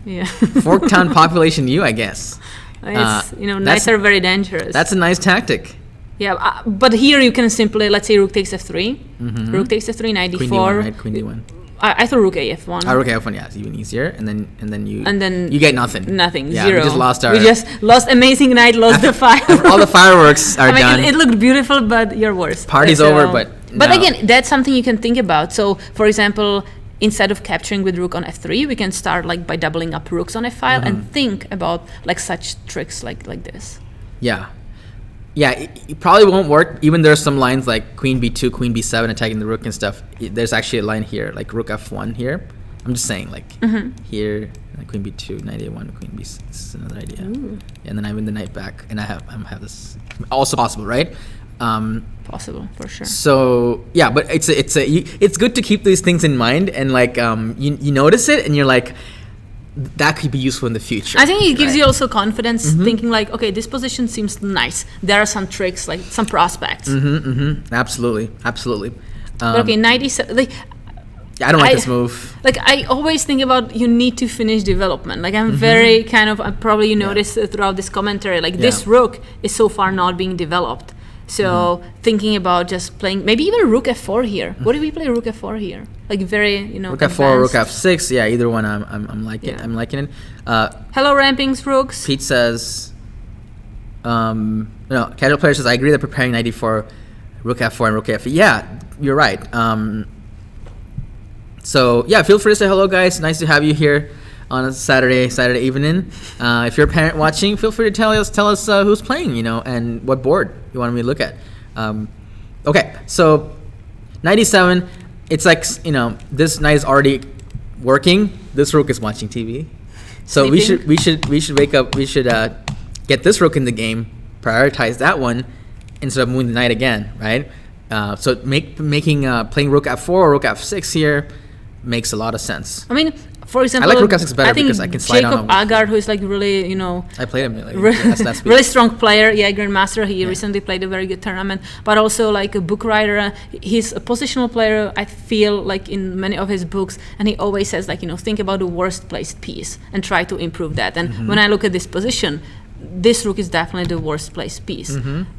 Yeah. Fork town population I guess. It's, knights are very dangerous. That's a nice tactic. Yeah, but here you can simply, let's say rook takes f3, rook takes f3, knight d4. Queen d1, right? Queen d1. I thought rook af1. Rook a1, yeah, it's even easier, and then you get nothing. Nothing, yeah, zero. We just lost amazing knight, lost the fire. All the fireworks are done. It looked beautiful, but you're worse. Party's over, but But no. again, that's something you can think about. So, for example, instead of capturing with rook on f3, we can start like by doubling up rooks on f5 and think about like such tricks like this. Yeah. Yeah, it probably won't work. Even there's some lines like queen b2, queen b7 attacking the rook and stuff. There's actually a line here, like rook f1 here. I'm just saying, like here, like queen b2, knight a1, queen b6. This is another idea. Yeah, and then I win the knight back, and I have this. Also possible, right? Possible for sure. So yeah, but it's good to keep these things in mind, and like you notice it, and you're like, that could be useful in the future. I think it gives you also confidence, thinking like, okay, this position seems nice. There are some tricks, like some prospects. Absolutely. But okay, knight e7. Like, I don't like this move. Like, I always think about you need to finish development. Like, I'm very kind of, probably you noticed throughout this commentary, like this rook is so far not being developed. So thinking about just playing, maybe even rook f4 here. What do we play rook f4 here? Like very, rook f4, rook f6. Yeah, either one. I'm liking. I'm liking it. Hello, rampings, rooks. Pete says, no, casual player says, I agree that preparing knight d4, rook f4, and rook f. Yeah, you're right. So yeah, feel free to say hello, guys. Nice to have you here on a Saturday evening. If you're a parent watching, feel free to tell us who's playing, and what board you want me to look at. Okay, so knight e7. It's like this knight is already working. This rook is watching TV. So we should wake up. We should get this rook in the game. Prioritize that one instead of moving the knight again, right? So playing rook f4 or rook f6 here makes a lot of sense. I mean, for example, I like rook f6 better because I can slide Jacob on. Agard, who is like really, I played him really strong player. Yeah, grandmaster. He recently played a very good tournament, but also like a book writer. He's a positional player. I feel like in many of his books, and he always says like think about the worst placed piece and try to improve that. And when I look at this position, this rook is definitely the worst placed piece.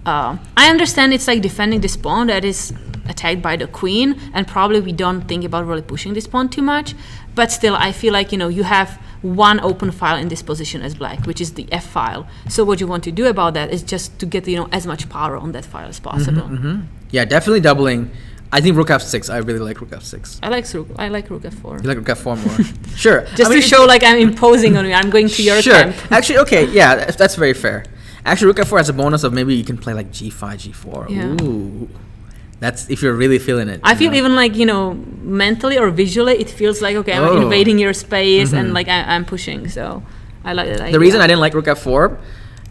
I understand it's like defending this pawn that is attacked by the queen, and probably we don't think about really pushing this pawn too much, but still I feel like you have one open file in this position as black, which is the f file. So what you want to do about that is just to get as much power on that file as possible. Yeah, definitely doubling. I think rook f6. I really like rook f6. I like rook f4. You like rook f4 more? Sure. Just to show like I'm imposing on you. I'm going to your camp. Actually, okay, yeah, that's very fair. Actually, rook f4 has a bonus of maybe you can play like g5, g4. Yeah. Ooh. That's if you're really feeling it. I feel even like, mentally or visually, it feels like, okay, I'm invading your space and like I'm pushing. So I like that idea. The reason I didn't like rook f4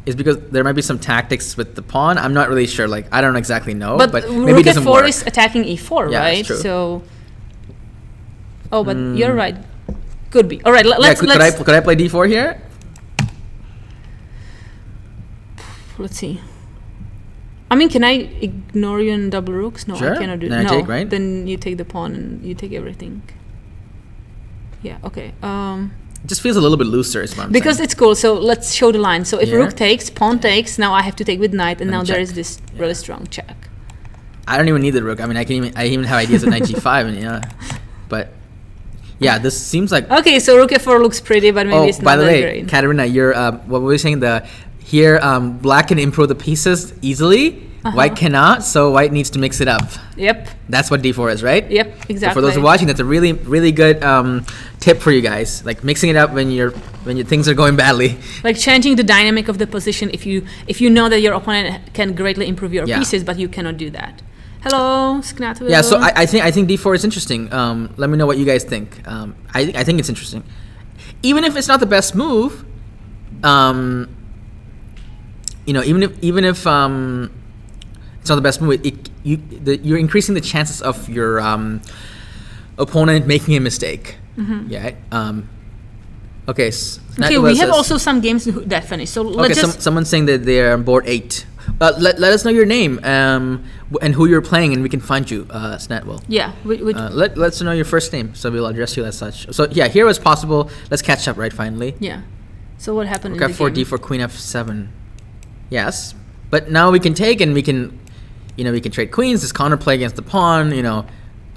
is because there might be some tactics with the pawn. I'm not really sure. Like, I don't exactly know, but maybe rook it doesn't f4 work. is attacking e4, Yeah, right? that's true. So, but you're right. Could be. All right, let's. Could I play d4 here? Let's see. I mean, can I ignore you in double rooks? No, Sure. I cannot do Then I take, right? Then you take the pawn and you take everything. Yeah, okay. It just feels a little bit looser, is what I'm Because saying. it's cool. So let's show the line. So if Here. rook takes, pawn takes, now I have to take with knight, and Then now there check. is this really strong check. I don't even need the rook. I mean, I even have ideas of knight g5, and but yeah, this seems like. Okay, so rook f4 looks pretty, but maybe it's by not the that way, great. Katerina, you're what were we saying? Black can improve the pieces easily. White cannot, so white needs to mix it up. Yep. That's what d4 is, right? Yep. So Exactly. for those who are watching, that's a really, really good tip for you guys. Like mixing it up when your things are going badly. Like changing the dynamic of the position if you know that your opponent can greatly improve your Yeah. pieces, but you cannot do that. Hello, Sknatul. Yeah. So I think d4 is interesting. Let me know what you guys think. I think it's interesting, even if it's not the best move. Even if it's not the best move, you're increasing the chances of your opponent making a mistake. Mm-hmm. Yeah. Okay. Okay, we have also some games that finish. So let's just. Someone's saying that they're on board 8. Let us know your name and who you're playing, and we can find you, Snatwell. Yeah. Let us know your first name, so we'll address you as such. So yeah, here was possible. Let's catch up, right? Finally. Yeah. So what happened Rook in the f4, game? d4, queen f7. Yes, but now we can take and we can trade queens. This counterplay against the pawn,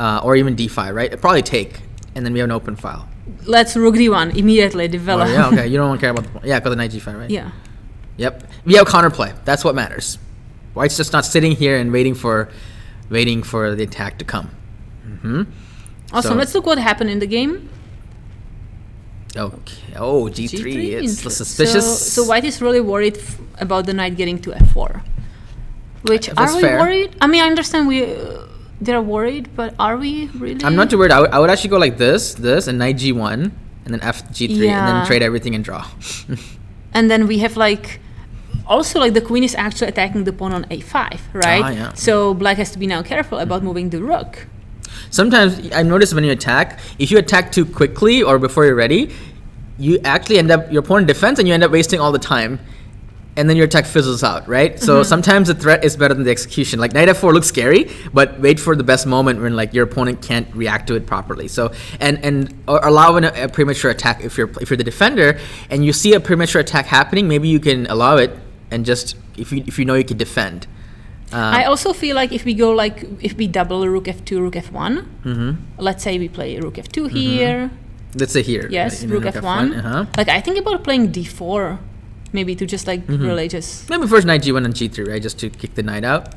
or even d5, right? Probably take, and then we have an open file. Let's rook d1 immediately develop. Oh, yeah, okay. You don't care about the pawn. Yeah, because the knight g5, right? Yeah. Yep. We have counterplay. That's what matters. White's just not sitting here and waiting for the attack to come. Mm-hmm. Awesome. Let's look what happened in the game. Okay. Oh, g3. It's suspicious. So white is really worried about the knight getting to f4. Which That's are we fair. worried? I mean, I understand they're worried, but are we really? I'm not too worried. I would actually go like this, and knight g1, and then f g3, and Yeah. then trade everything and draw. And then we have also the queen is actually attacking the pawn on a5, right? Ah, yeah. So black has to be now careful about moving the rook. Sometimes I've noticed when you attack, if you attack too quickly or before you're ready, you actually your opponent defends and you end up wasting all the time, and then your attack fizzles out, right? So sometimes the threat is better than the execution. Like knight f4 looks scary, but wait for the best moment when your opponent can't react to it properly. So or allow a premature attack if you're the defender and you see a premature attack happening, maybe you can allow it and just if you know you can defend. I also feel like if we go if we double rook f2, rook f1, let's say we play rook f2 here. Let's say here. Yes, rook f1. I think about playing d4, maybe to just really just. Maybe first knight g1 and g3, right? Just to kick the knight out.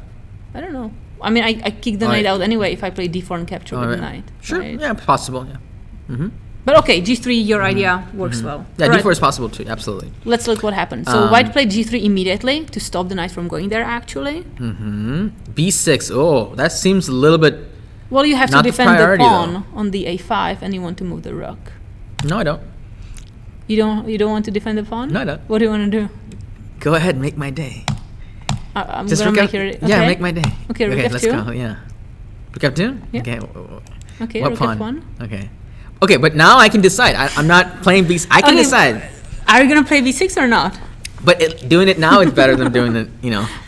I don't know. I mean, I kick the knight out anyway if I play d4 and capture with the knight. Sure. Right? Yeah, possible. Yeah. But okay, g3, your idea works well. Yeah, Right. d4 is possible too. Absolutely. Let's look what happened. So white played g3 immediately to stop the knight from going there. Actually. b6. Oh, that seems a little bit. Well, you have to Not the defend the priority, pawn on the a5, and you want to move the rook. No, I don't. You don't want to defend the pawn? No, I don't. What do you want to do? Go ahead, make my day. I'm Just gonna rook make F- it. Okay. Yeah, make my day. Okay, rook let's F2. go. Yeah. Rook f2. Yeah. Okay. Okay, What rook pawn? f1. Okay. Okay, but now I can decide. I'm not playing b. I can Okay. decide. Are you gonna play b6 or not? But doing it now is better than doing it.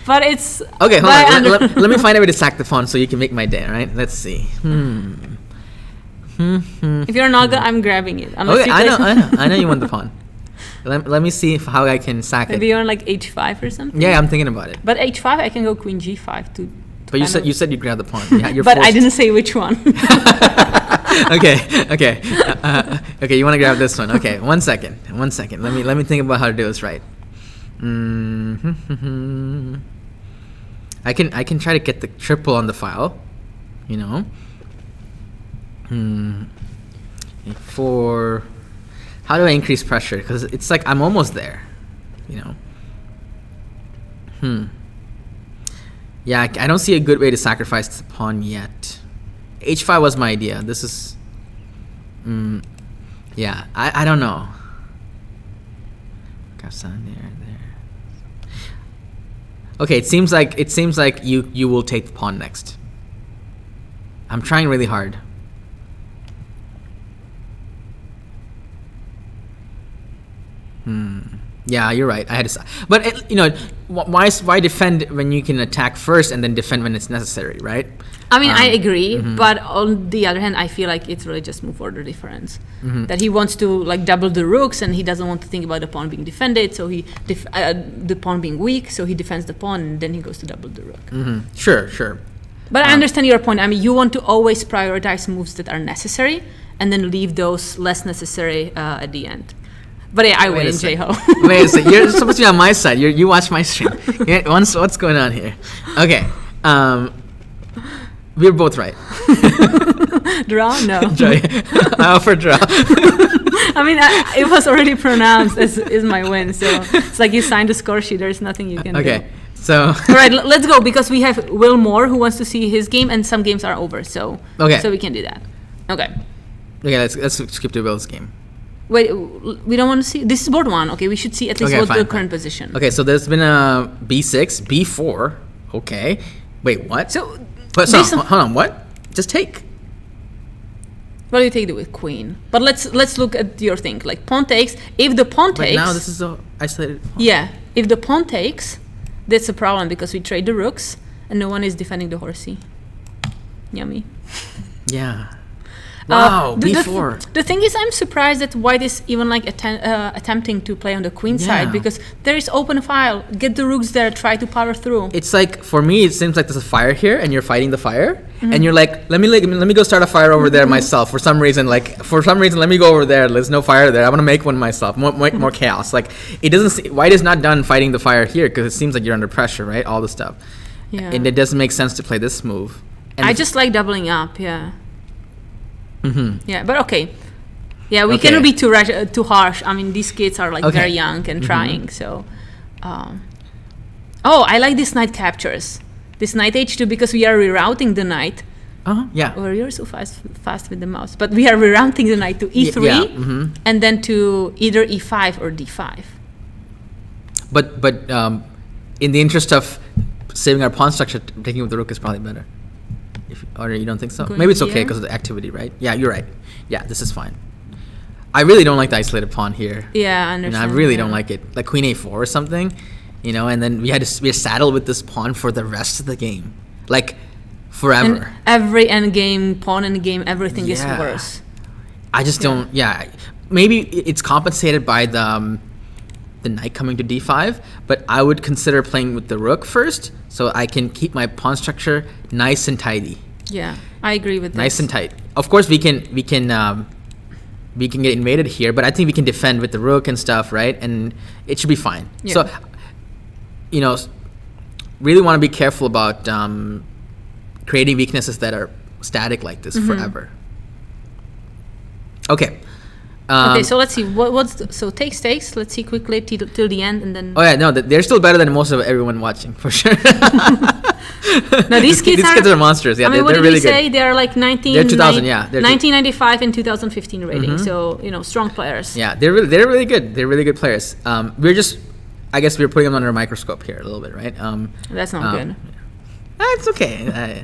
But it's Okay, hold but on. Let me find a way to sack the pawn so you can make my day. All right. Let's see. If you're not, I'm grabbing it. Unless Okay, you I know you want the pawn. Let me see how I can sack Maybe it. you're on h5 or something. Yeah, I'm thinking about it. But h5, I can go queen g5 to. But you said you grab the pawn. Yeah, you're But I forced. didn't say which one. Okay. Okay. You want to grab this one? Okay. One second. Let me think about how to do this right. I can try to get the triple on the file. For how do I increase pressure? Because it's like I'm almost there. Yeah, I don't see a good way to sacrifice the pawn yet. h5 was my idea. This is yeah, I don't know. Okay, it seems like you will take the pawn next. I'm trying really hard. Yeah, you're right. I had to, but why defend when you can attack first and then defend when it's necessary, right? I mean, I agree, but on the other hand, I feel like it's really just move order difference. That he wants to double the rooks, and he doesn't want to think about the pawn being defended. So the pawn being weak, so he defends the pawn, and then he goes to double the rook. Sure. But I understand your point. I mean, you want to always prioritize moves that are necessary, and then leave those less necessary at the end. But yeah, I Wait win, a sec. J-Ho. Wait a second. You're supposed to be on my side. You watch my stream. What's going on here? Okay. We're both right. Draw? No. I offer draw. I mean, it was already pronounced as is my win, so it's like you signed the score sheet. There's nothing you can do. Okay. So. All right, let's go because we have Will Moore who wants to see his game, and some games are over, so we can do that. Okay. Okay. Let's skip to Will's game. Wait, we don't want to see. This is board 1. Okay, we should see at least what's the current position. Okay, so there's been a B6, B4. Okay. Wait, what? So, hold on. What? Just take. Well, you take it with queen. But let's look at your thing. Like pawn takes. If the pawn takes. But now this is the isolated pawn. Yeah. If the pawn takes, that's a problem because we trade the rooks and no one is defending the horsey. Yummy. Yeah. Wow, B4. The thing is, I'm surprised that White is even like attempting to play on the queen side because there is open file. Get the rooks there, try to power through. It's like, for me, it seems like there's a fire here and you're fighting the fire. And you're like, let me go start a fire over there myself. For some reason, let me go over there. There's no fire there. I want to make one myself. More chaos. Like, it doesn't. White is not done fighting the fire here because it seems like you're under pressure, right? All the stuff. Yeah. And it doesn't make sense to play this move. And I just like doubling up. Yeah. Mm-hmm. Yeah, but okay. Yeah, we cannot be too harsh. I mean, these kids are like very young and trying. So, I like this knight captures. This knight h2 because we are rerouting the knight. Yeah. Oh, you're so fast with the mouse. But we are rerouting the knight to e3 and then to either e5 or d5. But in the interest of saving our pawn structure, taking with the rook is probably better. Or you don't think so? Maybe it's okay because of the activity, right? Yeah, you're right. Yeah, this is fine. I really don't like the isolated pawn here. Yeah, I understand. And I really don't like it. Like queen a4 or something, and then we're saddled with this pawn for the rest of the game. Like, forever. And every endgame, pawn endgame, everything is worse. I just don't, Maybe it's compensated by the knight coming to d5, but I would consider playing with the rook first so I can keep my pawn structure nice and tidy. Yeah, I agree with that. Nice and tight. Of course, we can get invaded here, but I think we can defend with the rook and stuff, right? And it should be fine. Yeah. So, really want to be careful about creating weaknesses that are static like this forever. Okay. Okay, so let's see. So takes. Let's see quickly till the end, and then. Oh yeah, no, they're still better than most of everyone watching for sure. No, these kids are monsters. Yeah, I mean, they're really good. Say? They're like 2000. Yeah, they're 1995 and 2015 rating. So strong players. Yeah, they're really good. They're really good players. I guess we're putting them under a microscope here a little bit, right? That's not good. It's okay.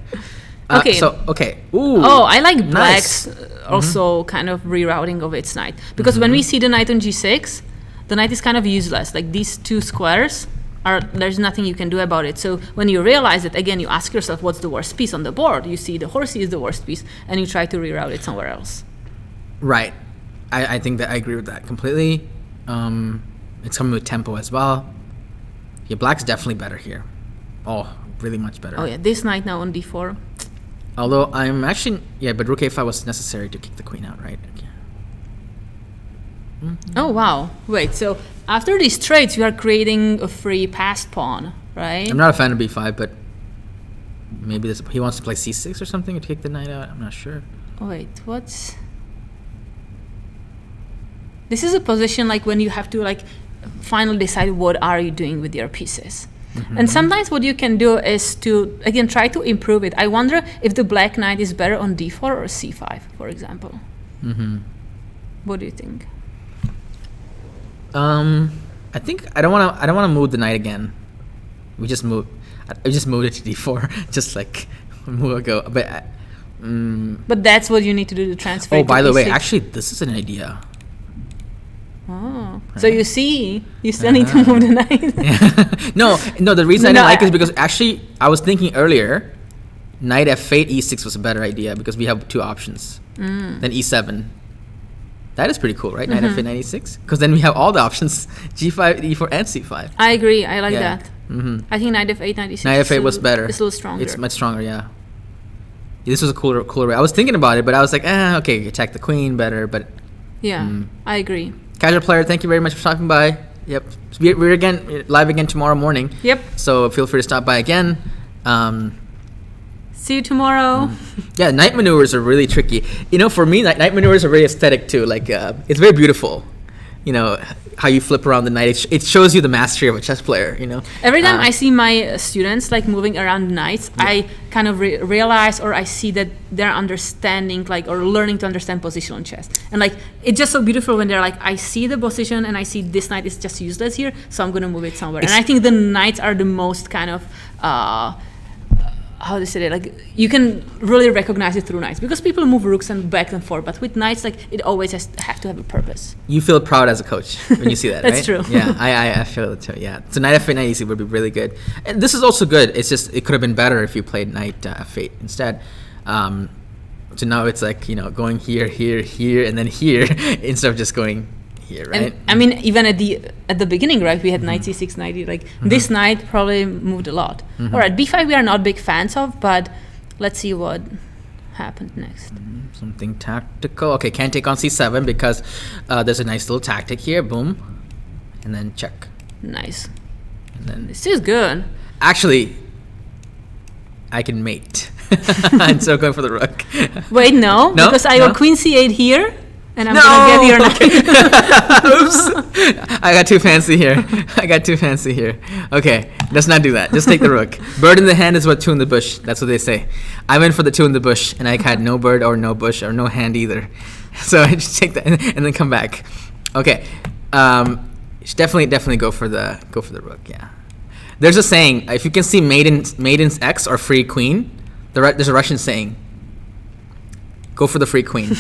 Okay. Ooh. Oh, I like Black's nice. Also kind of rerouting of its knight. Because when we see the knight on g6, the knight is kind of useless. Like these two squares, there's nothing you can do about it. So when you realize it, again, you ask yourself, what's the worst piece on the board? You see the horsey is the worst piece, and you try to reroute it somewhere else. Right. I think that I agree with that completely. It's coming with tempo as well. Yeah, Black's definitely better here. Oh, really much better. Oh yeah, this knight now on d4. Although I'm actually, but rook a5 was necessary to kick the queen out, right? Okay. Oh wow! Wait, so after these trades, you are creating a free passed pawn, right? I'm not a fan of b5, but maybe he wants to play c6 or something to kick the knight out. I'm not sure. Oh, wait, what's? This is a position like when you have to finally decide what are you doing with your pieces. And sometimes what you can do is to, again, try to improve it. I wonder if the black knight is better on d4 or c5, for example. What do you think? I think I don't want to move the knight again. I just moved it to d4 just like a move ago. But that's what you need to do to transfer. Oh, by the way, actually, this is an idea. Oh, so you see, you still need to move the knight. No. The reason I didn't like it is because actually I was thinking earlier, knight f8 e6 was a better idea because we have two options. Then e7. That is pretty cool, right? Knight f8, knight e6, because then we have all the options: g5, e4, and c5. I agree. I like that. I think knight f8, knight e6. Knight f8 was better. It's a little stronger. It's much stronger. Yeah. This was a cooler way. I was thinking about it, but I was like, okay, attack the queen better, but. Yeah, I agree. Casual player, thank you very much for stopping by. Yep. We're again live again tomorrow morning. Yep. So feel free to stop by again. See you tomorrow. Yeah, night maneuvers are really tricky. You know, for me, night maneuvers are very aesthetic too. Like, it's very beautiful. You know, how you flip around the night. It shows you the mastery of a chess player, you know. Every time I see my students like moving around knights, I kind of realize, or I see that they're understanding like or learning to understand positional chess. And like it's just so beautiful when they're like, I see the position and I see this knight is just useless here, so I'm gonna move it somewhere. And I think the knights are the most kind of how to say it, like you can really recognize it through knights because people move rooks and back and forth, but with knights like it always have to have a purpose. You feel proud as a coach when you see that. That's right? true. Yeah, I feel it too. Yeah, so knight f8 knight e6 would be really good, and this is also good. It's just it could have been better if you played knight f8 instead. So now it's like, you know, going here, and then here instead of just going here, right? And, I mean, even at the beginning, right? We had knight c6, knight e. Like this knight probably moved a lot. All right, b5 we are not big fans of, but let's see what happened next. Something tactical. Okay, can't take on c7 because there's a nice little tactic here. Boom, and then check. Nice. And then This is good. actually, I can mate instead of going for the rook. Wait, no, No? because I No? go queen c8 here, and I'm No! gonna get your knight. Oops. I got too fancy here. Okay, let's not do that. Just take the rook. Bird in the hand is what two in the bush. That's what they say. I went for the two in the bush, and I had no bird or no bush or no hand either. So I just take that and then come back. Okay. Should definitely go for the rook. Yeah. There's a saying: if you can see maiden's X or free queen, there's a Russian saying. Go for the free queen.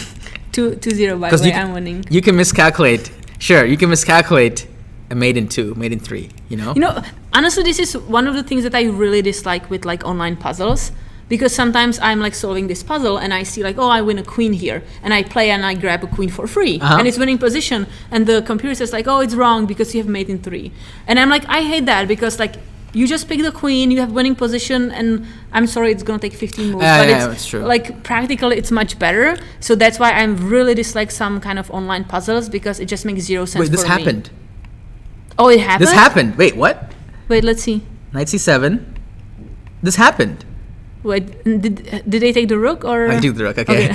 2-0 by the way, I'm winning. You can miscalculate. Sure, you can miscalculate a maiden 2, maiden 3, you know? You know, honestly, this is one of the things that I really dislike with like online puzzles, because sometimes I'm like solving this puzzle and I see like, oh, I win a queen here, and I play and I grab a queen for free, and it's winning position, and the computer says like, oh, it's wrong because you have maiden 3, and I'm like, I hate that because like you just pick the queen, you have winning position, and I'm sorry, it's gonna take 15 moves, but it's true. Like practically it's much better. So that's why I'm really dislike some kind of online puzzles, because it just makes zero sense. Wait, this for me. happened. Oh, it happened. This happened. Wait, what? Wait, let's see. Knight c7. This happened. Wait, did they take the rook or? I took the rook. Okay.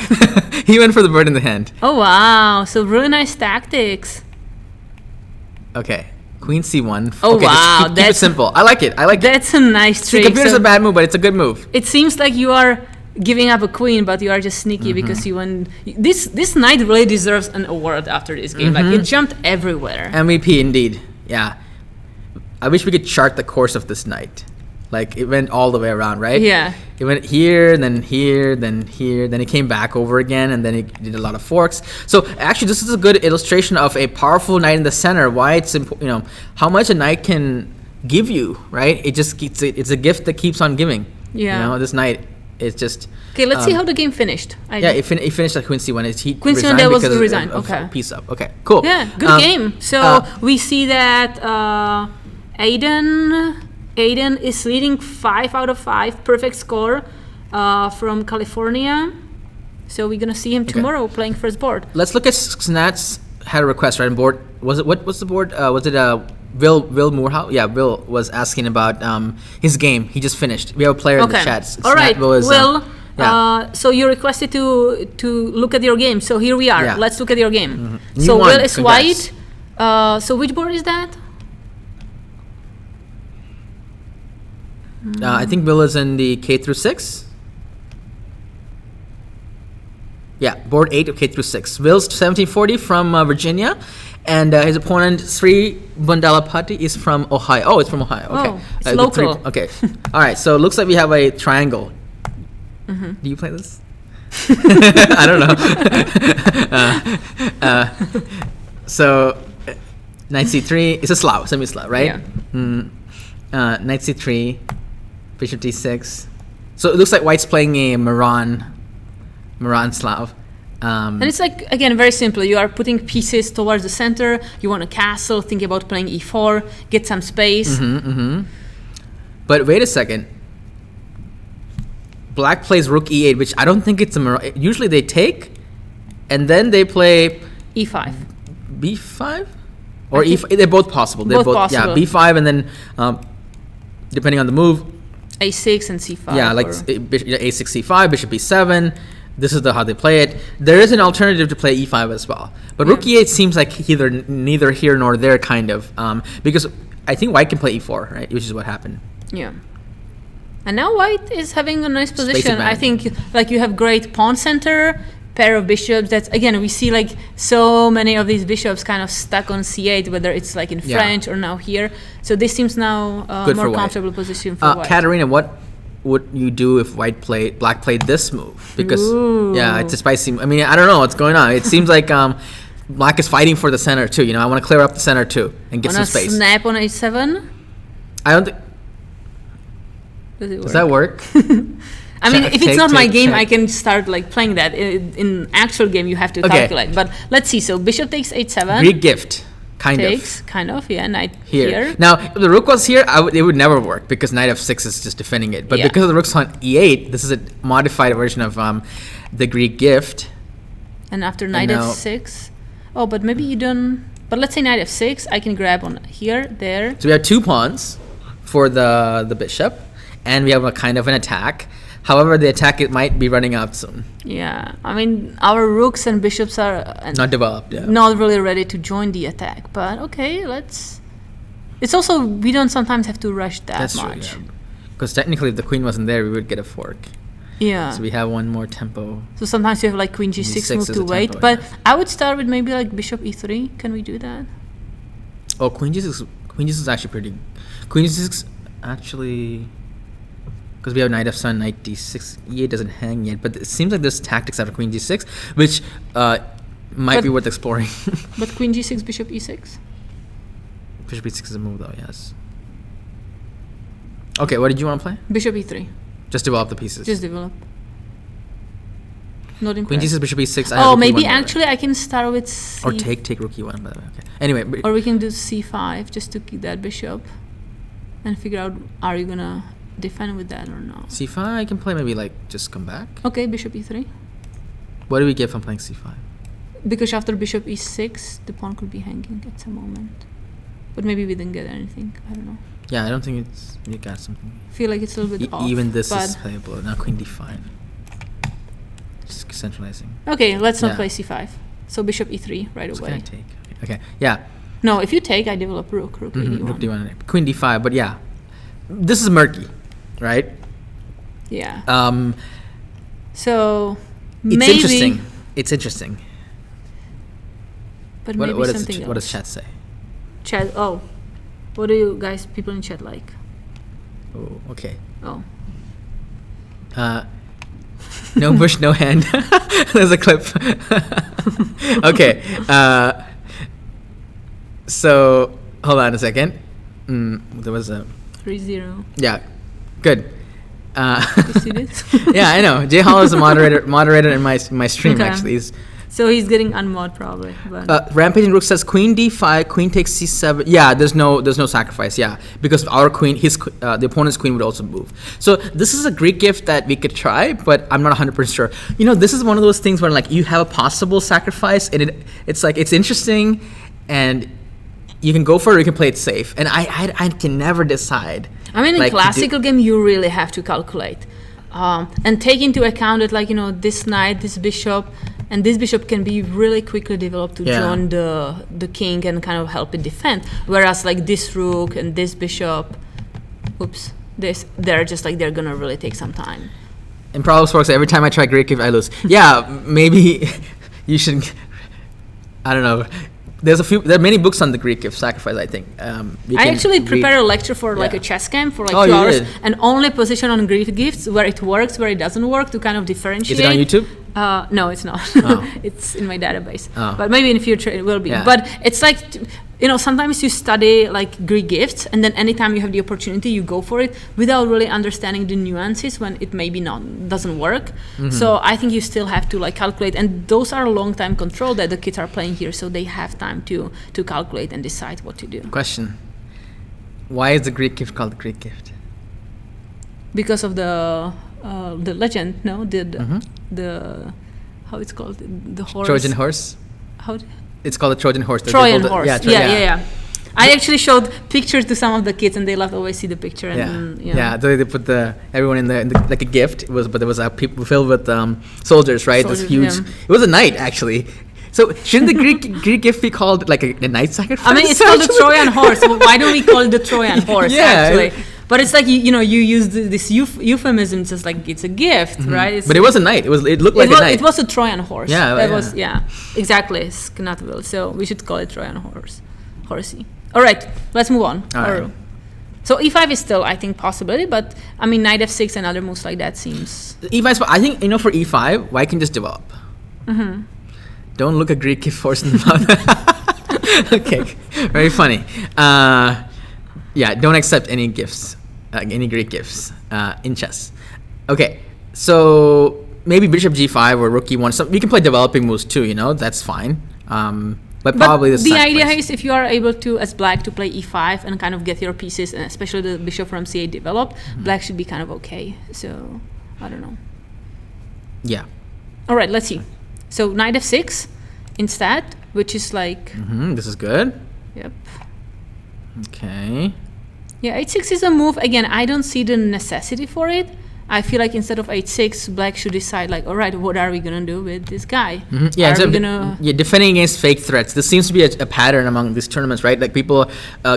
He went for the bird in the hand. Oh wow! So really nice tactics. Okay. Queen c1. Oh, okay, wow, Just keep it simple. I like it. That's a nice The trick. computer's So a bad move, but it's a good move. it seems like you are giving up a queen, but you are just sneaky because you won. This knight really deserves an award after this game. Like it jumped everywhere. MVP indeed. Yeah. I wish we could chart the course of this knight. Like it went all the way around, right? Yeah. It went here, then here, then here, then it came back over again, and then it did a lot of forks. So actually, this is a good illustration of a powerful knight in the center. Why it's important, you know, how much a knight can give you, right? It just keeps it's a gift that keeps on giving. Yeah. You know, this knight is just. Okay, let's see how the game finished. It finished at Queen C1. He Queen C1, resigned that was because the resign. of Okay. Piece up. Okay, cool. Yeah, good game. So we see that Aiden is leading 5 out of 5, perfect score from California. So we're gonna see him tomorrow playing first board. Let's look at Snats had a request right on board. Was it what's the board? Was it Will Moorhouse? Yeah, Will was asking about his game. He just finished. We have a player in the chat. All right, Will. yeah. So you requested to look at your game. So here we are. Yeah. Let's look at your game. You So won. Will is Congrats. white. So which board is that? I think Will is in the K through 6. Yeah, board 8 of K through 6. Will's 1740 from Virginia, and his opponent Sri Bundalapati is from Ohio. Oh, it's from Ohio. Okay, Oh, it's local. Okay, all right. So it looks like we have a triangle. Do you play this? I don't know. So knight c3. It's a Slav, semi-Slav, right? Yeah. Knight c3. Bishop d6. So it looks like white's playing a Moran Slav. And it's like, again, very simple. You are putting pieces towards the center. You want a castle, think about playing e4, get some space. But wait a second. Black plays rook e8, which I don't think it's a Moran. Usually they take, and then they play e5. b5 or I think e5. They're both possible. They're both possible. Yeah, b5 and then depending on the move. A6 and C5. Yeah, like or- a6 c5, bishop b7. This is how they play it. There is an alternative to play e5 as well, but rook e8 seems like either neither here nor there, kind of, because I think white can play e4, right, which is what happened. Yeah. And now white is having a nice position. I advantage. think like you have great pawn center, pair of bishops. That's again we see like so many of these bishops kind of stuck on c8, whether it's like in Yeah. French or now here. So this seems now Good more for white. comfortable position for white. Katarina, what would you do if black played this move? Because yeah, it's a spicy. I mean, I don't know what's going on. It seems like black is fighting for the center too. You know, I want to clear up the center too and give some Wanna space. snap on a7? I don't think. Does it work? Does that work? I mean, Check, if it's not my take, game, check. I can start like playing that. In actual game, you have to Okay. calculate. But let's see. So bishop takes h7. Greek gift, kind takes, of. kind of, yeah. Knight Here. here. Now, if the rook was here, it would never work because knight f6 is just defending it. But Yeah. because the rook's on e8, this is a modified version of the Greek gift. And after knight now- f6. Oh, but maybe you don't. But let's say knight f6. I can grab on here, there. So we have 2 pawns for the bishop, and we have a kind of an attack. However, the attack it might be running out soon. Yeah. I mean, our rooks and bishops are Not developed. Yeah. not really ready to join the attack. But okay, let's. It's also we don't sometimes have to rush that That's much. true. Because technically, if the queen wasn't there, we would get a fork. Yeah. So we have one more tempo. So sometimes you have like queen g6 G6 move is to a wait, tempo, but yeah. I would start with maybe like bishop e3. Can we do that? Oh, queen g6 is actually pretty. Queen g6 actually, because we have knight f7, knight d6. E8 doesn't hang yet, but it seems like there's tactics after queen g6, which might But- be worth exploring. But queen g6, bishop e6. Bishop e6 is a move though. Yes. Okay, what did you want to play? Bishop e3. Just develop the pieces. Just develop. Not Queen impressed. g6, bishop e6. I have Oh, rook maybe e1 by the way. actually I can start with c. Or take rook e1 by the way. Okay. Anyway, Or we can do c5 just to keep that bishop, and figure out are you gonna defend with that or not. c5 I can play maybe like just come back. Okay, bishop e3. What do we get from playing c5? Because after bishop e6, the pawn could be hanging at some moment. But maybe we didn't get anything. I don't know. Yeah, I don't think it's you got something. Feel like it's a little bit off. Even this but is playable. Now queen d5. Just centralizing. okay, let's not Yeah. play c5. So bishop e3 right So away. can I take? Okay. Yeah. No, if you take, I develop rook. Rook Mhm, e1. Rook d1. Queen d5. But yeah, this is murky, right? Yeah. Um, So it's maybe. interesting. It's interesting. But maybe What something else. what does chat say? Chat. Oh, what do you guys, people in chat like? Oh, okay. Oh, No bush, no hand. There's a clip. Okay. So hold on a second. There was a 3-0. yeah. Good. You see this? Yeah, I know. Jay Hall is a moderator in my stream. Okay. Actually, he's So he's getting unmod probably. But Rampaging Rook says queen d5, queen takes c7. Yeah, there's no sacrifice. Yeah, because our queen, the opponent's queen would also move. So this is a Greek gift that we could try, but I'm not 100% sure. You know, this is one of those things where like you have a possible sacrifice, and it's like it's interesting, and you can go for it or you can play it safe. And I can never decide. I mean, in like, to do- classical game, you really have to calculate and take into account that, like, you know, this knight, this bishop, and this bishop can be really quickly developed to Yeah. join the king and kind of help it defend. Whereas, like, this rook and this bishop, they're just like they're gonna really take some time. In Proverbs works, every time I try Greek gift, I lose. Yeah, maybe you should. I don't know. There are many books on the Greek gift sacrifice. I think. I actually prepared a lecture for like Yeah. a chess camp for like Oh, 2 you hours, did? and only position on Greek gifts where it works, where it doesn't work, to kind of differentiate. Is it on YouTube? No, it's not. Oh. It's in my database. Oh. But maybe in the future it will be. Yeah. But it's like, you know, sometimes you study like Greek gifts, and then anytime you have the opportunity, you go for it without really understanding the nuances when it maybe doesn't work. Mm-hmm. So I think you still have to like calculate, and those are long time control that the kids are playing here, so they have time to calculate and decide what to do. Question: why is the Greek gift called the Greek gift? Because of the legend, no, the Mhm. the how it's called, the horse. Trojan horse. How? It's called a Trojan horse. Trojan horse. Yeah, Yeah. I actually showed pictures to some of the kids, and they loved always see the picture. And, They put everyone in the like a gift. But there was people filled with soldiers, right? Soldiers, this huge. yeah. It was a knight actually. So shouldn't the Greek gift be called like a knight sacrifice? I mean, it's called the Trojan horse. Why don't we call it the Trojan horse? Actually, but it's like you use this euphemism, just like it's a gift, right? But it was a knight. It looked like a knight. It was a Trojan horse. Yeah, it was. Yeah, exactly. It's Knatville. So we should call it Trojan horsey. All right, let's move on. All right. So e5 is still, I think, possibility, but I mean, knight f6 and other moves like that seems. E5, I think for e5, white can just develop. Don't look a Greek gift horse in the mouth. Okay, very funny. Don't accept any gifts, any Greek gifts in chess. Okay, so maybe bishop g5 or rook e1. So we can play developing moves too. That's fine. But probably the idea is if you are able to, as black, to play e5 and kind of get your pieces, and especially the bishop from c8 developed, black should be kind of okay. So I don't know. Yeah. All right, let's see. So knight f6 instead, which is like. This is good. Yep. Okay. Yeah, h6 is a move. Again, I don't see the necessity for it. I feel like instead of h6, black should decide like, all right, what are we gonna do with this guy? Yeah, defending against fake threats. This seems to be a pattern among these tournaments, right? Like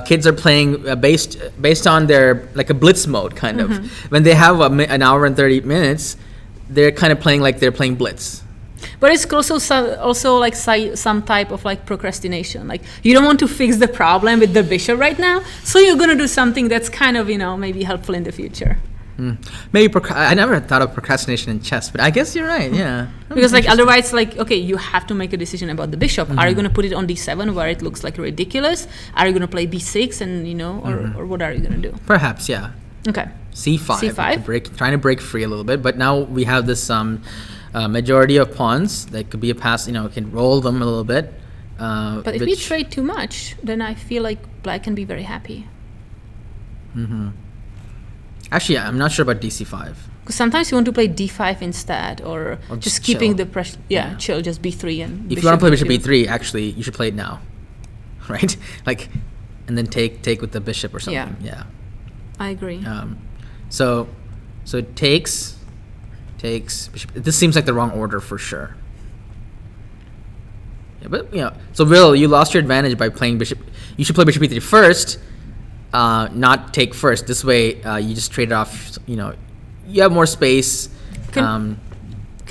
kids are playing based on their like a blitz mode kind of. When they have an hour and 30 minutes, they're kind of playing like they're playing blitz. But it's also like some type of like procrastination. Like you don't want to fix the problem with the bishop right now, so you're gonna do something that's kind of maybe helpful in the future. Maybe I never thought of procrastination in chess, but I guess you're right. Yeah, because like otherwise, like okay, you have to make a decision about the bishop. Are you going to put it on d7 where it looks like ridiculous? Are you going to play b6 and or what are you going to do? Perhaps, yeah. Okay. c5. Trying to break free a little bit, but now we have this majority of pawns that could be a pass. Can roll them a little bit. But if we trade too much, then I feel like black can be very happy. Actually, I'm not sure about dc5. Because sometimes you want to play d5 instead, or just keeping the pressure. Yeah, chill, just b3 and. If you want to play bishop b3, actually, you should play it now, right? Like, and then take with the bishop or something. Yeah. I agree. So it takes bishop. This seems like the wrong order for sure. Yeah, but so Will, you lost your advantage by playing bishop. You should play bishop b3 first. Not take first. This way, you just trade it off. You have more space. Can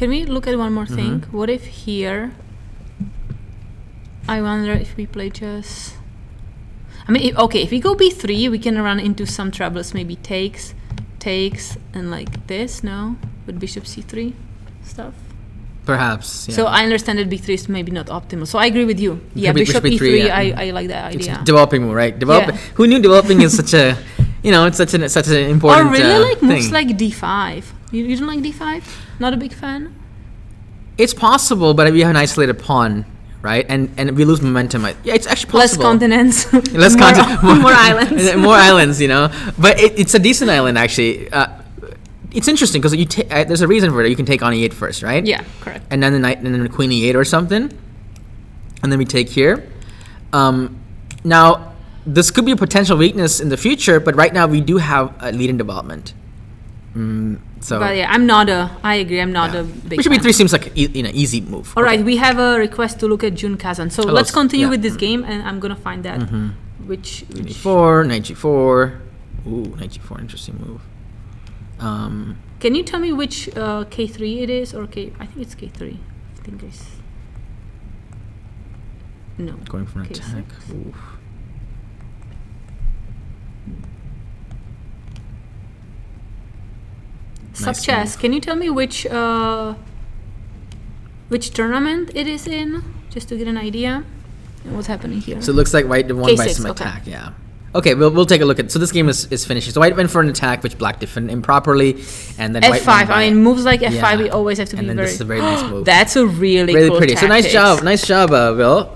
we look at one more thing? What if here? I wonder if we play just. I mean, if we go b3, we can run into some troubles. Maybe takes, and like this. No, with bishop c3 stuff. Perhaps. Yeah. So I understand that b3 is maybe not optimal. So I agree with you. Yeah, bishop e3. Yeah. I like that idea. It's developing move, right? Who knew developing is such a, it's such an important. Or really like thing. Moves like d5. You don't like d5? Not a big fan. It's possible, but we have an isolated pawn, right? And we lose momentum. Yeah, it's actually possible. Less continents. More islands. More islands, But it's a decent island actually. It's interesting because there's a reason for it. You can take on e8 first, right? Yeah, correct. And then the knight, and then the queen e8 or something, and then we take here. Now, this could be a potential weakness in the future, but right now we do have a lead in development. So. But yeah, I agree. I'm not a big. Bishop e3 seems like easy move. All right, we have a request to look at Jun Kazan. So let's continue with this game, and I'm gonna find that which. Knight e4, knight g4. Ooh, knight g4, interesting move. Can you tell me which K3 it is, or I think it's K3. I think it's no. Going for an K6. attack. Oof. Subchess. Can you tell me which tournament it is in, just to get an idea? And what's happening here? So it looks like white won by K6, some attack. Yeah. Okay, we'll take a look at. So this game is finishing. So white went for an attack, which black defended improperly, and then f5. I mean, moves like f5, we always have to be very. And then this is a very nice move. That's a really cool pretty. Tactics. So nice job, Will,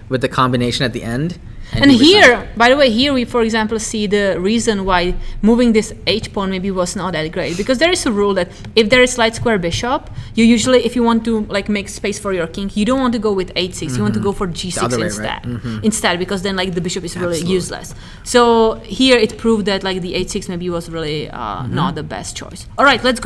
with the combination at the end. And here, by the way, here we, for example, see the reason why moving this h pawn maybe was not that great, because there is a rule that if there is light square bishop, you usually, if you want to like make space for your king, you don't want to go with h6. You want to go for g6 instead. Right? Instead, because then like the bishop is really useless. So here it proved that like the h6 maybe was really not the best choice. All right, let's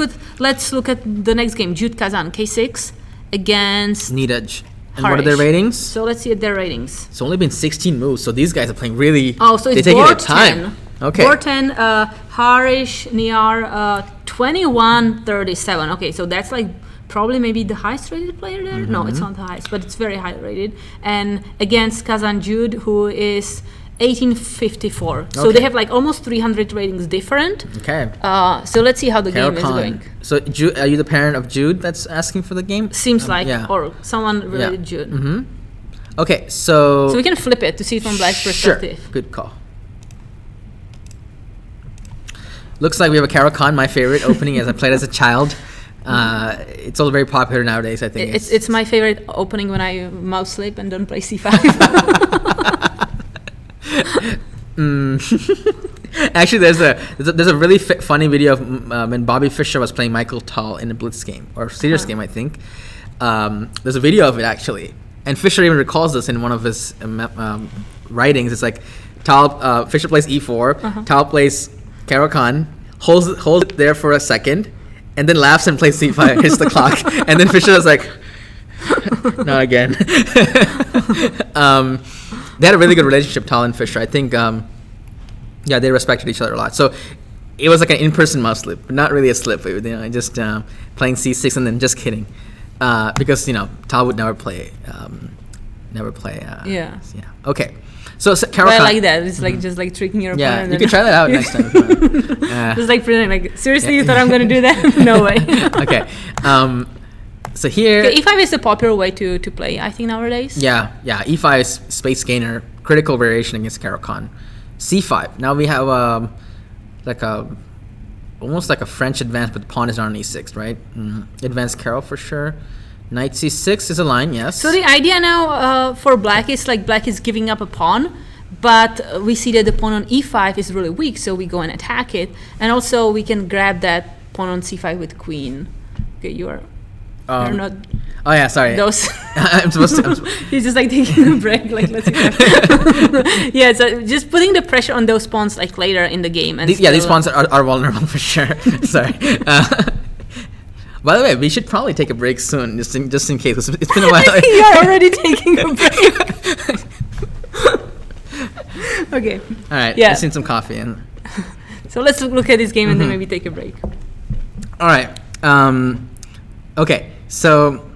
look at the next game. Jude Kazan, K6 against Nidaj. And what are their ratings? So let's see at their ratings. It's only been 16 moves, so these guys are playing really. Oh, so it's they take board their time. 10. Okay. Board 10, Harish, Niyar, 21-37. Okay, so that's like probably maybe the highest rated player there. No, it's not the highest, but it's very high rated. And against Kazan Jude, who is 1854. So they have like almost 300 ratings different. Okay. So let's see how the game is going. So are you the parent of Jude that's asking for the game? Seems like, yeah. or someone related Jude. Okay, so we can flip it to see it from Black's perspective. Sure. Good call. Looks like we have a Carol Khan, my favorite opening as I played as a child. It's all very popular nowadays, I think. It's my favorite opening when I mouse slip and don't play c5. Actually, there's a really funny video of when Bobby Fischer was playing Michael Tal in a Blitz game or serious game, I think. There's a video of it actually, and Fischer even recalls this in one of his writings. It's like Tal Fischer plays e4, Tal plays Carol Khan, holds it there for a second, and then laughs and plays c5, hits the clock, and then Fischer was like, not again. They had a really good relationship, Tal and Fischer. I think, they respected each other a lot. So it was like an in-person mouse slip, but not really a slip. Just playing c6 and then just kidding, because Tal would never play. Yeah. Okay. So Carol Khan, I like that. It's like just like tricking your opponent. Yeah, you can try that out next time. Just like pretending like, seriously, you thought I'm going to do that? No way. Okay. So here, e5 is a popular way to play, I think, nowadays. Yeah. E5 is space gainer, critical variation against Carol Khan. C5. Now we have almost like a French advance, but the pawn is on e6, right? Advanced Carol for sure. Knight c6 is a line, yes. So the idea now for Black is like Black is giving up a pawn, but we see that the pawn on e5 is really weak, so we go and attack it, and also we can grab that pawn on c5 with queen. Okay, you're not. Oh yeah, sorry. Those. I'm supposed to. He's just like taking a break, like let's see. Yeah, so just putting the pressure on those pawns like later in the game. And these pawns are vulnerable for sure. Sorry. By the way, we should probably take a break soon, just in case. It's been a while. I think you're already taking a break. Okay. All right. Yeah. Let's need some coffee and. So let's look at this game and then maybe take a break. All right. Okay. So,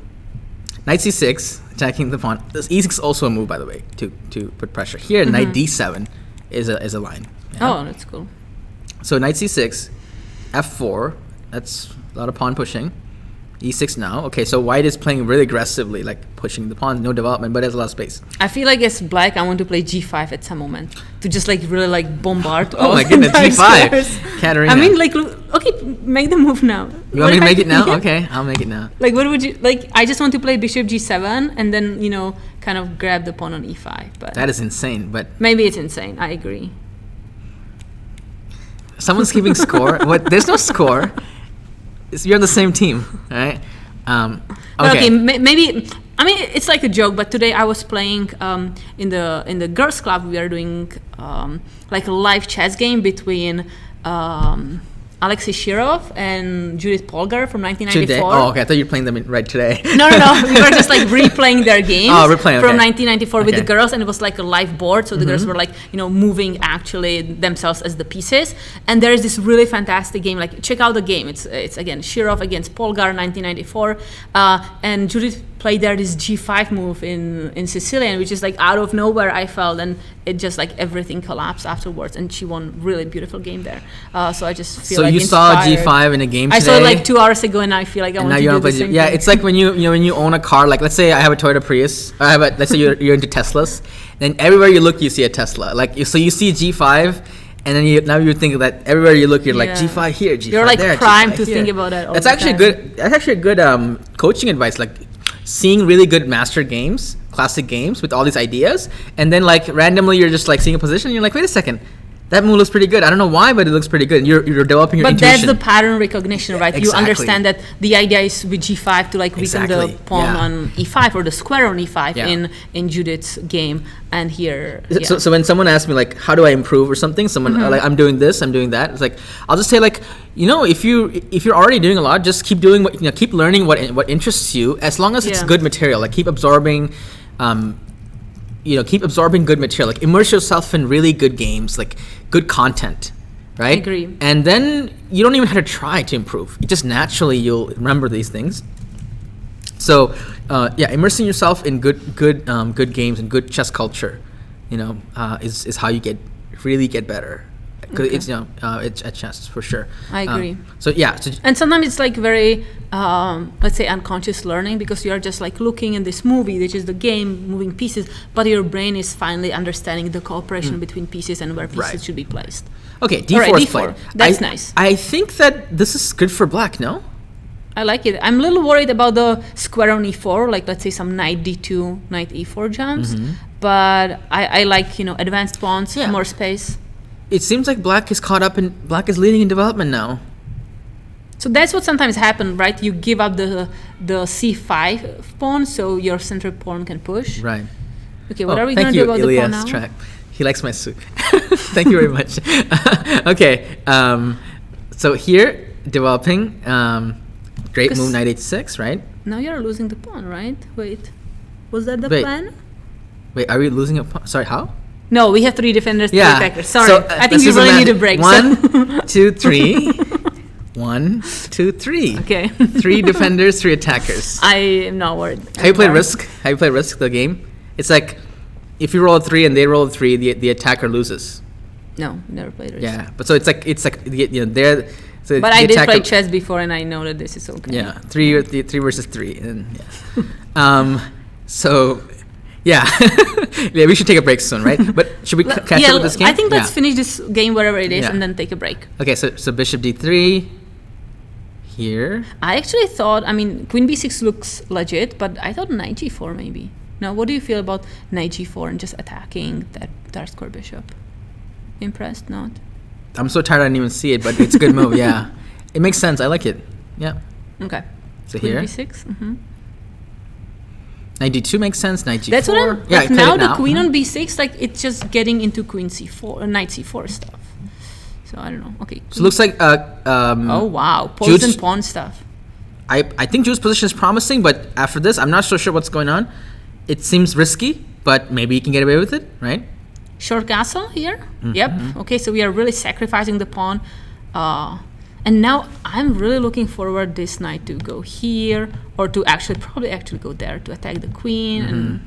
knight c6, attacking the pawn. This e6 is also a move, by the way, to put pressure. Here, knight d7 is a line. Yeah? Oh, that's cool. So knight c6, f4. That's a lot of pawn pushing. e6 now. Okay, so white is playing really aggressively, like pushing the pawn, no development, but there's a lot of space. I feel like as Black, I want to play g5 at some moment to just like really like bombard. Oh my goodness, g5, Katerina. I mean, like, okay, make the move now. You want me to make it now? Okay, I'll make it now. Like, what would you like? I just want to play bishop g7 and then kind of grab the pawn on e5. But that is insane. But maybe it's insane. I agree. Someone's keeping score. What? There's no score. You're on the same team, right? Okay, maybe. I mean, it's like a joke, but today I was playing in the girls' club. We are doing like a live chess game between Alexei Shirov and Judith Polgar from 1994. Today? Oh, okay. I thought you were playing them right today. No. We were just like replaying their games from 1994 with the girls, and it was like a live board. So the girls were like, moving actually themselves as the pieces. And there is this really fantastic game. Like, check out the game. It's again Shirov against Polgar, 1994, and Judith played there this g5 move in Sicilian, which is like out of nowhere, I felt, and it just like everything collapsed afterwards, and she won really beautiful game there. So I just feel like you inspired. saw g5 in a game today? I saw it like 2 hours ago, and I feel like I want to do the same Yeah, thing. it's like when you own a car. Like, let's say I have a Toyota Prius. Let's say you're into Teslas. Then everywhere you look, you see a Tesla. So you see g5. And then now you think that everywhere you look, you're like g5 here, g5 You're like there, primed G5 to here. think about that. That's actually good. That's actually a good coaching advice. Like, seeing really good master games classic games with all these ideas, and then like randomly you're just like seeing a position, and you're like, wait a second, that move looks pretty good. I don't know why, but it looks pretty good. And you're developing your But intuition. that's the pattern recognition, right? You Exactly. understand that the idea is with g5 to like weaken the Exactly, pawn yeah. on e5 or the square on e5 Yeah. in Judith's game, and here. So when someone asks me like, how do I improve or something, someone like, I'm doing this, I'm doing that. It's like, I'll just say like, if you're already doing a lot, just keep doing what, keep learning what interests you, as long as it's Yeah. good material. Like keep absorbing, keep absorbing good material. Like immerse yourself in really good games, like good content, right? Agree. And then you don't even have to try to improve. You just naturally you'll remember these things. So immersing yourself in good games and good chess culture, is how you really get better. 'Cause Okay. it's at chess for sure. I agree. So And sometimes it's like very, let's say, unconscious learning, because you are just like looking in this movie, which is the game, moving pieces, but your brain is finally understanding the cooperation between pieces and where pieces Right. should be placed. okay, All right, d4 is d4. played. That's nice. I think that this is good for black. No. I like it. I'm a little worried about the square on e4, like let's say some knight d2, knight e4 jumps, but I like, advanced pawns, Yeah. more space. It seems like black is leading in development now. So that's what sometimes happens, right? You give up the c5 pawn, so your center pawn can push. Right. Okay, what are we going to Thank do you, about Elias the pawn now? Track. He likes my suit. Thank you very much. Okay. So here, developing, great 'Cause- move, knight h6, right? Now you're losing the pawn, right? Wait, was that the Wait. plan? Wait, are we losing a pawn? Sorry, how? No, we have 3 defenders, 3 Yeah. attackers. Sorry, So, I think let's we do some really need a math. break. 1, 2, 3. 1, 2, 3. Okay. 3 defenders, 3 attackers. I am not worried. Have you played Risk? Have you played Risk, the game? It's like, if you roll a 3 and they roll a 3, the attacker loses. No, never played Risk. Yeah, but so it's like they're. So But the I did attacker- play chess before, and I know that this is okay. Yeah, three versus 3, and yeah. So, yeah, yeah, we should take a break soon, right? But should we catch up with this game? I think let's Yeah. finish this game wherever it is, Yeah. and then take a break. Okay, so bishop d3 here. I actually thought, queen b6 looks legit, but I thought knight g4 maybe. Now, what do you feel about knight g4 and just attacking that dark square bishop? Impressed? Not? I'm so tired I didn't even see it, but it's a good move. Yeah, it makes sense. I like it. Yeah. Okay. So Queen here, b6. knight d2 makes sense. Knight g4. That's what I'm. Yeah, Like I played now it the queen Mhm. on b6, like it's just getting into queen c4, knight c4 stuff. So I don't know. Okay. So it looks like Oh wow, Jude's- poison pawn stuff. I think Jude's position is promising, but after this, I'm not so sure what's going on. It seems risky, but maybe you can get away with it, right? Short castle here. Mm-hmm. Yep. Okay, so we are really sacrificing the pawn, and now I'm really looking forward this knight to go here, or to probably actually go there to attack the queen,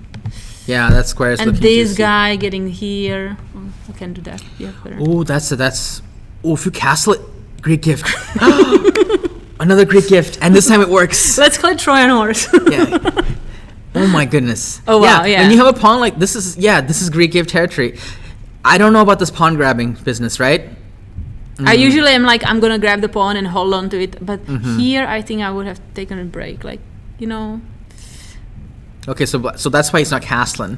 Yeah, that square is and looking this juicy. guy getting here. Oh, I can do that. Yeah, better. Oh, that's. Oh, if you castle it, Greek gift. Another Greek gift, and this time it works. Let's call it Trojan horse. Yeah. Oh my goodness. Oh, wow, yeah. When you have a pawn like this is Greek gift territory. I don't know about this pawn grabbing business, right? I usually am like, I'm gonna grab the pawn and hold on to it, but Mm-hmm. here I think I would have taken a break, like, Okay, so that's why he's not castling.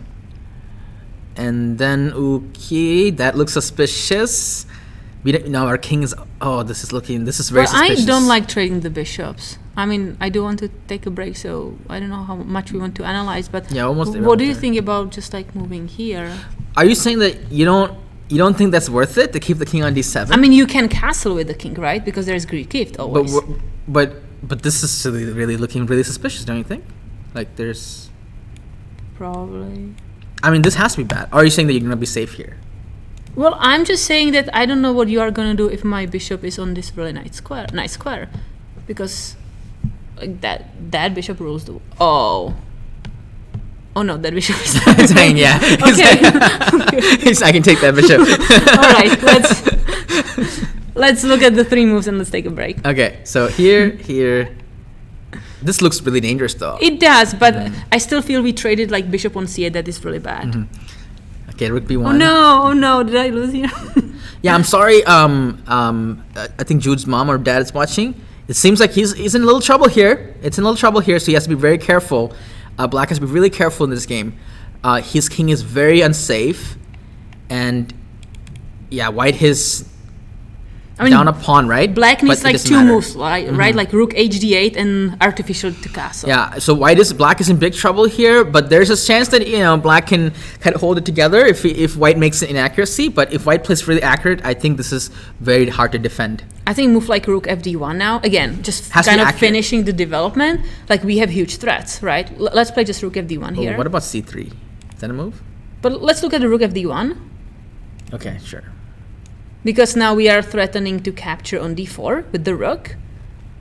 And then okay, that looks suspicious. Now our king is. Oh, this is very Well, I suspicious. don't like trading the bishops. I do want to take a break, so I don't know how much we want to analyze, but Yeah, almost what do you irrelevant. think about just like moving here? Are you saying that you don't think that's worth it to keep the king on d7? You can castle with the king, right? Because there's Greek gift always. But this is really looking really suspicious, don't you think? Like there's. Probably. This has to be bad. Or are you saying that you're gonna be safe here? Well, I'm just saying that I don't know what you are gonna do if my bishop is on this really nice square, because like that bishop rules the. Oh no, that bishop is. Saying yeah. Okay. I can take that bishop. All right, let's look at the 3 moves and let's take a break. Okay, so here. This looks really dangerous though. It does, but I still feel we traded like bishop on c8. That is really bad. Okay, rook b1. Oh no, did I lose here? Yeah, I'm sorry. I think Jude's mom or dad is watching. It seems like he's in a little trouble here. So he has to be very careful. Black has to be really careful in this game. His king is very unsafe, and yeah, white is down a pawn, right? Black But needs it like doesn't 2 matter. moves, right? Like rook hd8 and artificial to castle. Yeah, so black is in big trouble here, but there's a chance that black can kind of hold it together if white makes an inaccuracy. But if white plays really accurate, I think this is very hard to defend. I think move like rook fd1 now. Again, just Has to kind be of accurate. finishing the development. Like we have huge threats, right? Let's play just rook fd1 Oh, here. what about c3? Is that a move? But let's look at the rook fd1. Okay, sure. Because now we are threatening to capture on d4 with the rook.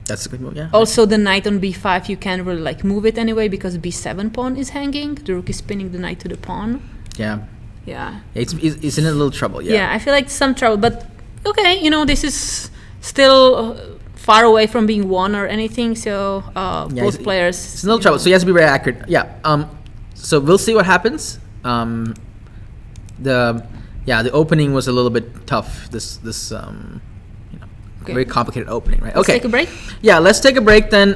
That's a good move, yeah. Also, the knight on b5, you can't really like move it anyway because b7 pawn is hanging. The rook is spinning the knight to the pawn. Yeah. Yeah. It's in a little trouble, yeah. Yeah, I feel like some trouble. But okay, this is still far away from being won or anything. So both players. It's a little trouble, so he has to be very accurate. Yeah. So we'll see what happens. The opening was a little bit tough. This Okay. very complicated opening, right? Let's Okay. take a break. Yeah, let's take a break then.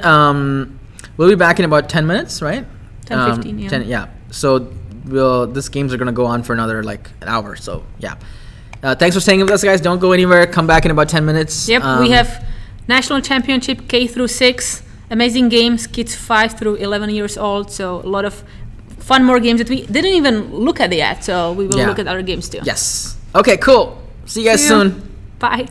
We'll be back in about 10 minutes, right? 10, 15, yeah. 10, yeah. So this games are gonna go on for another like an hour. So yeah. Thanks for staying with us, guys. Don't go anywhere. Come back in about 10 minutes. Yep, we have national championship K-6, amazing games, kids 5 through 11 years old. So a lot of fun, more games that we didn't even look at yet. So we will Yeah. look at other games too. Yes. Okay. Cool. See you guys See you. soon. Bye.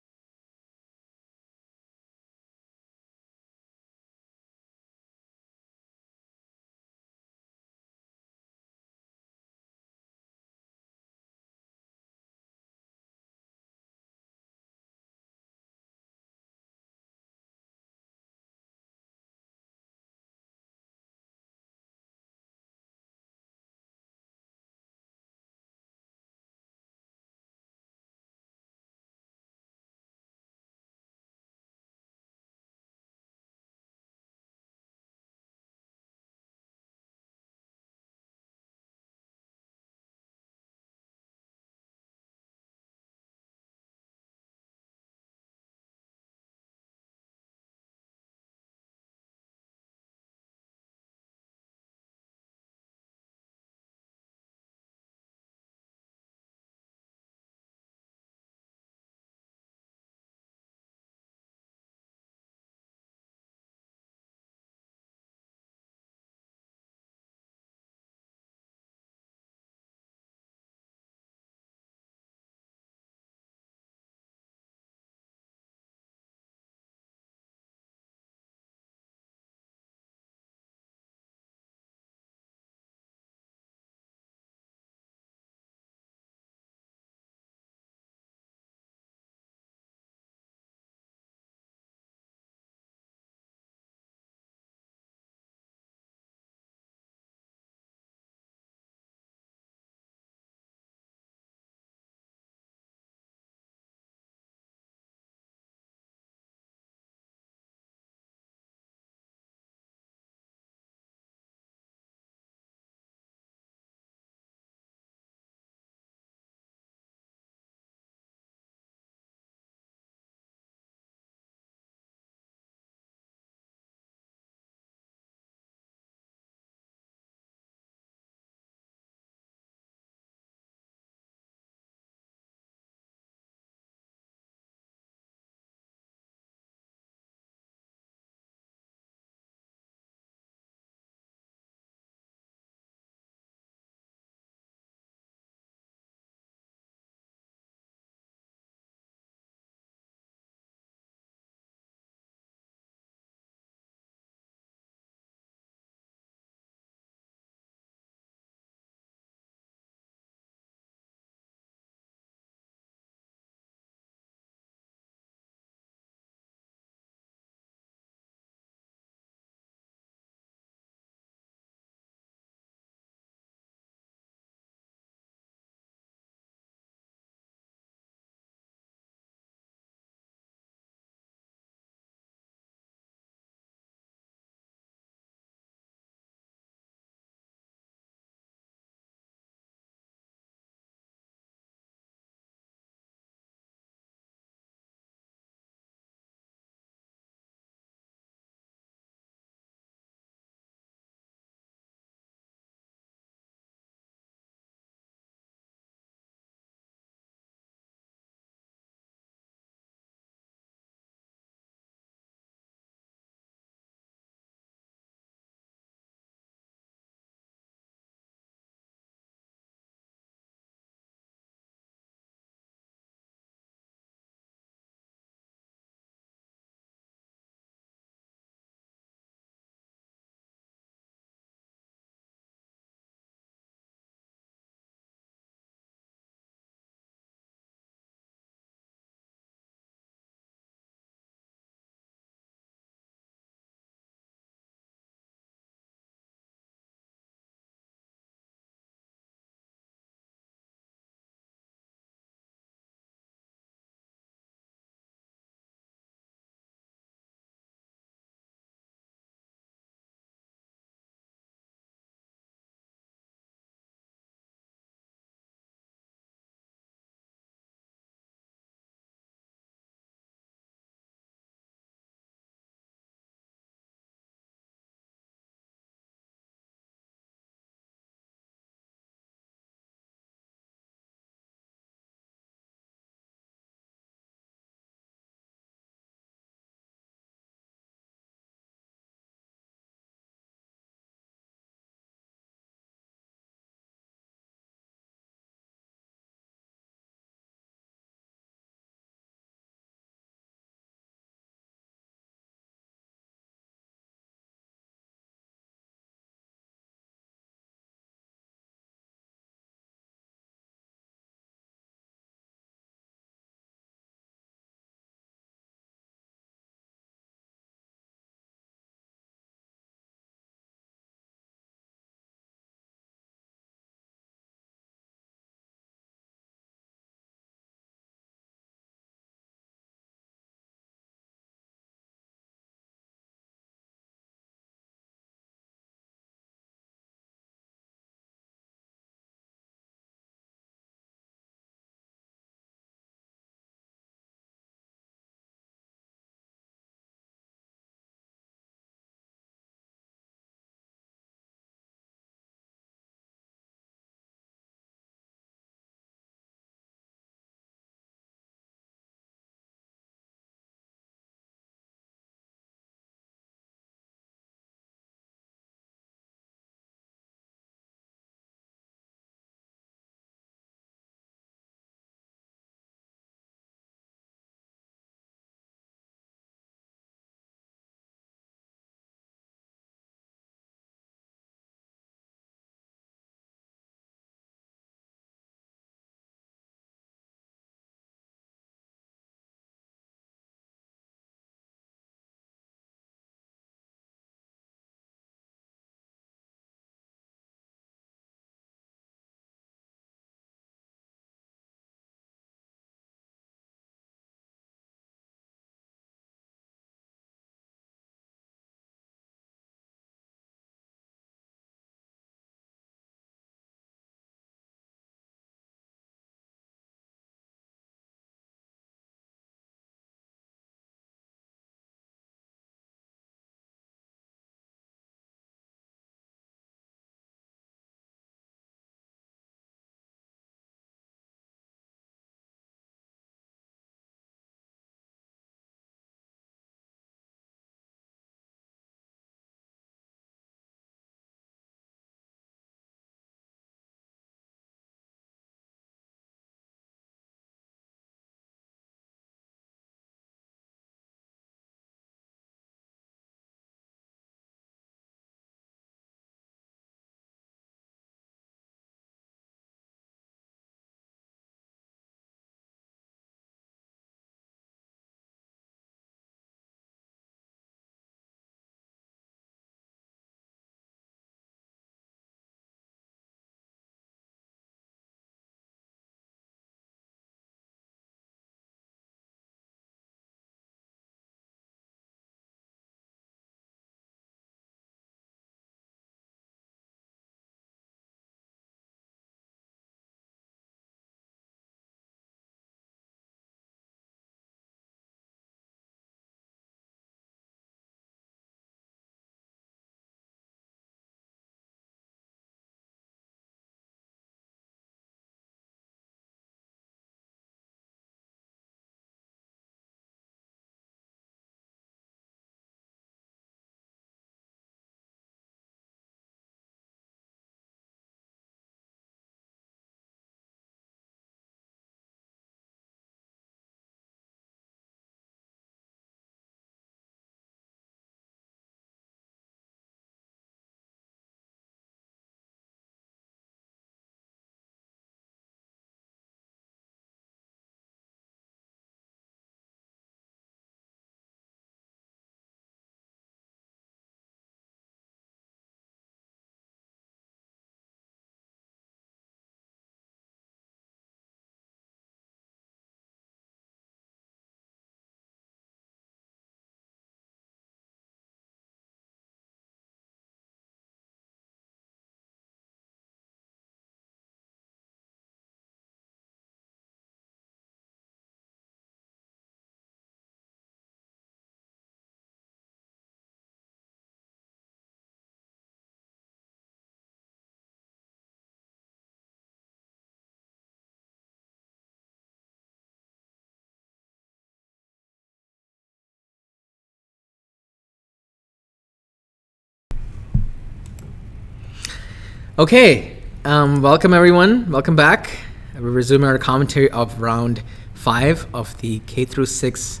Okay, welcome everyone. Welcome back. We're resuming our commentary of round 5 of the K through 6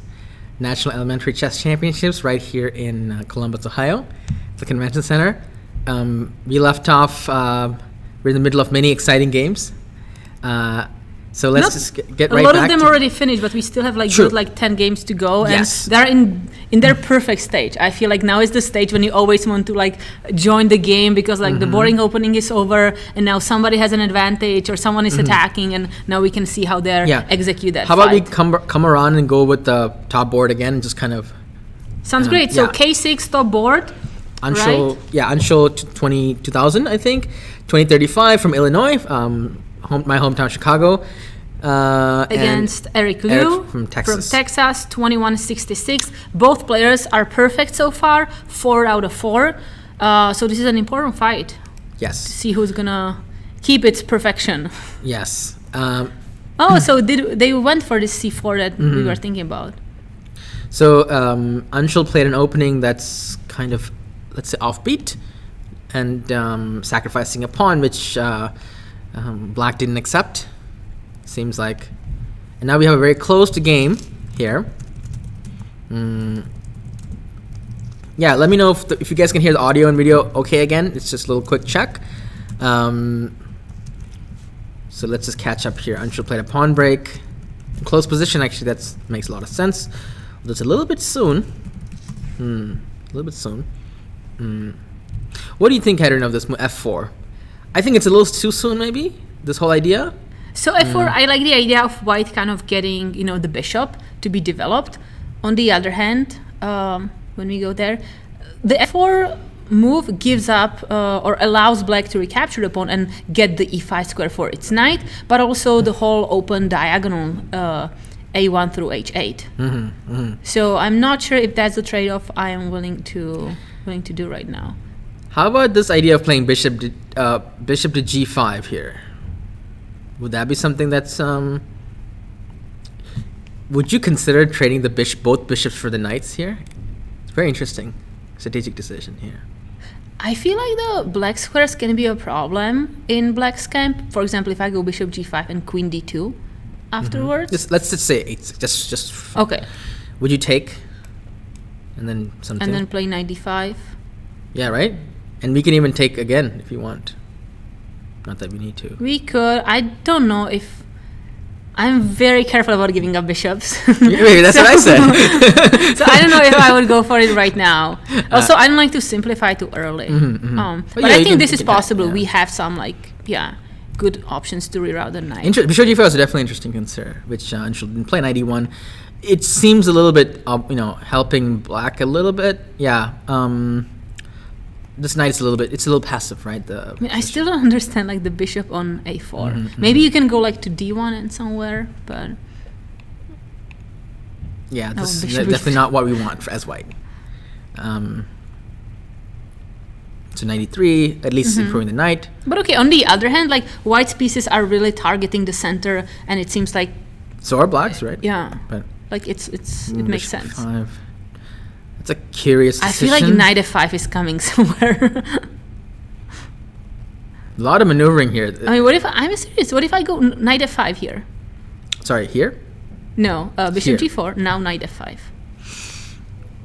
National Elementary Chess Championships right here in Columbus, Ohio, the Convention Center. We left off. We're in the middle of many exciting games. So let's just get right back. A lot of them already finished, but we still have good 10 games to go, and Yes. they're in their perfect stage. I feel like now is the stage when you always want to join the game because the boring opening is over, and now somebody has an advantage or someone is attacking, and now we can see how they execute that. How about we fight. come around and go with the top board again and just kind of. Sounds great. So K-6 top board. Anshul, Anshul 2000, I think. 2035 from Illinois, my hometown, Chicago. Against Eric Liu from Texas. 2166. Both players are perfect so far, 4 out of 4. So this is an important fight. Yes. See who's gonna keep its perfection. Yes. So they went for this C4 that we were thinking about. So Anshul played an opening that's kind of, let's say, offbeat, and sacrificing a pawn, which Black didn't accept. Seems like. And now we have a very close to game here. Yeah, let me know if you guys can hear the audio and video okay again. It's just a little quick check. So let's just catch up here. Anshul played a pawn break. Close position, actually, that makes a lot of sense. It's a little bit soon. A little bit soon. What do you think, Hedren, of this F4? I think it's a little too soon, maybe, this whole idea. So F4, I like the idea of white kind of getting, the bishop to be developed. On the other hand, when we go there, the F4 move gives up or allows black to recapture the pawn and get the E5 square for its knight, but also the whole open diagonal A1 through H8. So I'm not sure if that's the trade-off I am willing to do right now. How about this idea of playing bishop to G5 here? Would that be something that's would you consider trading both bishops for the knights here? It's very interesting strategic decision here. I feel like the black squares can be a problem in black's camp. For example, if I go bishop G5 and queen D2 afterwards. Let's just say 8. Just okay. Would you take and then something? And then play knight D5. Yeah, right? And we can even take again if you want. Not that we need to. We could. I don't know if... I'm very careful about giving up bishops. Maybe that's what I said. So I don't know if I would go for it right now. Also, I don't like to simplify too early. But I think this is possible. We have some good options to reroute the knight. Bishop G5 is definitely interesting to consider, which Anshul didn't play knight E1. It seems a little bit, helping black a little bit. Yeah. This knight is a little passive, right? I still don't understand the bishop on A4. Maybe you can go to D1 and somewhere, but yeah, this is definitely not what we want as white. So 93, at least improving the knight. But okay, on the other hand, white's pieces are really targeting the center, and it seems like so are black's, right? Yeah, but it makes sense. 5. It's a curious decision. I feel like knight F5 is coming somewhere. A lot of maneuvering here. I mean, I'm serious. What if I go knight F5 here? Sorry, here? No, bishop G4. Now knight F5.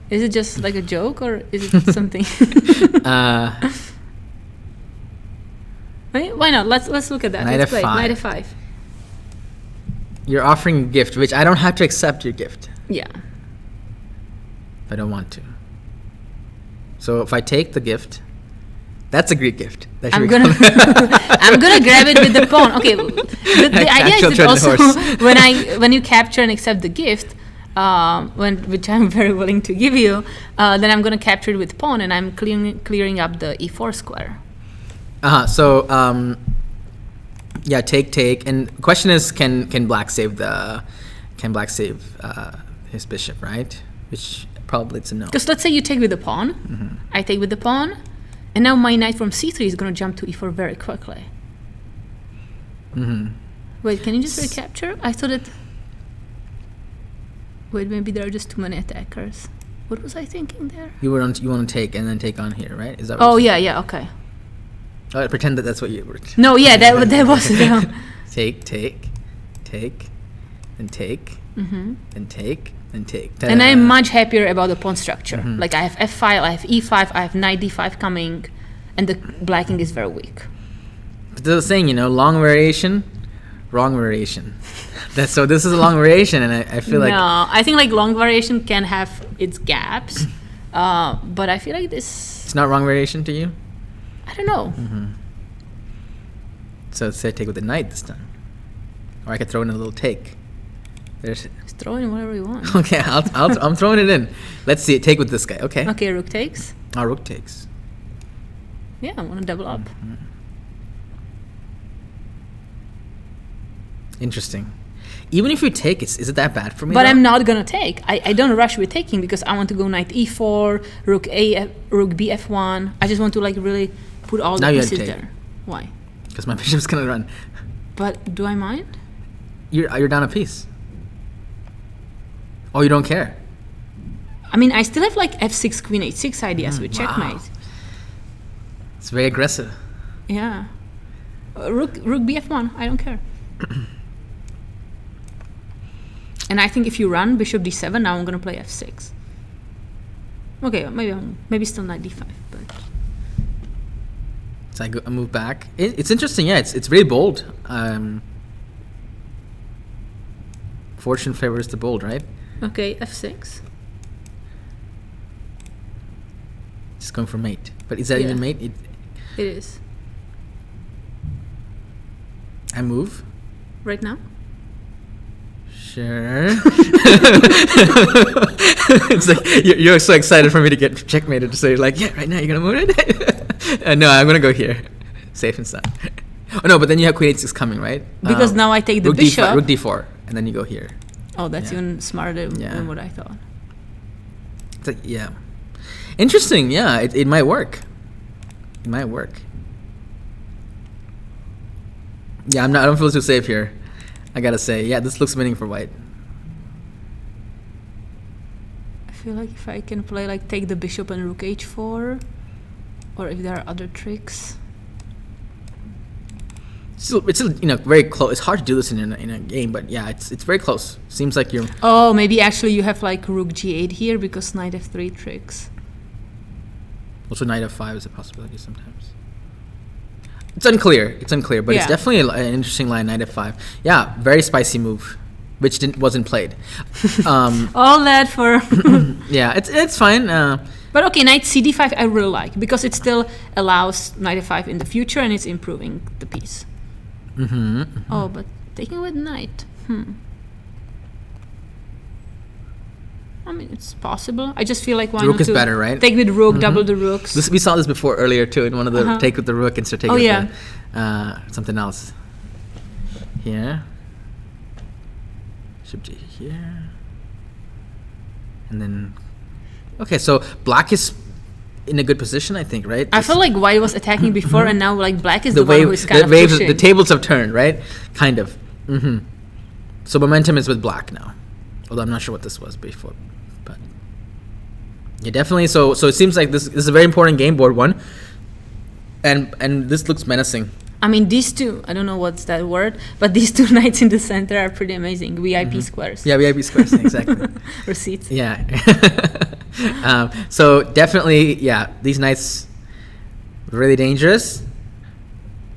Is it just a joke or is it something? Why not? Let's look at that. Knight Let's play F5. knight F5. You're offering a gift, which I don't have to accept your gift. Yeah. If I don't want to. So if I take the gift, that's a great gift. I'm gonna grab it with the pawn. Okay, the idea is that also when you capture and accept the gift, which I'm very willing to give you, then I'm gonna capture it with pawn and I'm clearing up the E4 square. So take, and the question is, can black save his bishop, right? Which probably it's a no. Because let's say you take with the pawn, I take with the pawn, and now my knight from C3 is going to jump to E4 very quickly. Wait, can you just recapture? I thought that... Wait, maybe there are just too many attackers. What was I thinking there? You want to take and then take on here, right? Is that what yeah, okay. Pretend that that's what you were. No, yeah, that was Take, then take, then take, then take. And I'm much happier about the pawn structure. Like I have f5, I have e5, I have knight d5 coming, and the blacking is very weak. But the saying, long variation, wrong variation. So this is a long variation, and I feel like No, I think like long variation can have its gaps, but I feel like this. it's not wrong variation to you. I don't know. So say take with the knight this time, or I could throw in a little take. There's Just throw in whatever you want. okay. I'm throwing it in. Let's see. Take with this guy. Okay. Okay, rook takes. Rook takes. Yeah, I want to double up. Interesting. Even if you take, is it that bad for me? But though? I'm not gonna take. I don't rush with taking because I want to go knight e4, rook b f1. I just want to like really put all Now the you have to pieces take. there. Why? Because my bishop's gonna run. But do I mind? You're down a piece. Oh, you don't care. I mean, I still have like f6, queen h6 ideas with wow. checkmate. It's very aggressive. Yeah. Rook bf1. I don't care. And I think if you run bishop d7, now I'm gonna play f6. Okay, maybe still knight d5, but So I move back. It's interesting. Yeah, it's very bold. Fortune favors the bold, right? okay, f6. Just going for mate. But is that Yeah. even mate? It is I move. right now. Sure. It's like you're so excited for me to get checkmated to say like, yeah, right now you're gonna move it. No, I'm gonna go here, safe and sound. Oh no, but then you have queen h6 coming, right? Because now I take the rook bishop. D5, rook d4, and then you go here. Oh, that's Yeah. even smarter Yeah. than what I thought. It's like, yeah, interesting. Yeah, it might work. It might work. Yeah, I don't feel too safe here. I gotta say, yeah, this looks winning for white. I feel like if I can play like take the bishop and rook h4, or if there are other tricks. It's still very close. It's hard to do this in a game, but yeah, it's very close. Seems like you're. Oh, maybe actually you have like rook g8 here because knight f3 tricks. Also, knight f5 is a possibility sometimes. It's unclear, but it's Yeah. definitely an interesting line, knight f5. Yeah, very spicy move, which wasn't played. All that for. Yeah, it's fine. But okay, knight cd5 I really like because it still allows knight f5 in the future and it's improving the piece. Oh, but taking with knight. I mean, it's possible. I just feel like why The rook not is to better, right? take with rook, double the rooks. We saw this before earlier too in one of the take with the rook instead of taking Oh, with yeah. something else. Here. Should be here. And then, okay, so black is in a good position, I think, right? I feel like white was attacking before, and now like black is the the one who is kind of waves, pushing. the tables have turned, right? Kind of. So momentum is with black now, although I'm not sure what this was before, but yeah, definitely. So it seems like this is a very important game, board one, and this looks menacing. I mean, these two, I don't know what's that word, but these two knights in the center are pretty amazing. VIP squares. Yeah, VIP squares, exactly. Receipts. Yeah. So definitely, yeah, these knights really dangerous.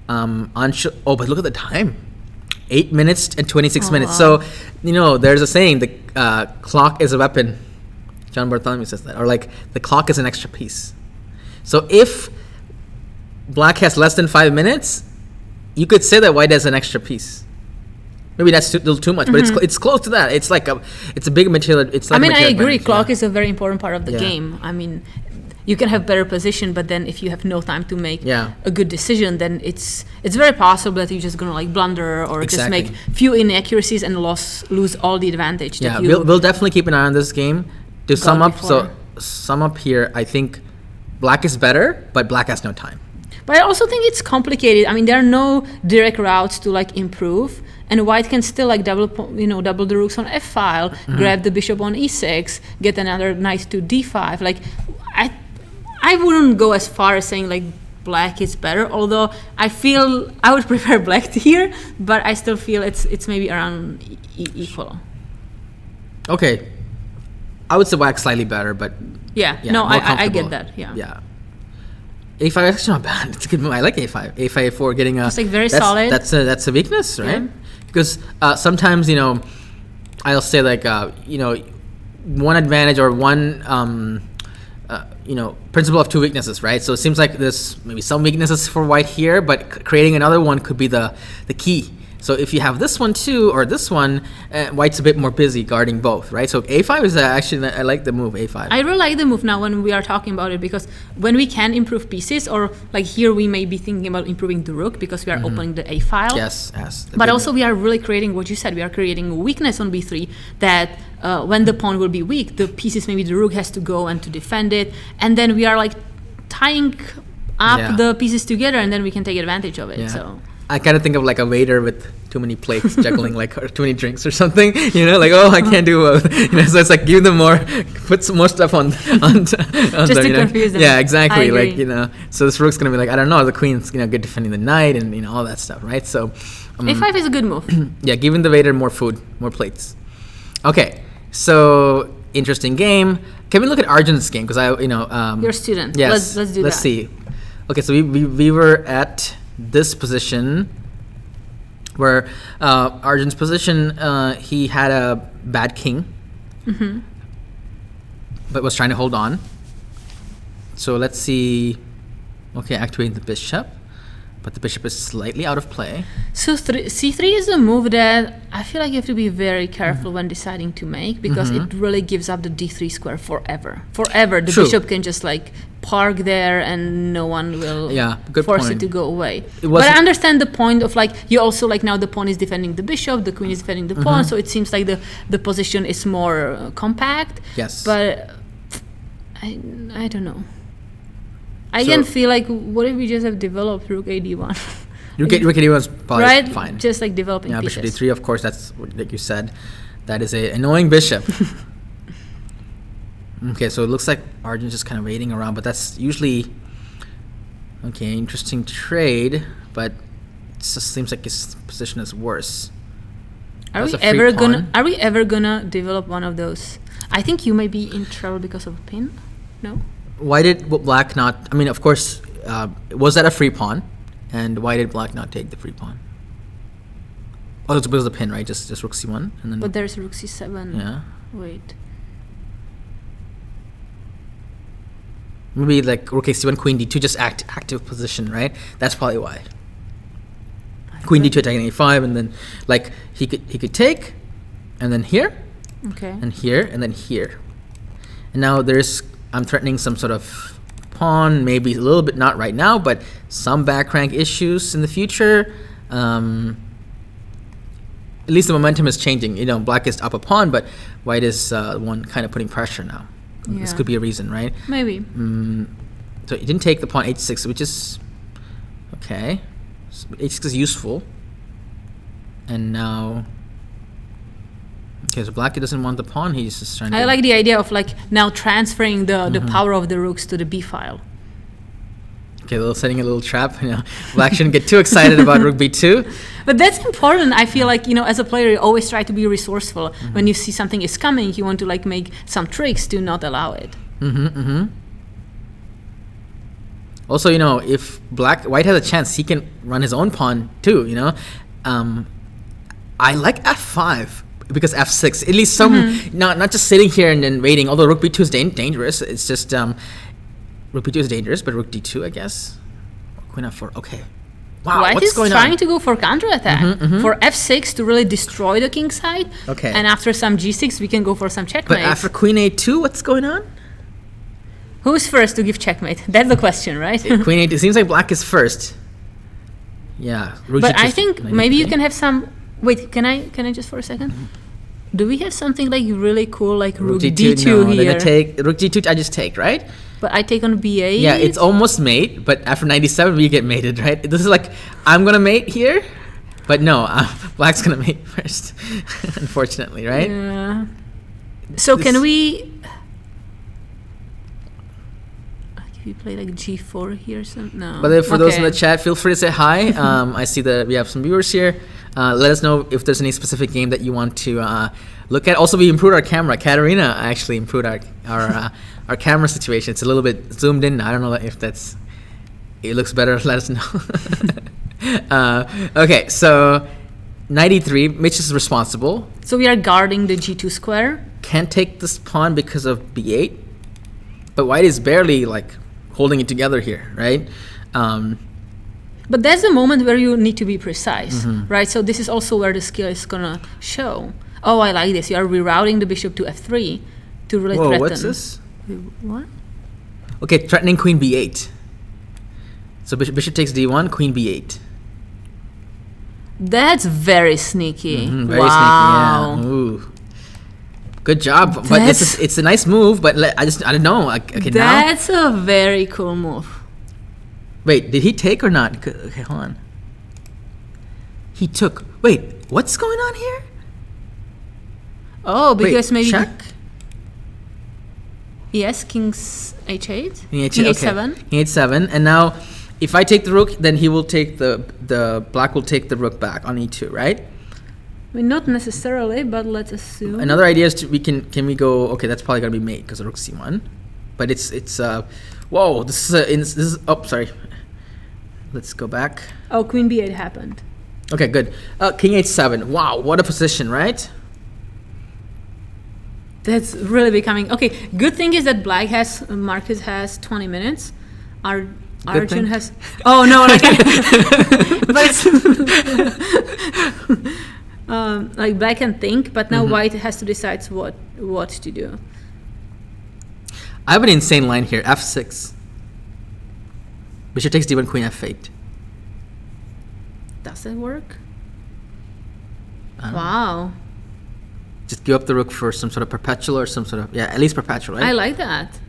But look at the time. 8 minutes and 26 minutes. Wow. So, there's a saying, the clock is a weapon. John Bartholomew says that. Or like, the clock is an extra piece. So if black has less than 5 minutes, you could say that white has an extra piece. Maybe that's a little too much, but it's close to that. It's like it's a big material. It's like I mean, I material agree. advantage, Clock yeah. is a very important part of the Yeah. game. I mean, you can have better position, but then if you have no time to make Yeah. a good decision, then it's very possible that you're just gonna like blunder or just Exactly. make few inaccuracies and lose all the advantage. Yeah, that you we'll definitely keep an eye on this game. To got sum up, before. sum up here, I think black is better, but black has no time. But I also think it's complicated. I mean, there are no direct routes to like improve, and white can still like double the rooks on f file, grab the bishop on e6, get another knight to d5. Like, I wouldn't go as far as saying like black is better. Although I feel I would prefer black here, but I still feel it's maybe around equal. Okay, I would say black slightly better, but Yeah, no, more I comfortable. get that. Yeah. Yeah. A5 is actually not bad. It's a good move. I like A5. A5 A4 getting a. It's like very that's, solid. That's a weakness, right? Yeah. Because sometimes I'll say like one advantage or one principle of two weaknesses, right? So it seems like there's maybe some weaknesses for white here, but creating another one could be the key. So if you have this one too, or this one, white's a bit more busy guarding both, right? So A5 is actually, I like the move, A5. I really like the move now when we are talking about it, because when we can improve pieces, or like here we may be thinking about improving the rook because we are opening the A file. Yes. But also we are really creating what you said, we are creating a weakness on B3 that when the pawn will be weak, the pieces, maybe the rook has to go and to defend it. And then we are like tying up the pieces together, and then we can take advantage of it. Yeah. So I kind of think of like a waiter with too many plates juggling like or too many drinks or something, like, oh, I can't do both. So it's like give them more, put some more stuff on just to confuse them. Yeah, exactly. I agree. So this rook's gonna be like, I don't know, the queen's good defending the knight and all that stuff, right? So A5 is a good move. yeah, giving the waiter more food, more plates. Okay, so interesting game. Can we look at Arjun's game? Because Your student. Yes. Let's do that. Let's see. Okay, so we were at this position where Arjun's position, he had a bad king, but was trying to hold on. So let's see. Okay, activating the bishop, but the bishop is slightly out of play. So C3 is a move that I feel like you have to be very careful when deciding to make, because it really gives up the D3 square forever. Forever, the True. bishop can just like park there and no one will good force point. it to go away. It But I wasn't- understand the point of like, you also like now the pawn is defending the bishop, the queen is defending the pawn, so it seems like the position is more compact. Yes. But I don't know. I again feel like, what if we just have developed rook AD1? Rook A1's probably right? fine. Just like developing Yeah, pieces. bishop D3, of course, that's like you said. That is a annoying bishop. Okay, so it looks like Arjun's just kind of waiting around, but that's usually okay. Interesting trade, but it just seems like his position is worse. Are That's we a free ever gonna develop one of those? I think you may be in trouble because of a pin. No. Why did black not? I mean, of course, was that a free pawn? And why did black not take the free pawn? Oh, it was a pin, right? Just rook c1, and then But there's rook c7. yeah. Wait. Maybe like rook a1, queen d2, just active position, right? That's probably why. Queen d2 attacking a5, and then like he could take, and then here, Okay. and here, and then here. And now I'm threatening some sort of pawn, maybe a little bit, not right now, but some back rank issues in the future. At least the momentum is changing. Black is up a pawn, but white is one kind of putting pressure now. This Yeah. could be a reason, right? Maybe. So he didn't take the pawn h6, which is okay. So h6 is useful. And now, okay, so black doesn't want the pawn. He's just trying to. I like the idea of like now transferring the power of the rooks to the b file. Okay, setting a little trap. Black shouldn't get too excited about rook b2. But that's important. I feel like, as a player, you always try to be resourceful. When you see something is coming, you want to like make some tricks to not allow it. Also, if white has a chance, he can run his own pawn too. I like f5 because f6, at least some, not just sitting here and then waiting. Although rook b2 is dangerous. It's just rook b2 is dangerous, but rook d2, I guess. Queen f4. Okay. Wow, White what's is going trying on? to go for counterattack. For f6 to really destroy the king side. Okay. And after some g6, we can go for some But checkmate. after queen a2, what's going on? Who's first to give checkmate? That's the question, right? Queen a2. It seems like black is first. Yeah. Rook But g2 I is think knight maybe you e3. can have some. Wait, can I just for a second? Do we have something like really cool like rook d2 no, here? Then I take rook g2. I just take, right? But I take on b8. Yeah, it's almost mate, but after 97 we get mated, right? This is like I'm gonna mate here, but no, black's gonna mate first, unfortunately, right? Yeah. So This- can we? I'll give maybe play like G4 here. No. But for those in the Okay. chat, feel free to say hi. I see that we have some viewers here. Let us know if there's any specific game that you want to look at. Also, we improved our camera. Katarina actually improved our camera situation. It's a little bit zoomed in. I don't know if it looks better. Let us know. Okay, so 93. Mitch is responsible. So we are guarding the G2 square. Can't take this pawn because of B8. But white is barely like holding it together here, right? But that's the moment where you need to be precise, right? So this is also where the skill is gonna show. Oh, I like this. You are rerouting the bishop to F3 to really Whoa, threaten. what's this? What? Okay, threatening queen B8. So bishop takes D1, queen B8. That's very sneaky. Very wow. sneaky, yeah. Ooh. Good job. But it's a nice move, but I don't know. Okay, now. That's a very cool move. Wait, did he take or not? Okay, hold on. He took. Wait, what's going on here? Oh, because Wait, maybe check? yes, king's H8. King King okay. H7. King H7, and now if I take the rook, then he will take the black will take the rook back on E2, right? I mean, not necessarily, but let's assume. Another idea is can we go? Okay, that's probably gonna be mate because the rook C1, but it's whoa, this is oh sorry. Let's go back. Oh, queen B8 happened. Okay, good. King H7. Wow, what a position, right? That's really becoming okay. Good thing is that black has Marcus has 20 minutes. Arjun thing? has. Oh no, like, but it's like black can think, but now white has to decide what to do. I have an insane line here. F6. Bishop takes D1, queen F8. Does that work? I don't know. Wow, Just give up the rook for some sort of perpetual or some sort of at least perpetual, right? I like that.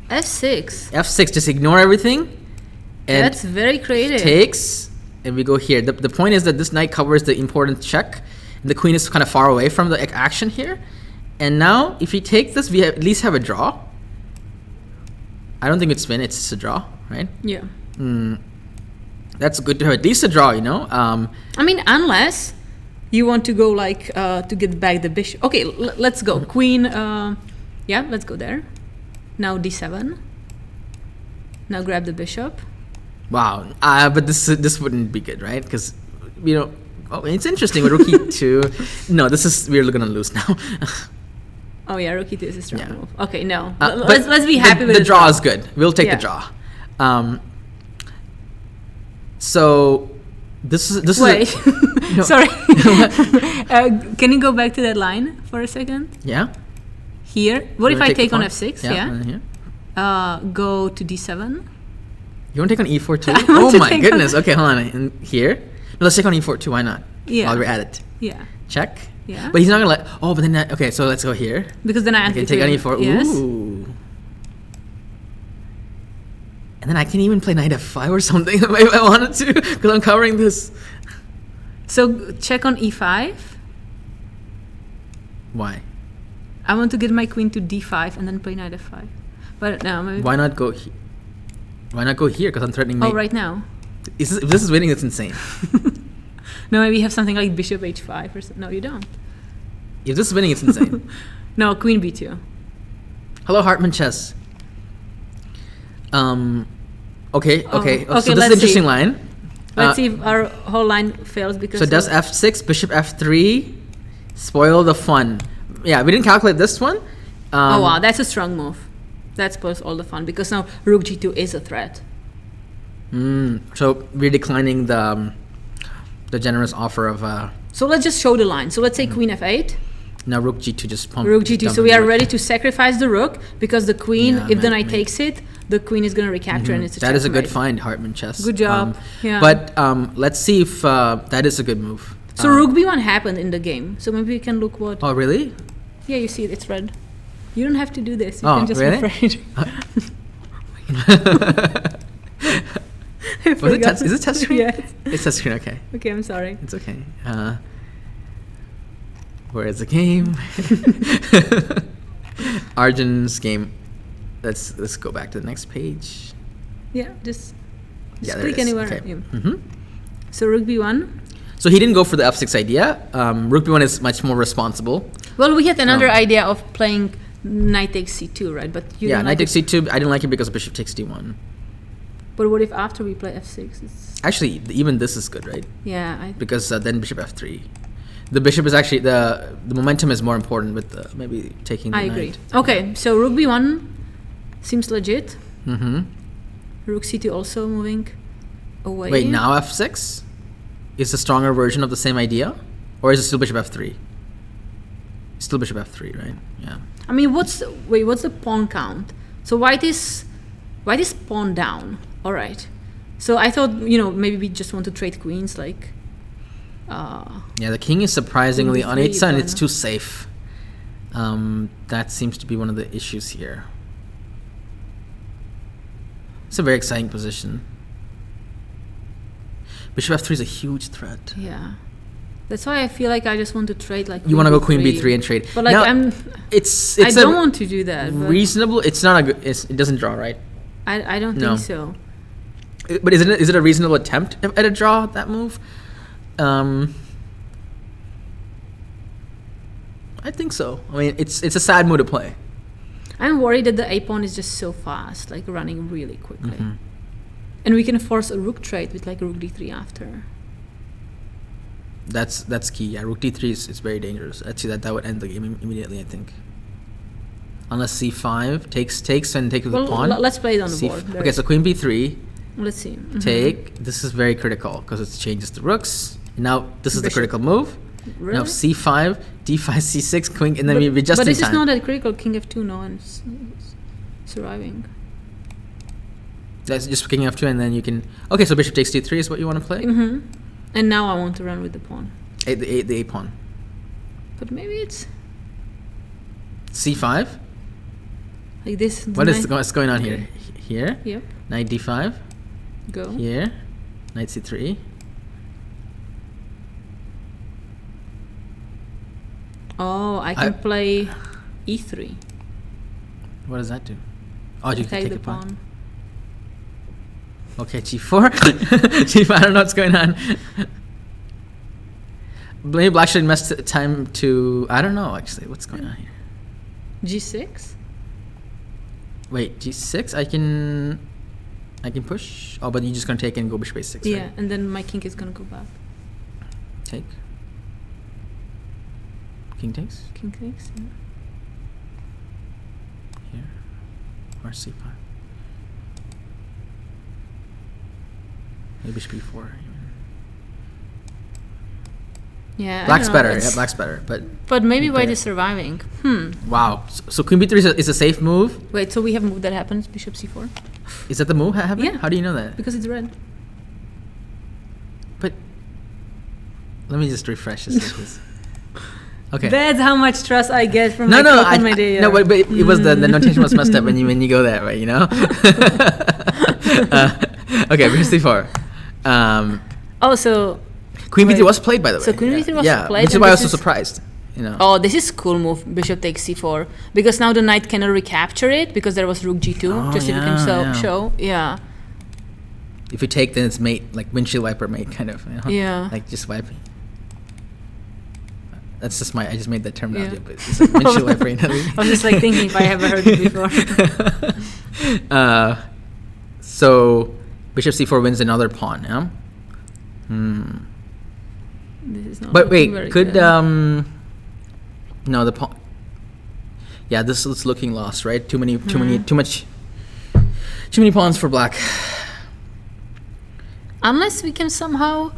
F6. F6. Just ignore everything. And That's very creative. takes, and we go here. The point is that this knight covers the important check, and the queen is kind of far away from the action here. And now, if we take this, we at least have a draw. I don't think it's spin; it's just a draw, right? Yeah. That's good to have at least a draw, you know. I mean, unless you want to go like to get back the bishop. Okay, let's go. Queen. Yeah, let's go there. Now D7. Now grab the bishop. Wow. But this wouldn't be good, right? Because oh, it's interesting with rook e2. No, we're gonna lose now. Oh yeah, rook e2 is a strong Yeah. move. Okay, no. But Let's be happy with the draw. Is good. We'll take Yeah. the draw. So this is Wait. No. Sorry. Can you go back to that line for a second? Yeah. Here. What You if wanna I take the take on pawn? f6? Yeah. Yeah. Here. Go to d7. You want to take on e4 too? I want Oh to my take goodness. Okay, hold on. And here, no, let's take on e4 too. Why not? Yeah. While we're at it, Yeah. check. Yeah. But he's not gonna let. Oh, but then okay. So let's go here. Because then I I can take on e4. Yes. Ooh. And then I can even play knight f5 or something if I wanted to, because I'm covering this. So check on e5. Why? I want to get my queen to d5 and then play knight f5. But no, maybe. Why not go? Why not go here? Because I'm threatening mate. Oh, right now. If this is winning, that's insane. No, maybe you have something like bishop h5 or something. No, you don't. If this is winning, it's insane. No, queen b2. Hello, Hartman Chess. Okay. Oh, So okay, this is let's an interesting see. line. Let's see if our whole line fails because. So does f6, bishop f3, spoil the fun? Yeah, we didn't calculate this one. Oh wow, that's a strong move. That spoils all the fun because now rook g2 is a threat. So we're declining the generous offer of So let's just show the line. So let's say queen f8, now rook g2 just pump. rook just g2. dump So we it are in. ready to sacrifice the rook because the queen, Yeah, if the mate, knight takes it, the queen is going to recapture and it's a That is a good checkmate. find, Hartman Chess. Good job. Yeah. But let's see if that is a good move. So rook b1 happened in the game. So maybe we can look what. Oh really? Yeah, you see it. It's red. You don't have to do this. You Oh, can just really? refresh. Is it touchscreen? Yes. It's touchscreen. Okay, Okay, I'm sorry. it's okay. Where is the game? Arjun's game. let's go back to the next page. Yeah, just Yeah, there click it is. anywhere. Okay. Yeah. hmm So rook b1. So he didn't go for the f6 idea. Rook b1 is much more responsible. Well, we had another No. idea of playing knight takes c2, right? But you Yeah, don't knight like takes c2. I didn't like it because bishop takes d1. But what if after we play f6? It's, Actually, even this is good, right? yeah, Because then bishop f3. The bishop is actually the momentum is more important with maybe taking the I agree. knight. Okay, so rook b1 seems legit. Mm-hmm. Rook c2 also moving away. Wait, now f6 is a stronger version of the same idea, or is it still bishop f3? Still bishop f3, right? Yeah. I mean, what's the pawn count? So white is pawn down. All right. So I thought, maybe we just want to trade queens, like. Yeah, the king is surprisingly on Queen h7. b3, It's too safe. That seems to be one of the issues here. It's a very exciting position. Bishop f3 is a huge threat. Yeah. That's why I feel like I just want to trade like. You want to go queen b3 and trade. But like now, it's I don't want to do that. But reasonable. It's not a good. It doesn't draw, right? I don't No. think so. But is it a reasonable attempt at a draw, that move? I think so. I mean, it's a sad move to play. I'm worried that the a pawn is just so fast, like running really quickly, Mm-hmm. and we can force a rook trade with like rook d3 after. That's key. Yeah, rook d3 is very dangerous. Actually, that would end the game immediately, I think. Unless c5 takes and take with Well, the pawn. let's play it on the C- board. Okay, so queen b3, Let's see. Mhm. take. This is very critical because it changes the rooks. And now this is the Bishop. critical move. Really? Now c5, d5, c6, queen, and then we just but in this time. is not that critical. King f2, no one's surviving. That's just king f2, and then you can. Okay, so bishop takes d3 is what you want to play. Mm-hmm. And now I want to run with the pawn. The a pawn. But maybe it's c5. like this. What's going on here? Here, Yep. knight d5. Go. Here, knight c3. Oh, I can play e3. What does that do? Oh, you can Take take the a pawn. pawn. Okay, g4. g5. I don't know what's going on. Maybe black should invest time to. I don't know actually. What's going on here? g6. Wait, g6. I can push. Oh, but you're just gonna take and go bishop a6. Yeah, Right? and then my king is gonna go back. Take. King takes King takes. Yeah. here, or c5. Maybe bishop e4. Yeah. I Black's don't know, better. it's- Yeah, black's better. But maybe Okay. white is surviving. Wow. So queen b3 is a safe move. Wait, so we have a move that happens, bishop c4? Is that the move happening? Yeah. How do you know that? Because it's red. But let me just refresh this. Okay. That's how much trust I get from No, my no, clock on my day. no, but it was the notation was messed up when you go that way, you know. Okay, bishop c4. Oh, so Queen b3 Wait. was played, by the way. So queen b3 was yeah, played, which is and why I was this so is- surprised. You know. oh, this is cool move. Bishop takes c4 because now the knight cannot recapture it because there was rook g2. Oh, just if you can yeah. show. Yeah. If you take, then it's mate, like windshield wiper mate, kind of. You know? Yeah. Like just wiping. That's just I just made that terminology, Yeah. but it's like windshield wiper. You know what I mean? I was just like thinking if I ever heard it before. So bishop c4 wins another pawn. Yeah. This is not But looking wait, very could good. no, the pawn. Yeah, this is looking lost, right? Too many pawns for black. Unless we can somehow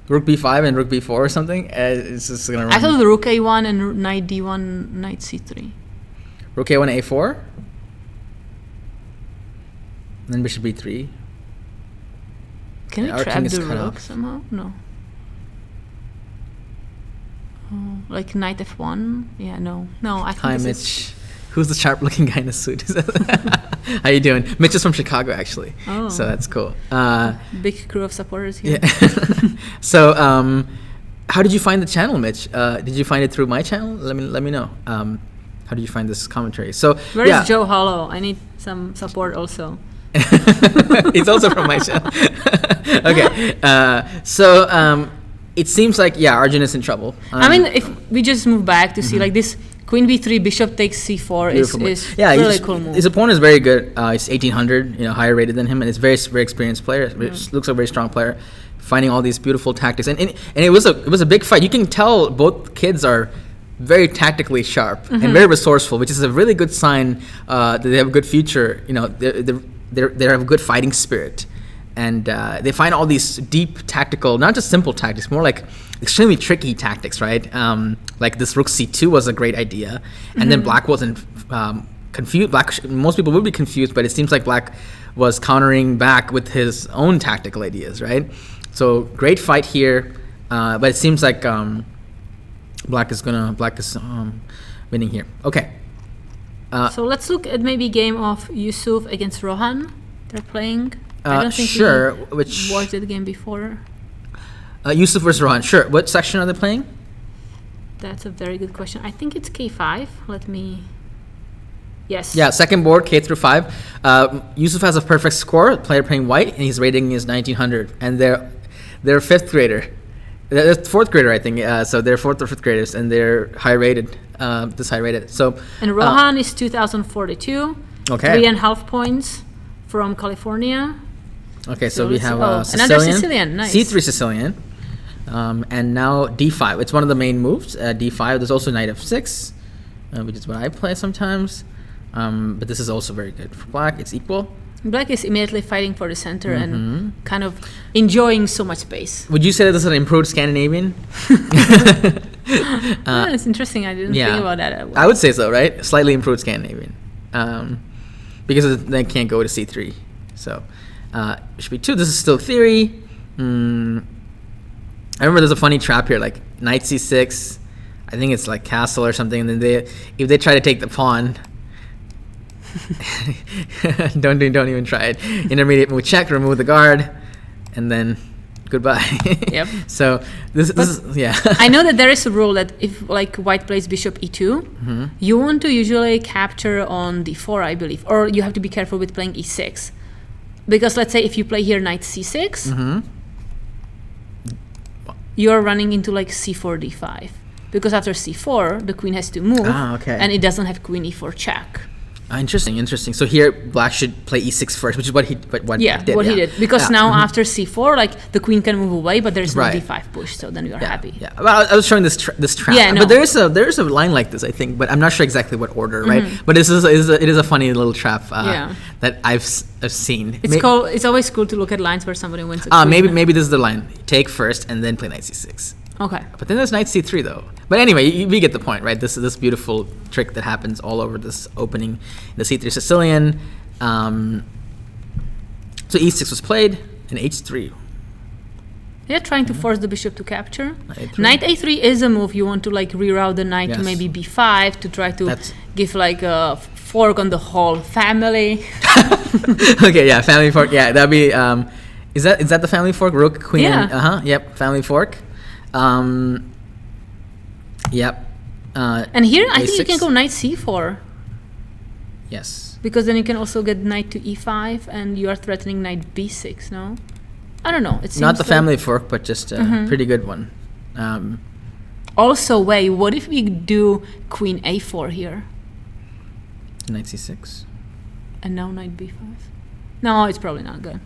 Rook b5 and rook b4 or something. It's just gonna run. I thought the rook a1 and knight d1, knight c3. Rook a1 a4. And then bishop b3. Can Yeah, we our trap king is the cut rook off. somehow? No. Oh, like knight f1? Yeah, no. No, I think Hi, this Mitch. is- Who's the sharp-looking guy in a suit? How you doing? Mitch is from Chicago, actually. Oh. So that's cool. Big crew of supporters here. Yeah. So, how did you find the channel, Mitch? Did you find it through my channel? Let me know. How do you find this commentary? So Where yeah. is Joe Hollow? I need some support also. It's also from my channel. Okay. So it seems like, yeah, Arjun is in trouble. I mean, if we just move back to see like this queen b3, bishop takes c4 is yeah, really cool move. His opponent is very good. He's 1800, higher rated than him, and it's very experienced player. Looks like a very strong player, finding all these beautiful tactics. And it was a big fight. You can tell both kids are very tactically sharp and very resourceful, which is a really good sign that they have a good future. They have a good fighting spirit, and they find all these deep tactical, not just simple tactics, more like extremely tricky tactics, right? Like this rook c2 was a great idea, and then black wasn't confused. Most people would be confused, but it seems like black was countering back with his own tactical ideas, right? So great fight here, but it seems like black is winning here. Okay. So let's look at maybe game of Yusuf against Rohan. They're playing. I don't think sure. we Which watched the game before. Yusuf versus Rohan. Sure. What section are they playing? That's a very good question. I think it's K5. Let me. Yes. Yeah, second board, K through 5. Yusuf has a perfect score. Player playing white, and his rating is 1900. And they're fifth grader. They're fourth grader, I think. So they're fourth or fifth graders, and they're high rated. This high rated. So. And Rohan is 2042. Okay. 3.5 points from California. Okay, so we have another Sicilian. Sicilian. Nice. C3 Sicilian. And now D5. It's one of the main moves. D5. There's also Knight F6, which is what I play sometimes. But this is also very good for black. It's equal. Black is immediately fighting for the center and kind of enjoying so much space. Would you say that this is an improved Scandinavian? It's interesting. I didn't think about that. I would say so, right? Slightly improved Scandinavian. Because they can't go to C3. So should be 2. This is still theory. I remember there's a funny trap here, like Knight C6. I think it's like castle or something. And then if they try to take the pawn, don't even try it. Intermediate move check, remove the guard, and then goodbye. Yep. So this is yeah. I know that there is a rule that if like white plays bishop e2, you want to usually capture on d4, I believe, or you have to be careful with playing e6, because let's say if you play here knight c6, you are running into like c4 d5, because after c4 the queen has to move, and it doesn't have queen e4 check. Interesting. So here, black should play e6 first, which is what he did. He did. Because now after c4, like the queen can move away, but there's no d5 push, so then we are happy. Yeah. Well, I was showing this trap. Yeah, no. But there is a line like this, I think, but I'm not sure exactly what order, right? But it is a funny little trap that I've seen. It's always cool to look at lines where somebody wins. A queen. Maybe this is the line: take first and then play knight c6. Okay. But then there's knight c3 though. But anyway, we get the point, right? This is this beautiful trick that happens all over this opening. The c3 Sicilian. So e6 was played, and h3. Yeah, trying to force the bishop to capture. Knight a3 is a move you want to like reroute the knight to maybe b5 to try to give like a fork on the whole family. Okay, yeah, family fork. Yeah, that'd be. Is that the family fork? Rook, queen. Yeah. Yep, family fork. Yep. And here I think you can go knight c4. Yes. Because then you can also get knight to e5, and you are threatening knight b6. No, I don't know. It seems not the family fork, but just a pretty good one. Also, wait. What if we do queen a4 here? Knight c6. And now knight b5. No, it's probably not good.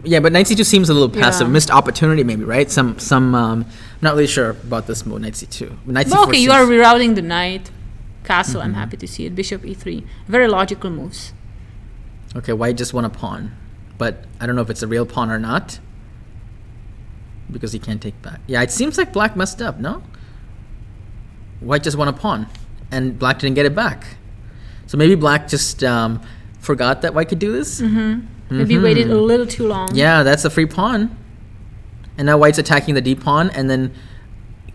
Yeah, but knight c2 seems a little passive. Missed opportunity, maybe, right? Some. I'm not really sure about this move. Knight c2. Knight c4. Okay, you are rerouting the knight. Castle. I'm happy to see it. Bishop e3. Very logical moves. Okay, white just won a pawn, but I don't know if it's a real pawn or not, because he can't take back. Yeah, it seems like black messed up. No. White just won a pawn, and black didn't get it back. So maybe black just forgot that white could do this. Maybe waited a little too long. Yeah, that's a free pawn. And now white's attacking the d pawn, and then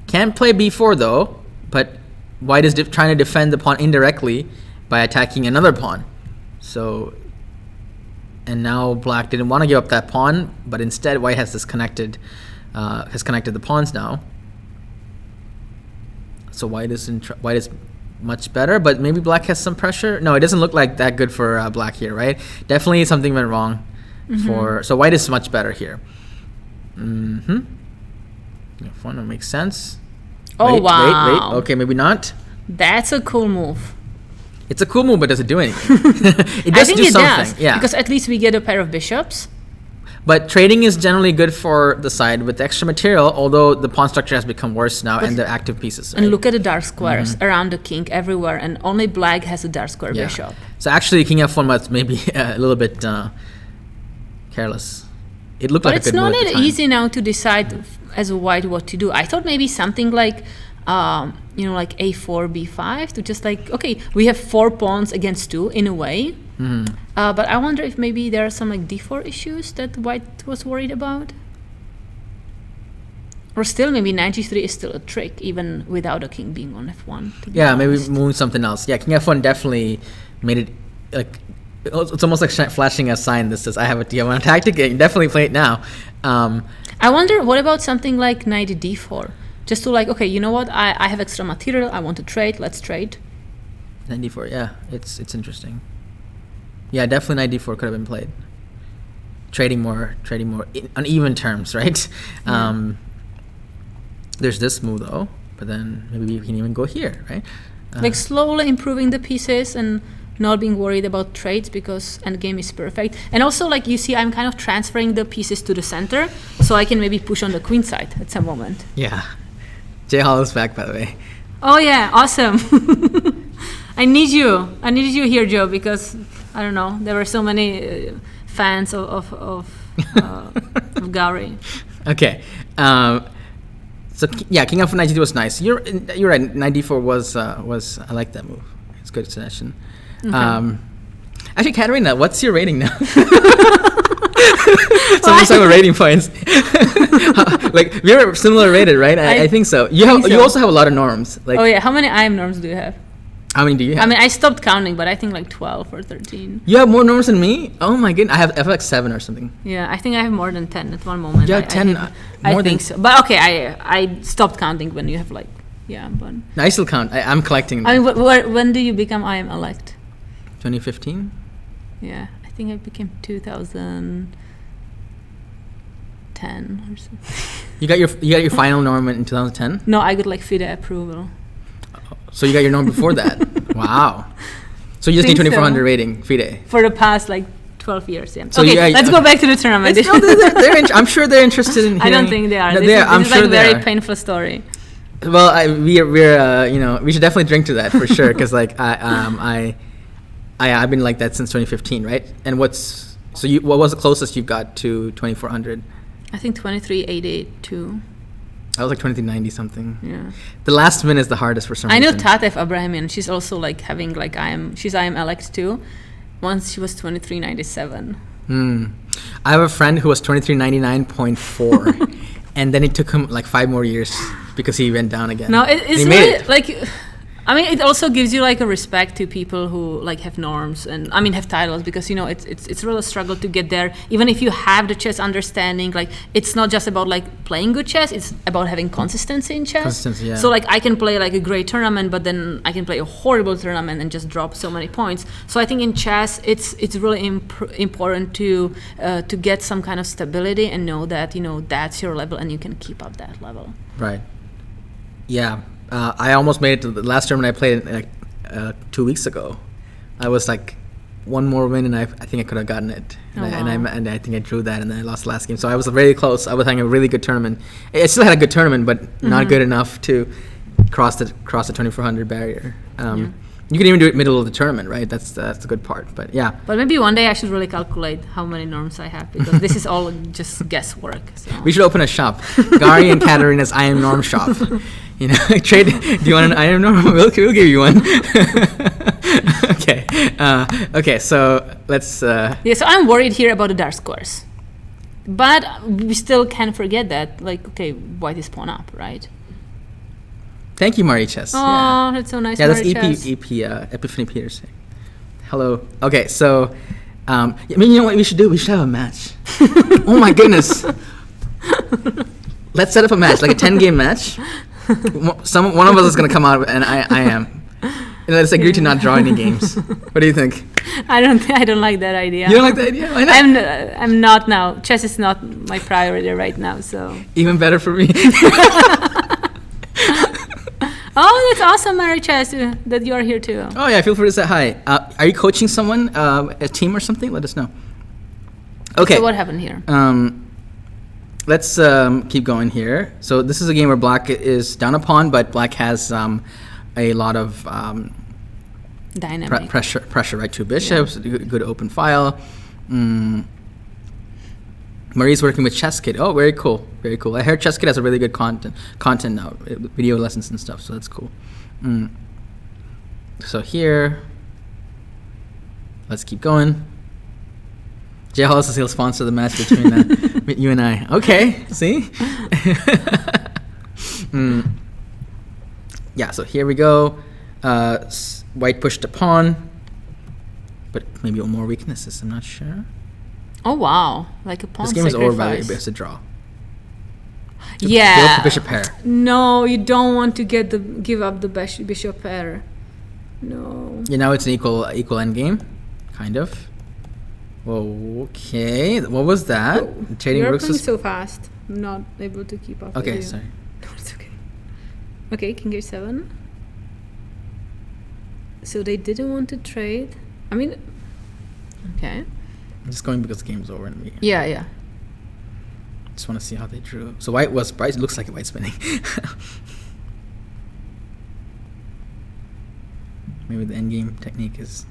can't play b4 though, but white is trying to defend the pawn indirectly by attacking another pawn. So, and now black didn't want to give up that pawn, but instead white has connected the pawns now. So white is much better, but maybe black has some pressure. No, it doesn't look like that good for black here, right? Definitely something went wrong so white is much better here. Fun, that makes sense. Oh, wow. Wait. Okay, maybe not. That's a cool move. It's a cool move, but does it do anything? It does do something. Does, yeah. because at least we get a pair of bishops. But trading is generally good for the side with extra material, although the pawn structure has become worse now and the active pieces. Right? And look at the dark squares around the king everywhere, and only black has a dark square bishop. So actually, king f1 was maybe a little bit careless. It looked like a good move. But it's not that easy now to decide as a white what to do. I thought maybe something like, like a4, b5 to just like, okay, we have 4 pawns against 2 in a way. But I wonder if maybe there are some like d4 issues that white was worried about. Or still, maybe knight g3 is still a trick, even without a king being on f1. Yeah, maybe move something else. Yeah, king f1 definitely made it like, it's almost like flashing a sign that says, I have a d1 tactic. You can definitely play it now. I wonder, what about something like knight d4? Just to like, okay, you know what? I have extra material. I want to trade. Let's trade. Knight d4, yeah, it's interesting. Yeah, definitely knight d4 could have been played. Trading more on even terms, right? There's this move though, but then maybe you can even go here, right? Like slowly improving the pieces and not being worried about trades because endgame is perfect. And also, like you see, I'm kind of transferring the pieces to the center, so I can maybe push on the queen side at some moment. Yeah. Jay Hall is back, by the way. Oh yeah, awesome. I need you here, Joe, because I don't know, there were so many fans of Gary. Okay. So yeah, king f4 knight g2 was nice. You're right. Knight d4 was I like that move. It's good suggestion. Okay. Actually, Katerina, what's your rating now? Someone's talking about rating points. Like we're similar rated, right? I think so. You also have a lot of norms. Like, oh yeah, how many IM norms do you have? How many do you have? I mean, I stopped counting, but I think like 12 or 13. You have more norms than me? Oh my goodness, I have like 7 or something. Yeah, I think I have more than 10 at one moment. Yeah, 10. I think so. But okay, I stopped counting when you have like, but. No, I still count. I'm collecting them. I mean, when do you become IM elect? 2015. Yeah, I think I became 2010 or something. You got your final norm in 2010? No, I got like FIDE approval. So you got your norm before that? Wow. So you just need 2400 rating, FIDE. For the past like 12 years, yeah. So okay, let's go back to the tournament. I'm sure they're interested in hearing. I don't think they are. No, this is like a very painful story. Well, we're we should definitely drink to that for sure, because like I've been like that since 2015, right? And what was the closest you got to 2400? I think 23,882. I was like 2390 something. Yeah. The last minute is the hardest for some reason. I know Tatev Abrahamian. She's also like having like she's IM elect too. Once she was 2397. I have a friend who was 2399.4, and then it took him like 5 more years because he went down again. No, it's really like. I mean, it also gives you like a respect to people who like have norms and have titles, because it's really a struggle to get there. Even if you have the chess understanding, like it's not just about like playing good chess; it's about having consistency in chess. Consistency, yeah. So like I can play like a great tournament, but then I can play a horrible tournament and just drop so many points. So I think in chess, it's really important to get some kind of stability and know that that's your level and you can keep up that level. Right. Yeah. I almost made it to the last tournament I played like 2 weeks ago. I was like one more win, and I think I could have gotten it. And I think I drew that, and then I lost the last game. So I was very close. I was having a really good tournament. I still had a good tournament, but not good enough to cross the 2400 barrier. You can even do it middle of the tournament, right? That's the good part. But yeah. But maybe one day I should really calculate how many norms I have, because this is all just guesswork. So. We should open a shop, Gary and Katerina's IM Norm shop. Trade. Do you want an IM norm? We'll give you one. Okay. Okay. So let's. So I'm worried here about the dark squares, but we still can't forget that. Like, okay, white is pawn up, right? Thank you, Marichess. Oh, that's so nice. Yeah, that's Epiphany Peters. Hello. Okay, so you know what we should do? We should have a match. Oh my goodness. Let's set up a match, like a 10-game match. One of us is gonna come out, and I am. Let's agree to not draw any games. What do you think? I don't like that idea. You don't like the idea? Why not? I'm not now. Chess is not my priority right now. So. Even better for me. Oh, that's awesome, Mary Chess, that you are here too. Oh yeah, feel free to say hi. Are you coaching someone, a team or something? Let us know. Okay. So what happened here? Let's keep going here. So this is a game where black is down a pawn, but black has a lot of Dynamic. pressure, right? Two bishops, good open file. Marie's working with Chess Kid. Oh, very cool, very cool. I heard Chess Kid has a really good content now, video lessons and stuff. So that's cool. So here, let's keep going. Jay Hall says he'll sponsor the match between you and I. Okay, see? Yeah, so here we go. White pushed a pawn, but maybe more weaknesses, I'm not sure. Oh, wow. Like a pawn This game is over by sacrifice. a draw. Yeah. Give up the bishop pair. No, you don't want to give up the bishop pair. No. Yeah, now it's an equal endgame, kind of. Okay, what was that? Trading You're rooks playing was... so fast. I'm not able to keep up with Okay, you. sorry. No, it's okay. Okay, king h7. So they didn't want to trade. I mean, okay. I'm just going because the game's over. And Yeah. just want to see how they drew. So white was bright. It looks like white's winning. Maybe the endgame technique is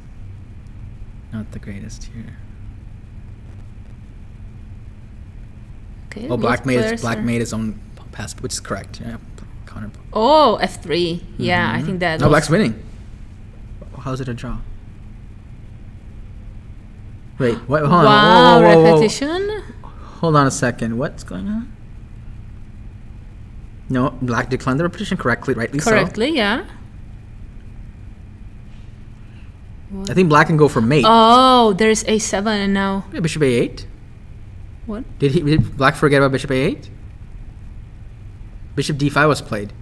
not the greatest here. Okay. Oh, black players made his own pass, which is correct. Yeah, counter. Oh, f3. Yeah, I think that. No, was- black's winning. How's it a draw? Wait, what? Hold on. Wow, Whoa. repetition. Hold on a second. What's going on? No, black declined the repetition rightly so. Correctly, yeah. I think black can go for mate. Oh, there's a7 and now. Yeah, bishop a8. What? Did black forget about bishop a8? Bishop d5 was played.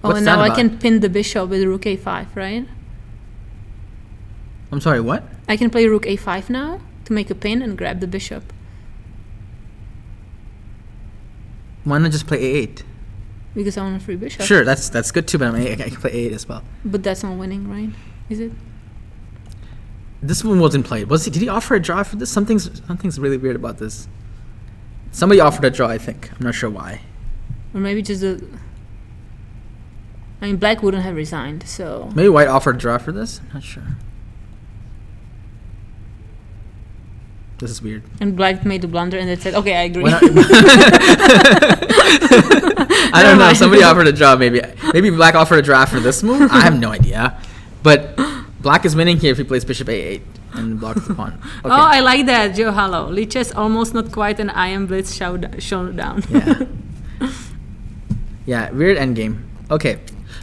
Oh, What's and that now I about? can pin the bishop with rook a5, right? I'm sorry, what? I can play rook a5 now to make a pin and grab the bishop. Why not just play a8? Because I want a free bishop. Sure, that's good too, but I can play a8 as well. But that's not winning, right? Is it? This one wasn't played. Did he offer a draw for this? Something's really weird about this. Somebody offered a draw, I think. I'm not sure why. Or maybe just I mean, black wouldn't have resigned, so. Maybe white offered a draw for this? I'm not sure. This is weird. And black made the blunder and it said, okay, I agree. Why not? I don't know. Somebody offered a draw, maybe. Maybe black offered a draw for this move. I have no idea. But black is winning here if he plays bishop a8 and blocks the pawn. Okay. Oh, I like that, Joe Hallo. Lichess almost not quite an I am Blitz showdown. Yeah. Yeah, weird endgame. Okay.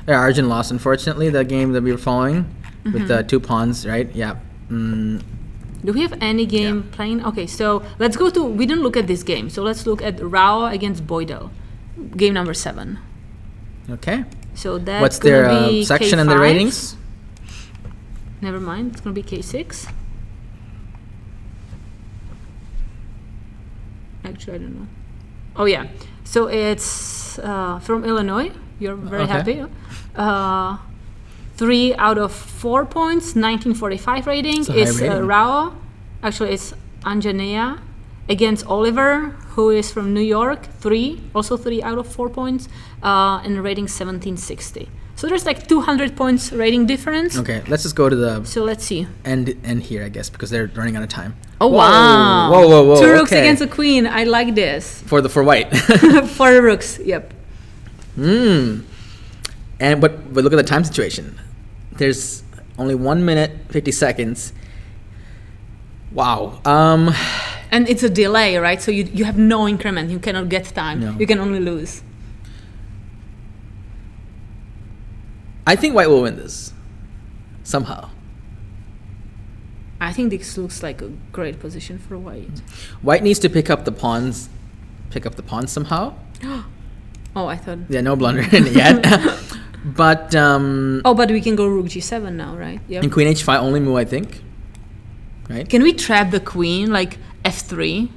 Yeah, Arjun lost, unfortunately, the game that we were following with the 2 pawns, right? Yeah. Do we have any game playing? Okay, so let's go to, we didn't look at this game. So let's look at Rao against Boydell. Game number 7. Okay. So that's What's gonna their be section K5. and their ratings? Never mind, it's gonna be K6. Actually, I don't know. Oh yeah, so it's from Illinois. You're very Okay. happy. 3 out of 4 points, 1945 rating. It's a high It's rating. Rao. Actually, it's Anjanea against Oliver, who is from New York. 3, also 3 out of 4 points, and rating 1760. So there's like 200 points rating difference. Okay, let's just go to the So let's see. end here, I guess, because they're running out of time. Oh Whoa. wow! Whoa! 2 rooks okay. against a queen. I like this. For white. 4 rooks. Yep. And but look at the time situation. There's only 1 minute 50 seconds. Wow. And it's a delay, right? So you have no increment. You cannot get time. No. You can only lose. I think white will win this somehow. I think this looks like a great position for white. White needs to pick up the pawns somehow. Oh, I thought. Yeah, no blunder yet. But Oh, but we can go rook g7 now, right? Yep. in queen h5 only move, I think. Right? Can we trap the queen like f3?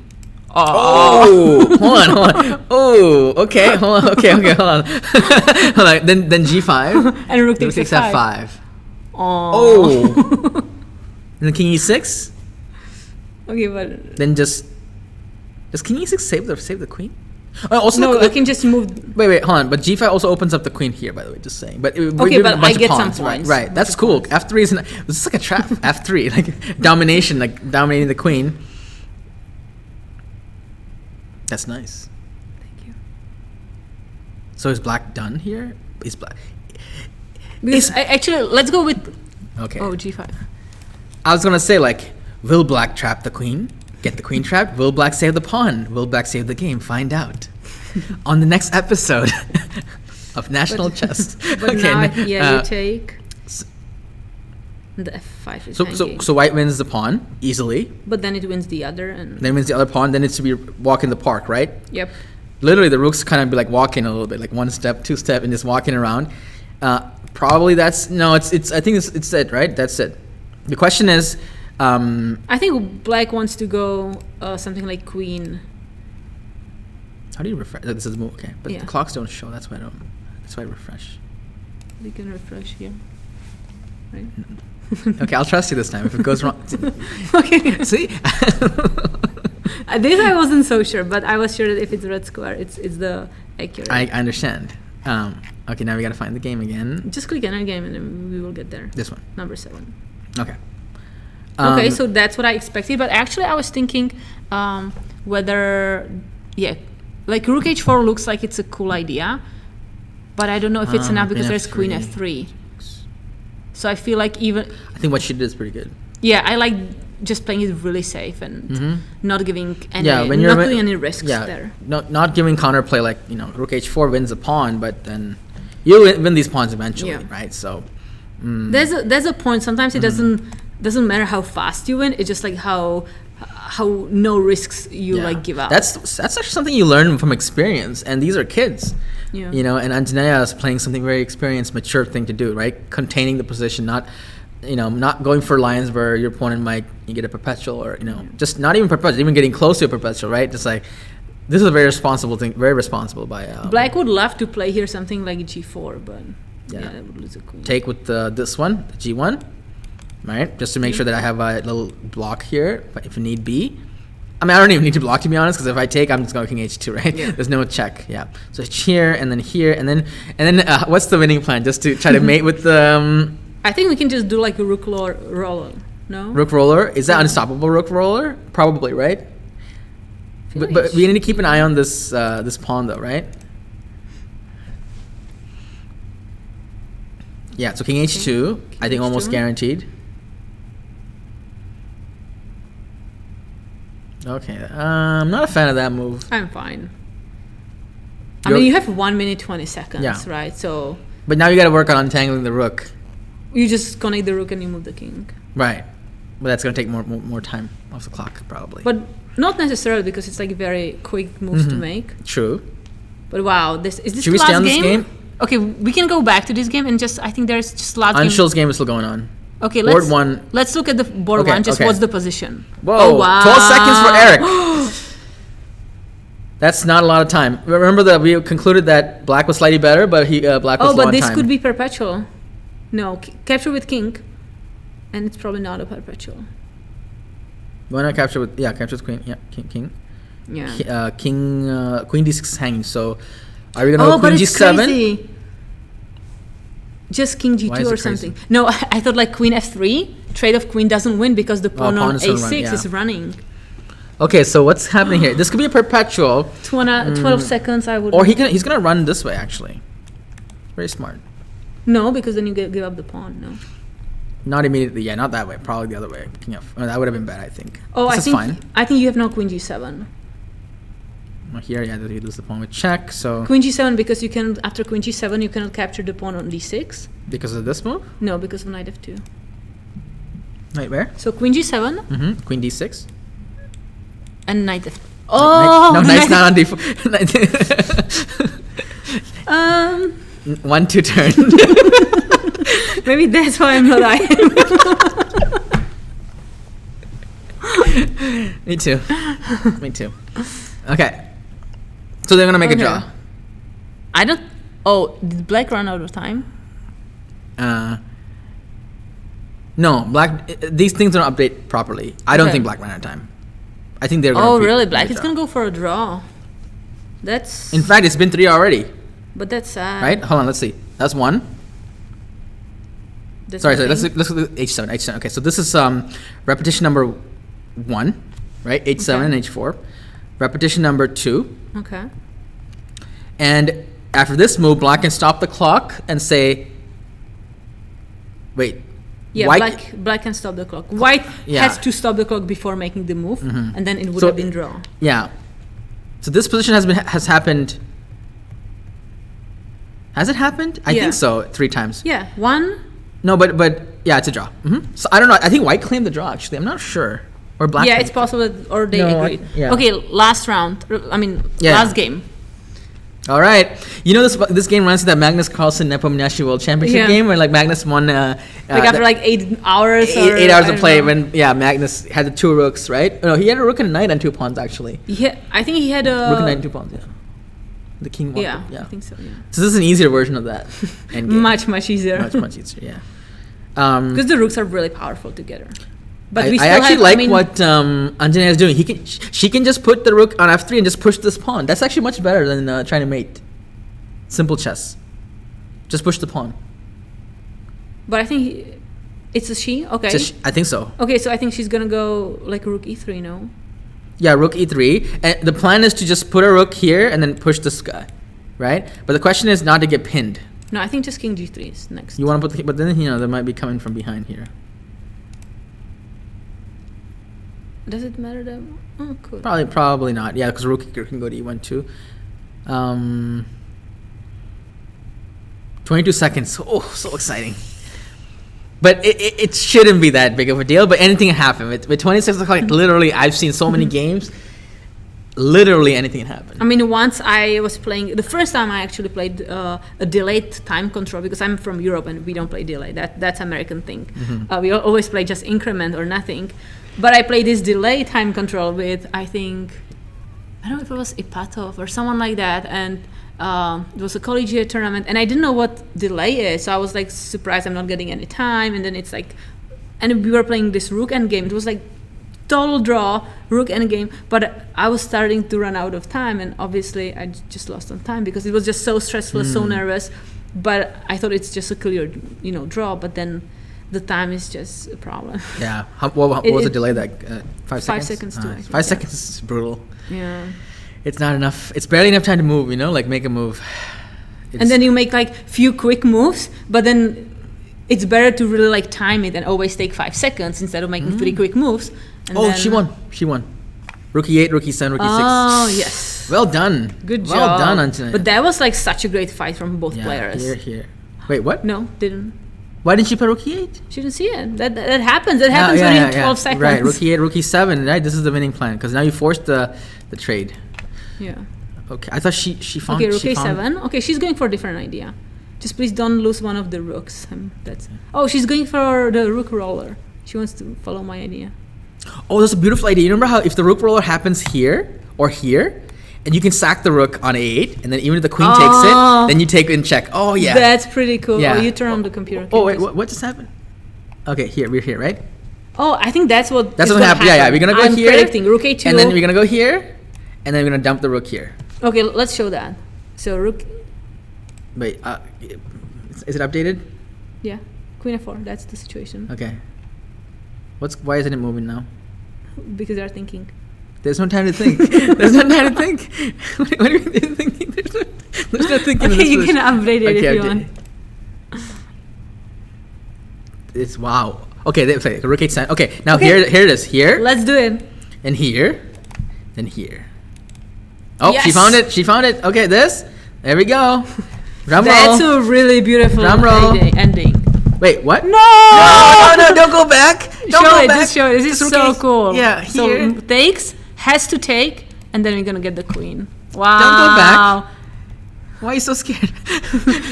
Oh, hold on. Oh, okay, hold on. Okay, hold on. Hold on. Then g5. And rook takes f5. f5. Oh. And then king e6. Okay, but Then does king e6 save the queen? Also, no, I can just move. Wait, hold on. But g5 also opens up the queen here, by the way. Just saying. But Okay, but I get some points. Right. That's cool. f3 is this is like a trap. f3, like domination, like dominating the queen. That's nice. Thank you. So is black done here? Is black? Because actually, let's go with Okay. g5. I was gonna say, like, will black trap the queen? Get the queen trapped? Will black save the pawn? Will black save the game? Find out on the next episode of National Chess. But now, n- you take. The f5 is So hanging. so white wins the pawn easily. But then it wins the other, and Then wins the other pawn. Then it's to be walking the park, right? yep. Literally, the rook's kind of be like walking a little bit, like one step, two step, and just walking around. Probably that's no. It's. I think it's it, right? That's it. The question is, I think black wants to go something like queen. how do you refresh? This is move, okay, but Yeah. the clocks don't show. That's why I don't. That's why I refresh. We can refresh here, right? Okay, I'll trust you this time. If it goes wrong, Okay. see. This I wasn't so sure, but I was sure that if it's red square, it's the accurate. I understand. Okay, now we gotta find the game again. Just click enter game and then we will get there. This one. Number 7. Okay. Okay, so that's what I expected, but actually I was thinking whether, like rook h4 looks like it's a cool idea, but I don't know if it's enough because queen there's queen f3. f3. So I feel like even, I think what she did is pretty good. yeah, I like just playing it really safe and not giving any, when you're not putting any risks there. not giving counterplay like rook h4 wins a pawn, but then you win these pawns eventually, Yeah. right? So There's a point. Sometimes it doesn't matter how fast you win. It's just like how no risks you like give up. That's actually something you learn from experience, and these are kids. Yeah. And Antonia is playing something very experienced, mature thing to do, right? Containing the position, not going for lines where your opponent might get a perpetual, or just not even perpetual, even getting close to a perpetual, right? Just like this is a very responsible thing, very responsible by Black would love to play here something like g4, but Yeah. that would lose a queen. take with this one, the g1, right? Just to make sure that I have a little block here, but if need be. I mean, I don't even need to block, to be honest, because if I take, I'm just going king h2, right? Yeah. There's no check. Yeah. So it's here and then here and then what's the winning plan? Just to try to mate with the I think we can just do like a rook roller. No. rook roller. Is that unstoppable rook roller? Probably, right? But we need to keep an eye on this this pawn though, right? Yeah. So king h2, I think almost H2. guaranteed. Okay. I'm not a fan of that move. I'm fine. I You're- mean, you have 1 minute 20 seconds, Yeah. right? So But now you got to work on untangling the rook. you just connect the rook and you move the king. Right. But that's going to take more time off the clock, probably. But not necessarily because it's like very quick moves to make. True. But wow, is this Should the we stay last on this game? Okay, we can go back to this game and just I think there's just last game. Anshul's game is still going on. Okay, Board let's one. let's look at the board Okay, one. Just okay. what's the position? Whoa. Oh wow. 12 seconds for Eric. That's not a lot of time. Remember that we concluded that black was slightly better, but black was Oh, low but on this time. could be perpetual. No, capture with king, and it's probably not a perpetual. Why not capture with capture with queen? Yeah, king. Yeah. Queen d6 is hanging. So are we gonna Oh, go but queen it's g7? crazy. Just king Why g2 is or it crazy? something. No, I thought like queen f3. Trade of queen doesn't win because the pawn pawn on is gonna a6 run, yeah. is running. Okay, so what's happening here? This could be a perpetual, 12 seconds, I would. or he's gonna run this way actually. Very smart. No, because then you give up the pawn. No. Not immediately, yeah, not that way. Probably the other way. King F. That would have been bad, I think. Oh, this I is think fine. I think you have no queen g7. Well, here, yeah, you lose the pawn with check. So Queen g7 because you can after queen g7 you cannot capture the pawn on d6. because of this move, No, because of knight f2. right where? So queen g7 Queen d6. and knight f. Oh no, knight's not on d4. 1-2 turn. Maybe that's why I'm not I. Me too. Me too. Okay. So they're gonna make a draw. I don't. Oh, did Black run out of time? No, Black. These things don't update properly. I don't think Black ran out of time. I think they're gonna. Oh, really? Black make a is draw. gonna go for a draw. That's. In fact, it's been 3 already. But that's sad. Right? Hold on. Let's see. That's 1. That's Sorry. nothing. Let's look at H7. H7. Okay. So this is repetition number 1, right? H7 Okay. and H4. Repetition number 2. Okay. And after this move, Black can stop the clock and say, wait. Yeah, White, black can stop the clock. White Yeah. has to stop the clock before making the move, and then it would So- have been draw. Yeah. So this position has happened. Has it happened? I Yeah. think so. 3 times. Yeah, 1. No, but yeah, it's a draw. So I don't know. I think White claimed the draw. Actually, I'm not sure. Or Black. Yeah, claimed it's possible, or they No, agreed. yeah. Okay, last round. I mean, Yeah. last game. All right. You know this game runs to that Magnus Carlsen Nepomniachtchi World Championship Yeah. game where like Magnus won. Like after like 8 hours. or, 8 hours I of don't play know. when Magnus had the 2 rooks, right? No, he had a rook and a knight and 2 pawns actually. Yeah, I think he had a. Rook and knight and 2 pawns. Yeah. The king won. Yeah, Yeah. I think so. Yeah. So this is an easier version of that. Endgame. Much easier. much easier. Yeah. Because the rooks are really powerful together. But we I still actually have, like I mean, what Anjana is doing. She can just put the rook on f3 and just push this pawn. That's actually much better than trying to mate. Simple chess. Just push the pawn. But I think it's a she. Okay. I think so. Okay, so I think she's gonna go like rook e3. No. Yeah, rook e3. And the plan is to just put a rook here and then push this guy, right? But the question is not to get pinned. No, I think just king g3 is next. You want to put, but then they might be coming from behind here. Does it matter that? Oh, cool. Probably not. Yeah, because rook can go to e1 too. 22 seconds. Oh, so exciting. But it shouldn't be that big of a deal. But anything can happen. With 26 o'clock, literally, I've seen so many games. Literally anything can happen. I mean, once I was playing, the first time I actually played a delayed time control, because I'm from Europe and we don't play delay. That's American thing. We always play just increment or nothing. But I played this delay time control with, I don't know if it was Ipatov or someone like that. And it was a collegiate tournament. And I didn't know what delay is. So I was like surprised I'm not getting any time. And then it's like, and we were playing this rook endgame. It was like total draw, rook endgame. But I was starting to run out of time. And obviously I just lost on time because it was just so stressful, so nervous. But I thought it's just a clear, draw. But then the time is just a problem. Yeah. What was the delay? Like 5 seconds? 5 seconds too. Five Actually, yeah. seconds is brutal. Yeah. It's not enough. It's barely enough time to move, like make a move. And then you make like few quick moves, but then it's better to really like time it and always take 5 seconds instead of making 3 quick moves. And Oh, then, she won. Rook e8, rook e7, rook e6. Oh, yes. Well done. Good job. Well done, Anjana. But that was like such a great fight from both players. Here. Wait, what? No, didn't. Why didn't she play rook e8? She didn't see it. That happens. That happens within 12 seconds. Right, rook e8, rook e7. Right, this is the winning plan because now you forced the trade. Yeah. Okay, I thought she found. Okay, rook she found- a7. Okay, she's going for a different idea. Just please don't lose one of the rooks. Oh, she's going for the rook roller. She wants to follow my idea. Oh, that's a beautiful idea. You remember how if the rook roller happens here or here, and you can sack the rook on a8, and then even if the queen takes it, then you take it in check. Oh yeah. That's pretty cool. Yeah. Oh, you turn on the computer. Oh wait, what just happened? Okay, we're here, right? Oh, I think that's what. That's is what gonna happened. Yeah, we're gonna go I'm here, predicting rook a2. and then we're gonna go here, and then we're gonna dump the rook here. Okay, let's show that. So rook. Wait, is it updated? Yeah, queen f4. That's the situation. Okay. Why isn't it moving now? Because they're thinking. There's no time to think. There's no time to think. What are you thinking? There's no thinking. Okay, you can update it if you want. It's wow. Okay, rook h7. Okay, now Okay. here it is. Here Let's do it. and here, then here. Oh, she Yes. found it. She found it. Okay, this. There we go. Drum That's roll. a really beautiful Drum roll. ending. Wait, what? No! No, don't go back. Don't Show go it. back. Just show it. This is Just so rook cool. Yeah, So here. takes, has to take, and then we're gonna get the queen. Wow. Don't go back. Why are you so scared?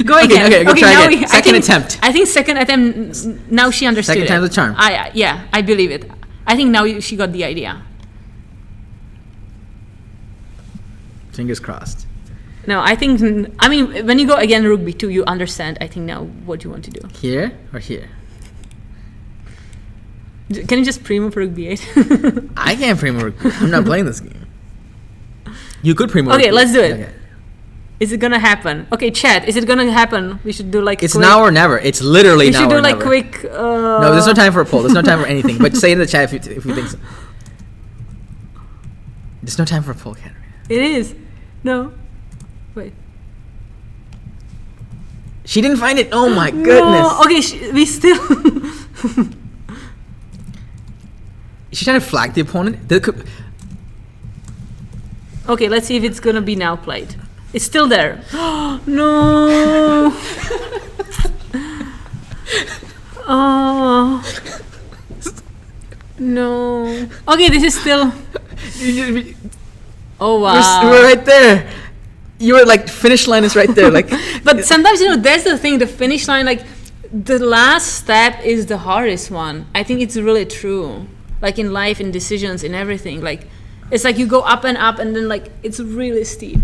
Go again. Okay, try now again. Second attempt. I think second attempt. Now she understood. Second time's a charm. I believe it. I think now she got the idea. Fingers crossed. No, I think. I mean, when you go again rook b2, you understand. I think now what you want to do. Here or here? Can you just pre-move rook b8? I can't pre-move rook b8. I'm not playing this game. You could pre-move. Okay, rook let's b8. do it. Okay. Is it gonna happen? Okay, chat. Is it gonna happen? We should do like. It's quick, now or never. It's literally We now should or do like never. quick. No, there's no time for a poll. There's no time for anything. But say in the chat if you think so. There's no time for a poll, Katerina. It is. No. Wait. She didn't find it. Oh my goodness. No. Okay, we still. Is she trying to flag the opponent? Okay, let's see if it's gonna be now played. It's still there. No. Oh. No. Okay, this is still. Oh wow. We're right there. You were like, finish line is right there. Like, But sometimes, that's the thing, the finish line, like, the last step is the hardest one. I think it's really true. Like, in life, in decisions, in everything. Like, it's like you go up, and then, like, it's really steep.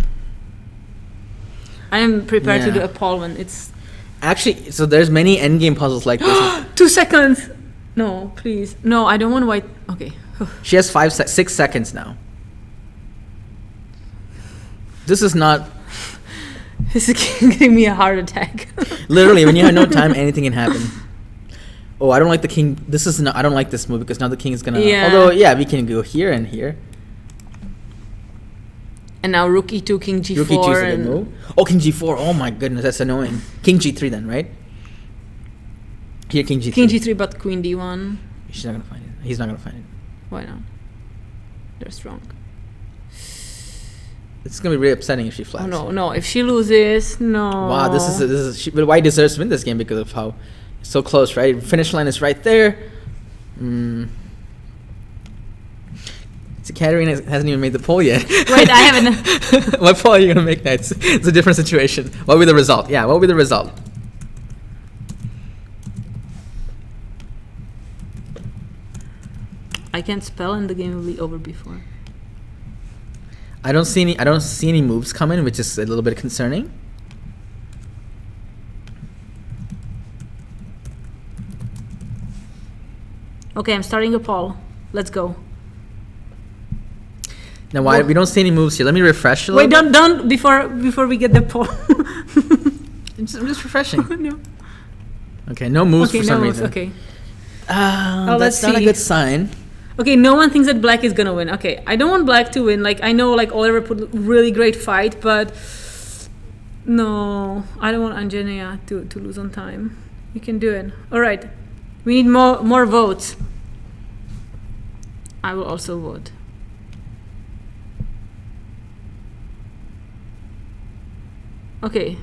I am prepared to do a poll when it's... Actually, so there's many endgame puzzles like this. 2 seconds! No, please. No, I don't want white... Okay. She has 6 seconds now. This is not... This is giving me a heart attack. Literally, when you have no time, anything can happen. Oh, I don't like the king. This is not... I don't like this move because now the king is gonna... Yeah. Although, yeah, we can go here and here. And now rook e2, king g4. Rook e2 is a good move. Oh, king g4. Oh my goodness, that's annoying. King g3 then, right? Here, king g3. King g3, but queen d1. She's not gonna find it. He's not gonna find it. Why not? They're strong. It's gonna be really upsetting if she flags. Oh no! If she loses, no. Wow, this is. But White deserves to win this game because of how it's so close, right? Finish line is right there. So Katerina hasn't even made the poll yet. Wait, I haven't. What poll are you gonna make next? It's a different situation. What will be the result? Yeah, what will be the result? I can't spell, and the game will be over before. I don't see any moves coming, which is a little bit concerning. Okay, I'm starting a poll. Let's go. Now, why we don't see any moves here? Let me refresh a little. Wait, don't before we get the poll. I'm just refreshing. No. Okay, no moves Okay, for no some moves. reason. Okay. That's let's not a see. good sign. Okay, no one thinks that black is gonna win. Okay, I don't want black to win. Like, I know, like, Oliver put really great fight, but no, I don't want Anjenia to lose on time. You can do it. All right, we need more votes. I will also vote. Okay,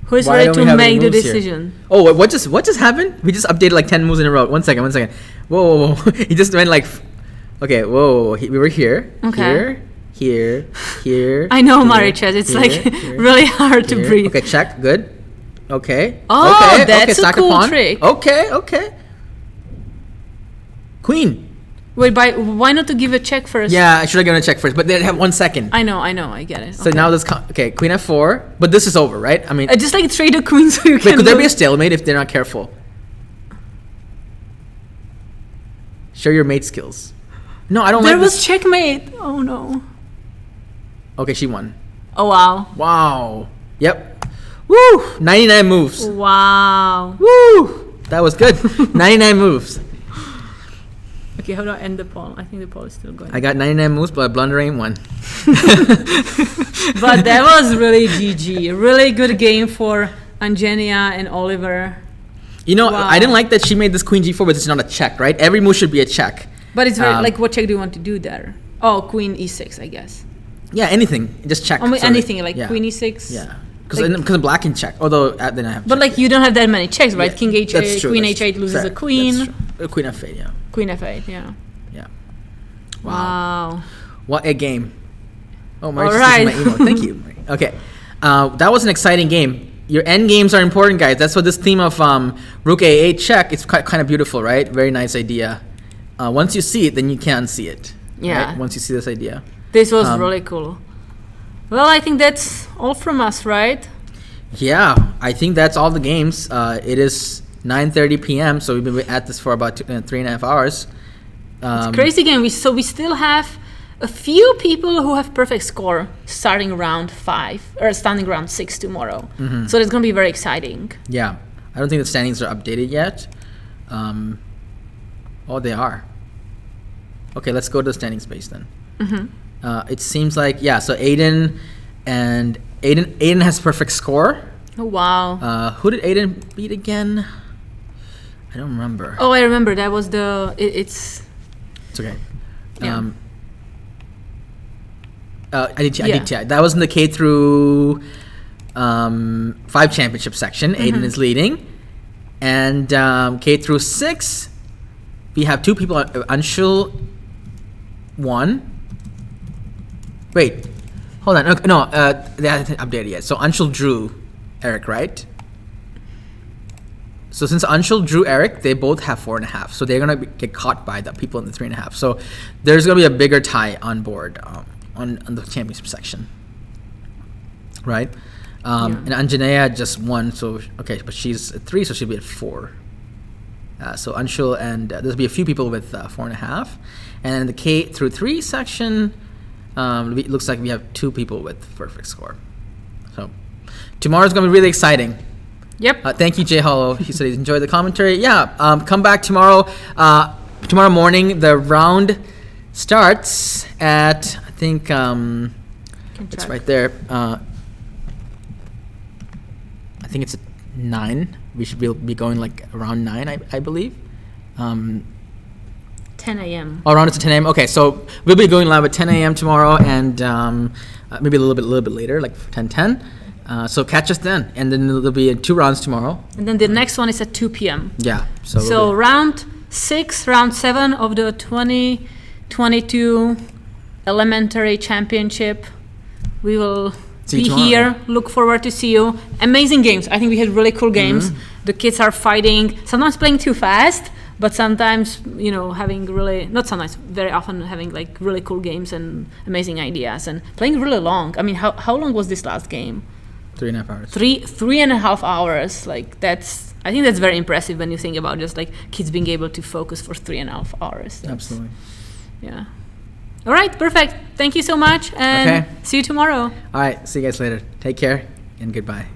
who is Why ready don't we to have any make the moves here? decision? Oh, what just happened? We just updated like 10 moves in a row. One second. Whoa. He just went like, okay, whoa. We were here, Okay. here. I know, here, Marichas. It's here, like here, really hard to here. breathe. Okay, check. Good. Okay. Oh, okay, that's a stack cool pawn. trick. Okay. Queen. Wait, why not to give a check first? Yeah, I should have given a check first, but they have 1 second. I know, I get it. So okay. now this, okay, queen f4, but this is over, right? I mean, Just like trade a queen so you wait, can. could there be a lose. stalemate if they're not careful? Show your mate skills. No, I don't There like was this. checkmate. Oh no. Okay, she won. Oh wow. Wow. Yep. Woo! 99 moves. Wow. Woo! That was good. 99 moves. Okay, how do I end the poll? I think the poll is still going. I got 99 moves, but blundering one. But that was really GG. Really good game for Anjenia and Oliver. You know, Wow. I didn't like that she made this queen g4, but it's not a check, right? Every move should be a check. But it's very, Um, like, what check do you want to do there? Oh, queen e6, I guess. Yeah, anything. Just check. I mean, sorry. anything, like Yeah. queen e6. Yeah. Because black can check. Although, then I have But check. like, you don't have that many checks, right? Yeah, King that's h8, true, queen that's h8 true. loses Fair, a queen. that's true. Queen f8, yeah. Queen f8, yeah. Yeah. Wow. What a game. Oh, All Marie, right. this is my email. Thank you. Marie. Okay. That was an exciting game. Your end games are important, guys. That's what this theme of Rook A8 check. It's kind of beautiful, right? Very nice idea. Once you see it, then you can't unsee it. Yeah. Right? Once you see this idea. This was really cool. Well, I think that's all from us, right? Yeah, I think that's all the games. It is 9:30 p.m., so we've been at this for about 3.5 hours. It's a crazy game. We still have a few people who have perfect score starting round 5 or starting round 6 tomorrow. So it's going to be very exciting. Yeah, I don't think the standings are updated yet. Oh, they are. Okay, let's go to the standings page then. It seems like, yeah, so Aiden has perfect score. Oh, wow. Who did Aiden beat again? I don't remember. Oh, I remember. That was it's okay. Yeah. I did check. That was in the K through 5 championship section. Aiden is leading. And K through 6, we have 2 people. Anshul won. Wait, hold on. Okay, no, they haven't updated yet. So Anshul drew Eric, right? So since Anshul drew Eric, they both have 4.5. So they're gonna get caught by the people in the 3.5. So there's gonna be a bigger tie on board on the championship section, right? And Anjanea just won. So okay, but she's at 3, so she'll be at 4. So Anshul and there'll be a few people with 4.5, and in the K through 3 section, it looks like we have 2 people with perfect score. So tomorrow's gonna be really exciting. Yep. Thank you, Jay Hollow. He said he enjoyed the commentary. Yeah. Come back tomorrow. Tomorrow morning, the round starts at I think it's right there. I think it's at 9. We should be going like around 9, I believe. 10 a.m. Oh, around it's at 10 a.m. Okay, so we'll be going live at 10 a.m. tomorrow, and maybe a little bit later, like 10:10. So catch us then, and then there'll be 2 rounds tomorrow. And then the next one is at 2 p.m. Yeah. So round 6, round 7 of the 2022 Elementary Championship. We will See you be tomorrow. here. Look forward to see you. Amazing games. I think we had really cool games. The kids are fighting, sometimes playing too fast, but sometimes, having very often having like really cool games and amazing ideas and playing really long. I mean, how long was this last game? 3.5 hours. 3.5 hours. Like I think that's very impressive when you think about just like kids being able to focus for 3.5 hours. Absolutely. Yeah. All right. Perfect. Thank you so much. And see you tomorrow. All right. See you guys later. Take care and goodbye.